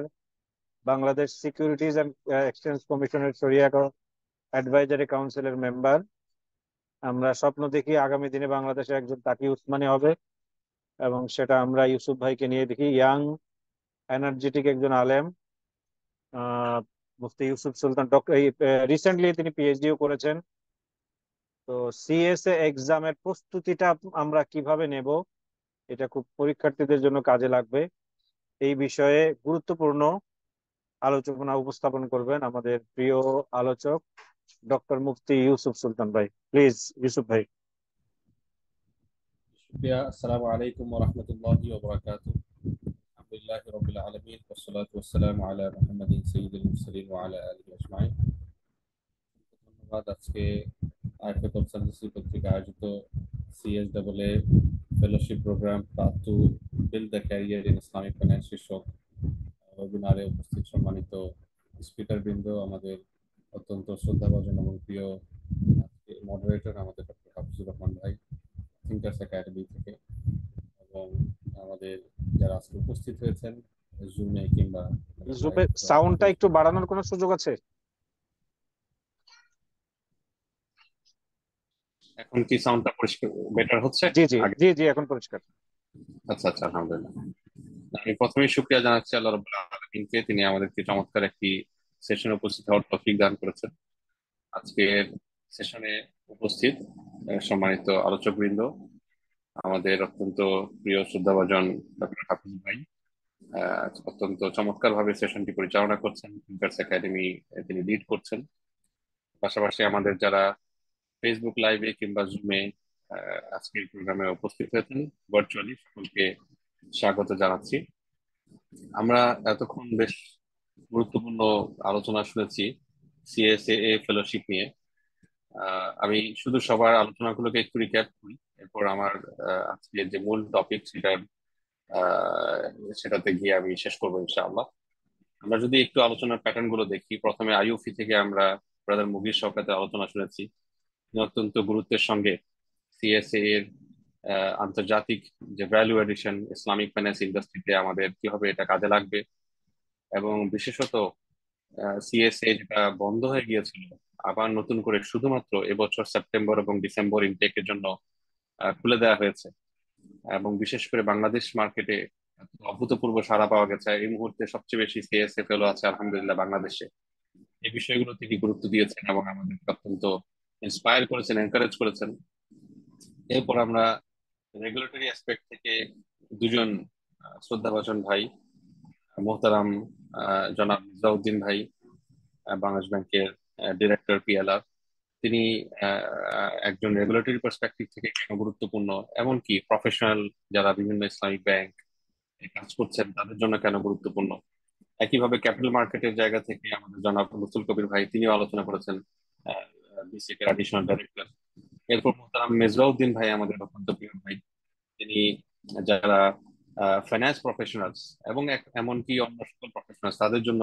Bangladesh securities and exchange কমিশনের শরিয়া অ্যাডভাইজারি কাউন্সিলের মেম্বার। আমরা স্বপ্ন দেখি আগামী দিনে বাংলাদেশে একজন তাকি উসমানী হবে, এবং সেটা আমরা ইউসুফ ভাইকে নিয়ে দেখি, ইয়াং এনার্জেটিক একজন আলেম, মুফতি ইউসুফ সুলতান। রিসেন্টলি তিনি পিএইচডিও করেছেন। তো সিএসএ এক্সামের প্রস্তুতিটা আমরা কিভাবে নেব, এটা খুব পরীক্ষার্থীদের জন্য কাজে লাগবে। এই বিষয়ে গুরুত্বপূর্ণ আলোচনা উপস্থাপন করবেন আমাদের প্রিয় আলোচক ডক্টর মুফতি ইউসুফ সুলতান ভাই। প্লিজ ইউসুফ ভাই। শুকরিয়া। আসসালামু আলাইকুম ওয়া রাহমাতুল্লাহি ওয়া বারাকাতুহু। আলহামদুলিল্লাহি রাব্বিল আলামিন ওয়াস সালাতু ওয়াস সালামু আলা মুহাম্মাদিন সাইয়্যিদিল মুরসালিন ওয়া আলা আলিহি আজমাইন। ধন্যবাদ। আজকে আইএফএ কনসালটেন্সি কর্তৃক আয়োজিত CSA fellowship programme path to build the career in Islamic finance শীর্ষক ওয়েবিনারে উপস্থিত সম্মানিত স্পিকার বৃন্দ, আমাদের অত্যন্ত শ্রদ্ধাভাজন এবং প্রিয় মডারেটর আমাদের ডক্টর হাফিজুর রহমান ভাই থিঙ্কার্স একাডেমি থেকে, এবং আমাদের যারা আজকে উপস্থিত হয়েছেন জুমে কিংবা ইউসুফের সাউন্ডটা একটু বাড়ানোর কোনো সুযোগ আছে? এখন কি সাউন্ডটা পরিষ্কার বেটার হচ্ছে? জি জি জি জি, এখন পরিষ্কার। আচ্ছা আচ্ছা, আলহামদুলিল্লাহ। আমি প্রথমেই শুকরিয়া জানাচ্ছি আল্লাহ রাব্বুল আলামিনকে, তিনি আমাদেরকে চমৎকার একটি সেশনে উপস্থিত হওয়ার তৌফিক দান করেছেন। আজকের সেশনে উপস্থিত সম্মানিত আলোচকবৃন্দ, আমাদের অত্যন্ত প্রিয় শ্রদ্ধাভাজন ডক্টর হাফিজ ভাই অত্যন্ত চমৎকার ভাবে সেশনটি পরিচালনা করছেন, থিঙ্কার্স একাডেমি তিনি লিড করছেন। পাশাপাশি আমাদের যারা ফেসবুক লাইভে কিংবা জুমে আজকের প্রোগ্রামে উপস্থিত হয়েছেন ভার্চুয়ালি, সকলকে স্বাগত জানাচ্ছি। আমরা এতক্ষণ বেশ গুরুত্বপূর্ণ আলোচনা শুনেছি সিএসএ ফেলোশিপ নিয়ে। আমি শুধু সবার আলোচনাগুলোকে একটু রিক্যাপ করি, এরপর আমার আজকে যে মূল টপিক সেটাতে গিয়ে আমি শেষ করবো ইনশাআল্লাহ। আমরা যদি একটু আলোচনার প্যাটার্ন গুলো দেখি, প্রথমে আইইউফি থেকে আমরা ব্রাদার মুগির শওকতের আলোচনা শুনেছি। তিনি অত্যন্ত গুরুত্বের সঙ্গে সিএসএ এর আন্তর্জাতিক যে ভ্যালু এডিশন ইসলামিক ফাইন্যান্স ইন্ডাস্ট্রিতে আমাদের কিভাবে এটা কাজে লাগবে, এবং বিশেষত সিএসএ যেটা বন্ধ হয়ে গিয়েছিল আবার নতুন করে শুধুমাত্র এবছর সেপ্টেম্বর এবং ডিসেম্বর ইনটেকের জন্য খুলে দেওয়া হয়েছে, এবং বিশেষ করে বাংলাদেশ মার্কেটে অভূতপূর্ব সাড়া পাওয়া গেছে। এই মুহূর্তে সবচেয়ে বেশি সিএসএ ফেলো আছে আলহামদুলিল্লাহ বাংলাদেশে। এই বিষয়গুলো তিনি গুরুত্ব দিয়েছেন এবং আমাদের অত্যন্ত ইন্সপায়ার করেছেন, এনকারেজ করেছেন। এরপর আমরা রেগুলেটরি অ্যাসপেক্ট থেকে দুজন শ্রদ্ধাভাজন ভাই, মোহতারাম জনাব মির্জাউদ্দিন ভাই, বাংলাদেশ ব্যাংকের ডিরেক্টর পিএলআর, তিনি একজন রেগুলেটরি পার্সপেক্টিভ থেকে কেন গুরুত্বপূর্ণ, এমনকি প্রফেশনাল যারা বিভিন্ন ইসলামিক ব্যাংক কাজ করছেন তাদের জন্য কেন গুরুত্বপূর্ণ। একইভাবে ক্যাপিটাল মার্কেটের জায়গা থেকে আমাদের জনাব মুস্তুল কবির ভাই তিনিও আলোচনা করেছেন, বিসিক এর অ্যাডিশনাল ডাইরেক্টর। এরপর মোহতারাম মেজবাউদ্দিন ভাই আমাদের অত্যন্ত প্রিয় ভাই, তিনি যারা ফাইন্যান্স প্রফেশনালস এবং এমনকি অন্য সকল প্রফেশনালস তাদের জন্য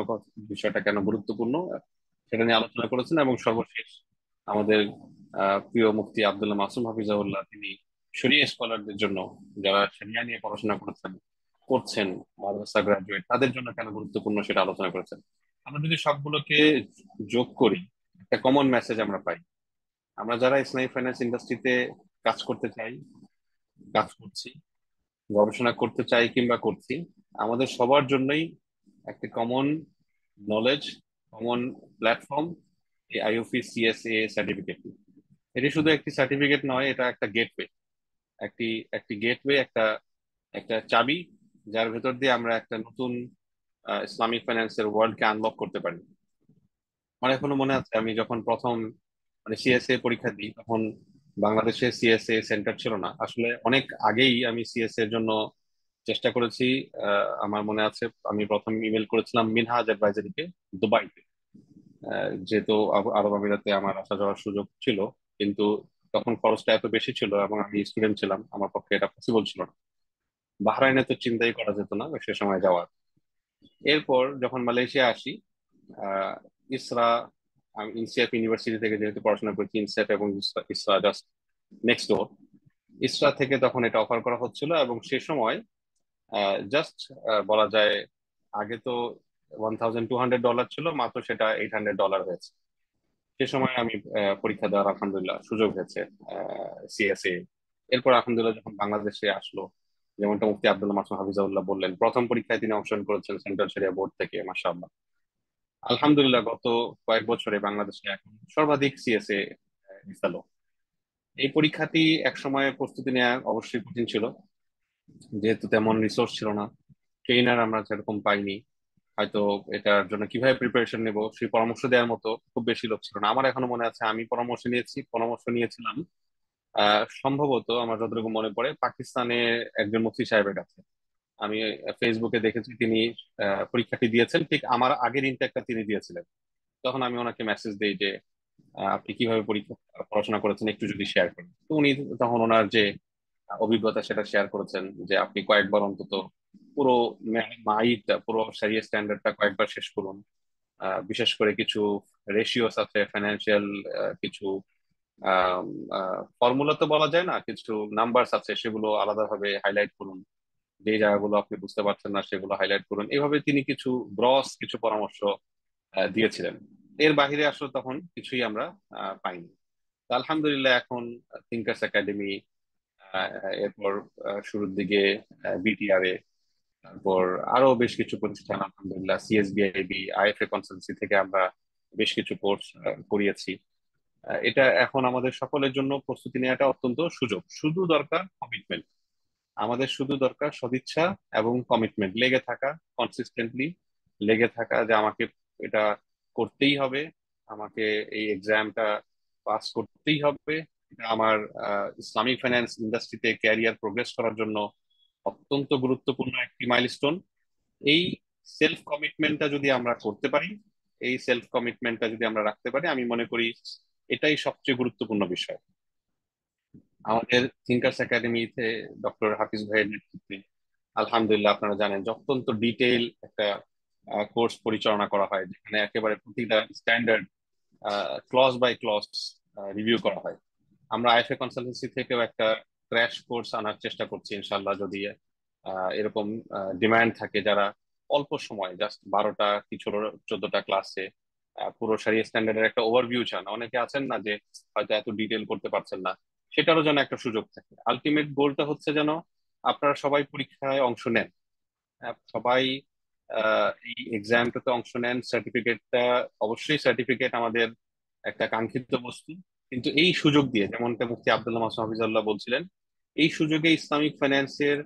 বিষয়টা কেন গুরুত্বপূর্ণ সেটা নিয়ে আলোচনা করেছেন। এবং সর্বশেষ আমাদের প্রিয় মুফতি আব্দুল্লাহ মাসুম হাফিজাউল্লাহ, তিনি শরিয়া স্কলারদের জন্য যারা শরিয়া নিয়ে পড়াশোনা করছেন মাদ্রাসা গ্রাজুয়েট তাদের জন্য কেন গুরুত্বপূর্ণ সেটা আলোচনা করেছেন। আমরা যদি সবগুলোকে যোগ করি একটা কমন মেসেজ আমরা পাই। আমরা যারা ইসলামিক ফাইন্যান্স ইন্ডাস্ট্রিতে কাজ করতে চাই, কাজ করছি, গবেষণা করতে চাই কিংবা করছি, আমাদের সবার জন্যই একটা কমন নলেজ, কমন প্ল্যাটফর্ম এই আইওপি সিএসএ সার্টিফিকেট। এটি শুধু একটি সার্টিফিকেট নয়, এটা একটা গেটওয়ে, একটি গেটওয়ে, একটা চাবি যার ভেতর দিয়ে আমরা একটা নতুন ইসলামিক ফাইন্যান্সের ওয়ার্ল্ডকে আনলক করতে পারি। আমার এখনো মনে আছে আমি যখন প্রথম সিএসএ পরীক্ষা দিই তখন বাংলাদেশে সিএসএ সেন্টার ছিল না। আসলে অনেক আগেই আমি সিএসএ এর জন্য চেষ্টা করেছি। আমার মনে আছে আমি প্রথম ইমেল করেছিলাম মিনহাজ অ্যাডভাইজারিকে দুবাইতে, যেহেতু আরব আমিরাতে আমার আসা যাওয়ার সুযোগ ছিল, কিন্তু তখন খরচটা এত বেশি ছিল এবং আমি স্টুডেন্ট ছিলাম, আমার পক্ষে এটা পসিবল ছিল না। বাহরাইনে তো চিন্তাই করা যেত না সে সময় যাওয়ার। এরপর যখন মালয়েশিয়া আসি, ইসরা, আমি ইনসিএফ ইউনিভার্সিটি থেকে যেহেতু পড়াশোনা করছি, ইনসিএফ এবং ইসরা জাস্ট নেক্সট ডোর, ইসরা থেকে তখন এটা অফার করা হচ্ছিল। এবং সে সময় জাস্ট বলা যায় আগে তো $1,200 ছিল, মাত্র সেটা $800 হয়েছে। সে সময় আমি পরীক্ষা দেওয়ার আলহামদুলিল্লাহ সুযোগ হয়েছে সিএসএ। এরপর আলহামদুলিল্লাহ যখন বাংলাদেশে আসলো, যেমনটা মুফতি আব্দুল্লাহ মাসুম হাফিজাউল্লাহ বললেন, প্রথম পরীক্ষায় তিনি অংশগ্রহণ করেছেন সেন্ট্রাল শরিয়া বোর্ড থেকে, মাশাআল্লাহ। আলহামদুলিল্লাহ গত কয়েক বছরে বাংলাদেশে এখন সর্বাধিক সিএসএ ফেলো। এই পরীক্ষাটি একসময় প্রস্তুতি নেওয়া অবশ্যই কঠিন ছিল, যেহেতু তেমন রিসোর্স ছিল না, ট্রেনার আমরা সেরকম পাইনি, হয়তো এটার জন্য কিভাবে প্রিপারেশন নেব সেই পরামর্শ দেওয়ার মতো খুব বেশি লোক ছিল না। আমার এখনো মনে আছে আমি পরামর্শ নিয়েছিলাম সম্ভবত আমার যতটুকু মনে পড়ে পাকিস্তানে একজন মুফতি সাহেবের কাছে। আমি ফেসবুকে দেখেছি তিনি পরীক্ষাটি দিয়েছেন, ঠিক আমার আগের ইনটেকটা তিনি দিয়েছিলেন। তখন আমি ওনাকে মেসেজ দিই যে আপনি কিভাবে পড়াশোনা করেছেন একটু যদি শেয়ার করেন। তো উনি তখন ওনার যে অভিজ্ঞতা সেটা শেয়ার করেছেন যে আপনি কয়েকবার অন্তত পুরো পুরো শরিয়া স্ট্যান্ডার্ডটা কয়েকবার শেষ করুন। বিশেষ করে কিছু রেশিওস আছে, ফাইন্যান্সিয়াল কিছু ফর্মুলা তো বলা যায় না, কিছু নাম্বারস আছে, সেগুলো আলাদাভাবে হাইলাইট করুন। যে জায়গাগুলো আপনি বুঝতে পারছেন না সেগুলো হাইলাইট করুন। এইভাবে তিনি কিছু কিছু পরামর্শ দিয়েছিলেন। এর বাহিরে আসলে তখন কিছুই আমরা পাইনি। আলহামদুলিল্লাহ এখন থিঙ্কার্স একাডেমি, এরপর শুরুর দিকে বিটিআর এ, তারপর আরো বেশ কিছু প্রতিষ্ঠান, আলহামদুলিল্লাহ সিএসবিআইবি, আইএফএ কনসালটেন্সি থেকে আমরা বেশ কিছু কোর্স করিয়েছি। এটা এখন আমাদের সকলের জন্য প্রস্তুতি নেওয়াটা অত্যন্ত শুধু দরকার কমিটমেন্ট। আমাদের শুধু দরকার সদিচ্ছা এবং কমিটমেন্ট, লেগে থাকা, কনসিস্টেন্টলি লেগে থাকা যে আমাকে এটা করতেই হবে, আমাকে এই এক্সামটা পাস করতেই হবে। এটা আমার ইসলামিক ফাইন্যান্স ইন্ডাস্ট্রিতে ক্যারিয়ার প্রোগ্রেস করার জন্য অত্যন্ত গুরুত্বপূর্ণ একটি মাইলস্টোন। এই সেলফ কমিটমেন্টটা যদি আমরা করতে পারি, এই সেলফ কমিটমেন্টটা যদি আমরা রাখতে পারি, আমি মনে করি এটাই সবচেয়ে গুরুত্বপূর্ণ বিষয়। আমাদের থিঙ্কার্স একাডেমিতে ডক্টর হাফিজ ভাইয়ের নেতৃত্বে আলহামদুলিল্লাহ আপনারা জানেন যে অত্যন্ত ডিটেইল একটা কোর্স পরিচালনা করা হয়, যেখানে একেবারে প্রতিটা standard clause by clause review করা হয়। আমরা আইএফএ কনসালটেন্সি থেকেও একটা ক্র্যাশ কোর্স আনার চেষ্টা করছি ইনশাল্লাহ, যদি এরকম ডিমান্ড থাকে, যারা অল্প সময় জাস্ট 12টা কি 14টা ক্লাসে পুরো শরিয়া স্ট্যান্ডার্ডের একটা ওভারভিউ চান। অনেকে আছেন না যে হয়তো এত ডিটেল করতে পারছেন না, সেটারও যেন একটা সুযোগ থাকে। আলটিমেট গোলটা হচ্ছে যেন আপনারা সবাই পরীক্ষায় অংশ নেন, সবাই এই এক্সামটাতে অংশ নেন। সার্টিফিকেটটা অবশ্যই সার্টিফিকেট আমাদের একটা কাঙ্ক্ষিত বস্তু, কিন্তু এই সুযোগ দিয়ে, যেমনটা মুফতি আব্দুল্লাহ মাসুদ হাফিজাল্লাহ বলছিলেন, এই সুযোগে ইসলামিক ফাইন্যান্সের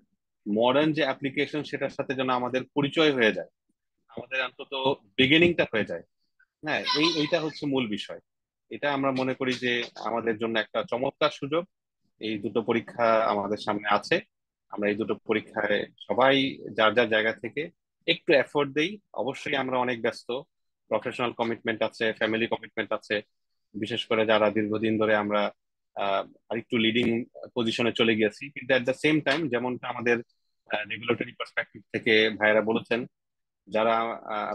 মডার্ন যে অ্যাপ্লিকেশন সেটার সাথে যেন আমাদের পরিচয় হয়ে যায়, আমাদের অন্তত বিগিনিংটা হয়ে যায়। হ্যাঁ, এইটা হচ্ছে মূল বিষয়। এটা আমরা মনে করি যে আমাদের জন্য একটা চমৎকার সুযোগ। এই দুটো পরীক্ষা আমাদের সামনে আছে, আমরা এই দুটো পরীক্ষায় সবাই যার যার জায়গা থেকে একটু এফোর্ট দেই। অবশ্যই আমরা অনেক ব্যস্ত, প্রফেশনাল কমিটমেন্ট আছে, ফ্যামিলি কমিটমেন্ট আছে, বিশেষ করে যারা দীর্ঘদিন ধরে আমরা আরেকটু লিডিং পজিশনে চলে গেছি, কিন্তু অ্যাট দ্য সেম টাইম যেমনটা আমাদের রেগুলেটরি পার্সপেক্টিভ থেকে ভাইয়েরা বলেছেন, যারা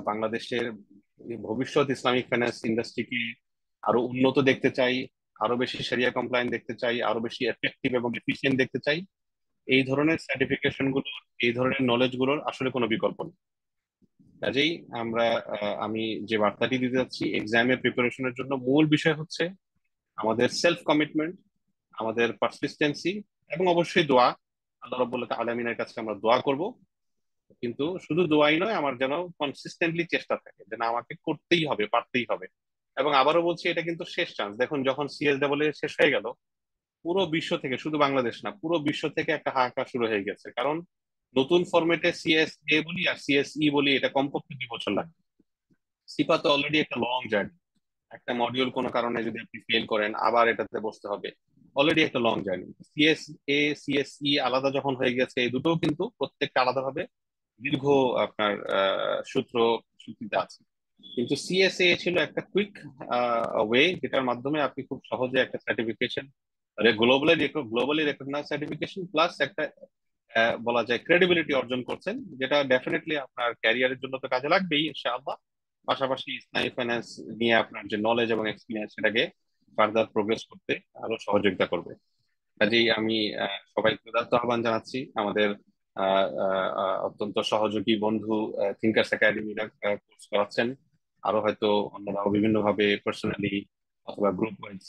বাংলাদেশের ভবিষ্যৎ ইসলামিক ফাইন্যান্স ইন্ডাস্ট্রিকে আরো উন্নত দেখতে চাই, আরো বেশি শরিয়া কমপ্লায়েন্ট দেখতে চাই, আরো বেশি এফেক্টিভ এবং এফিশিয়েন্ট দেখতে চাই, এই ধরনের সার্টিফিকেশন গুলো, এই ধরনের নলেজ গুলোর আসলে কোনো বিকল্প নেই। কাজেই আমি যে বার্তাটি দিতে যাচ্ছি, এক্সামের প্রিপারেশনের জন্য মূল বিষয় হচ্ছে আমাদের সেলফ কমিটমেন্ট, আমাদের পারসিস্টেন্সি, এবং অবশ্যই দোয়া। আল্লাহ রাব্বুল আলামিনের কাছে আমরা দোয়া করব, কিন্তু শুধু দোয়াই নয়, আমার যেন কনসিস্টেন্টলি চেষ্টা থাকে, যেন আমাকে করতেই হবে, পারতেই হবে। এবং আবারও বলছি, এটা কিন্তু শেষ চান্স। দেখুন, যখন সিএসডব্লিউ শেষ হয়ে গেল, পুরো বিশ্ব থেকে, শুধু বাংলাদেশ না, পুরো বিশ্ব থেকে একটা হাহাকার শুরু হয়ে গেছে। কারণ নতুন ফরম্যাটে সিএসএ বলি আর সিএসই বলি, এটা কমপক্ষে 2 বছর লাগে। সিপা তো অলরেডি একটা লং জার্নি, একটা মডিউল কোনো কারণে যদি আপনি ফেল করেন, আবার এটাতে বসতে হবে, অলরেডি একটা লং জার্নি। সিএসএ সিএসই আলাদা যখন হয়ে গেছে, এই দুটো কিন্তু প্রত্যেকটা আলাদাভাবে দীর্ঘ আপনার সূত্রিতে আছে। কিন্তু সিএসএ ছিল একটা কুইক ওয়ে, যেটার মাধ্যমে আপনি খুব সহজে একটা certification, globally recognise certification plus একটা বলা যায় ক্রেডিবিলিটি অর্জন করছেন, যেটা ডেফিনেটলি আপনার ক্যারিয়ারের জন্য তো কাজে লাগবেই ইনশাআল্লাহ। পাশাপাশি ইসলামিক ফাইন্যান্স নিয়ে আপনার যে নলেজ এবং এক্সপিরিয়েন্স, সেটাকে ফার্দার প্রোগ্রেস করতে আরো সহযোগিতা করবে। কাজেই আমি সবাইকে উদাত্ত আহ্বান জানাচ্ছি। আমাদের অত্যন্ত সহযোগী বন্ধু থিঙ্কার্স একাডেমিরা কোর্স করাচ্ছেন, আরো হয়তো অন্যরাও বিভিন্ন ভাবে পার্সোনালি অথবা গ্রুপ ওয়াইজ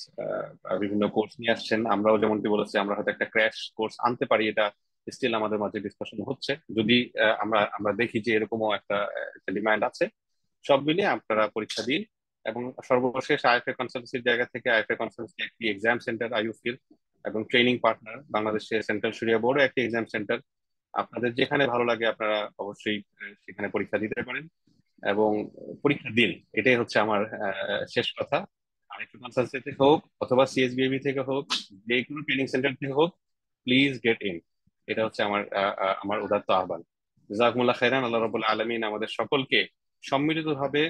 বিভিন্ন কোর্স নিয়ে আসছেন। আমরাও যেমনটি বলেছি, আমরা হয়তো একটা ক্র্যাশ কোর্স আনতে পারি, এটা স্টিল আমাদের মাঝে ডিসকাশন হচ্ছে। যদি আমরা দেখি যে এরকমও একটা ডিমান্ড আছে, সব মিলিয়ে আপনারা পরীক্ষা দিন। এবং সর্বশেষ আইএফএ কনসালটেন্সির জায়গা থেকে, আইএফএ কনসালটেন্সি একটি এক্সাম সেন্টার আইইউফিল এবং ট্রেনিং পার্টনার, বাংলাদেশের সেন্ট্রাল শরিয়া বোর্ডও একটি এক্সাম সেন্টার। আপনাদের যেখানে ভালো লাগে আপনারা অবশ্যই সেখানে পরীক্ষা দিতে পারেন এবং পরীক্ষা দিন। এটাই হচ্ছে আমার শেষ কথা। আইএফএ কনসালটেন্সি থেকে হোক অথবা সিএসবিএবি থেকে হোক, যে কোনো ট্রেনিং সেন্টার থেকে হোক, প্লিজ গেট ইন। এটা হচ্ছে আমার উদাত্ত আহ্বান। জাযাকুমুল্লাহ খাইরান। আল্লাহ রাব্বুল আলামিন আমাদের সকলকে সম্মিলিতভাবে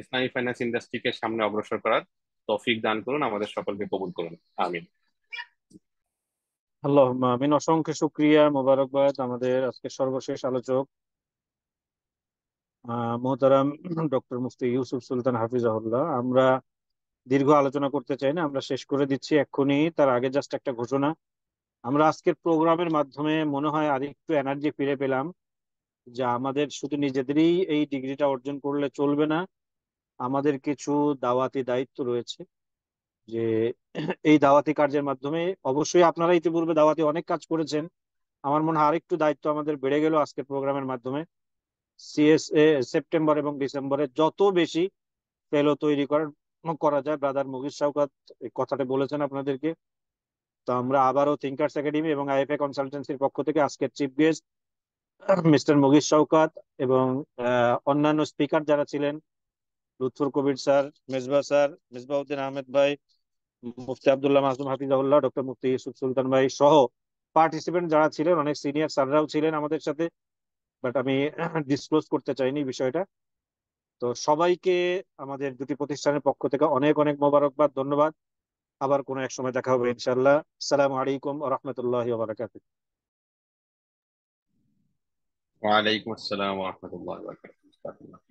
ইসলামী ফাইন্যান্স ইন্ডাস্ট্রিকে সামনে অগ্রসর করার তৌফিক দান করুন, আমাদের সকলকে কবুল করুন, আমিন। আল্লাহুম্মা আমিন। অসংখ্য শুকরিয়া, মোবারকবাদ আমাদের আজকে সর্বশেষ আলোচক মোহতারাম ডক্টর মুফতি ইউসুফ সুলতান হাফিজাহুল্লাহ। আমরা দীর্ঘ আলোচনা করতে চাই না, আমরা শেষ করে দিচ্ছি এক্ষুনি। তার আগে জাস্ট একটা ঘোষণা, আমরা আজকের প্রোগ্রামের মাধ্যমে মনে হয় আরেকটু এনার্জি ফিরে পেলাম, যে আমাদের শুধু নিজেদেরই এই ডিগ্রিটা অর্জন করলে চলবে না, আমাদের কিছু দাওয়াতি দায়িত্ব রয়েছে। যে এই দাওয়াতি কার্যের মাধ্যমে, অবশ্যই আপনারা ইতিপূর্বে দাওয়াতি অনেক কাজ করেছেন, আমার মনে হয় আরেকটু দায়িত্ব আমাদের বেড়ে গেল আজকের প্রোগ্রামের মাধ্যমে। সিএসএ সেপ্টেম্বর এবং ডিসেম্বরে যত বেশি ফেলো তৈরি করা যায়, ব্রাদার মুগিজ শওকত এই কথাটা বলেছেন আপনাদেরকে। তো আমরা আবারও থিঙ্কার্স একাডেমি এবং আইএফএ কনসালটেন্সির পক্ষ থেকে আজকের চিফ গেস্ট মিস্টার মুগিজ শওকত এবং অন্যান্য স্পিকার যারা ছিলেন, লুৎফুর কবির স্যার, মেজবা স্যার, মেজবাউদ্দিন আহমেদ ভাই, মুফতি আব্দুল্লাহ মাসুম হাফিজাহুল্লাহ, ডক্টর মুফতি ইউসুফ সুলতান ভাই সহ পার্টিসিপেন্ট যারা ছিলেন, অনেক সিনিয়র স্যাররাও ছিলেন আমাদের সাথে, বাট আমি ডিসক্লোজ করতে চাইনি বিষয়টা। তো সবাইকে আমাদের দুটি প্রতিষ্ঠানের পক্ষ থেকে অনেক অনেক মোবারকবাদ, ধন্যবাদ। আবার কোনো এক সময় দেখা হবে ইনশাআল্লাহ। আসসালামু আলাইকুম ওয়া রাহমাতুল্লাহি ওয়া বারাকাতুহু। ওয়ালাইকুম আসসালাম ওয়া রাহমাতুল্লাহি ওয়া বারাকাতুহু।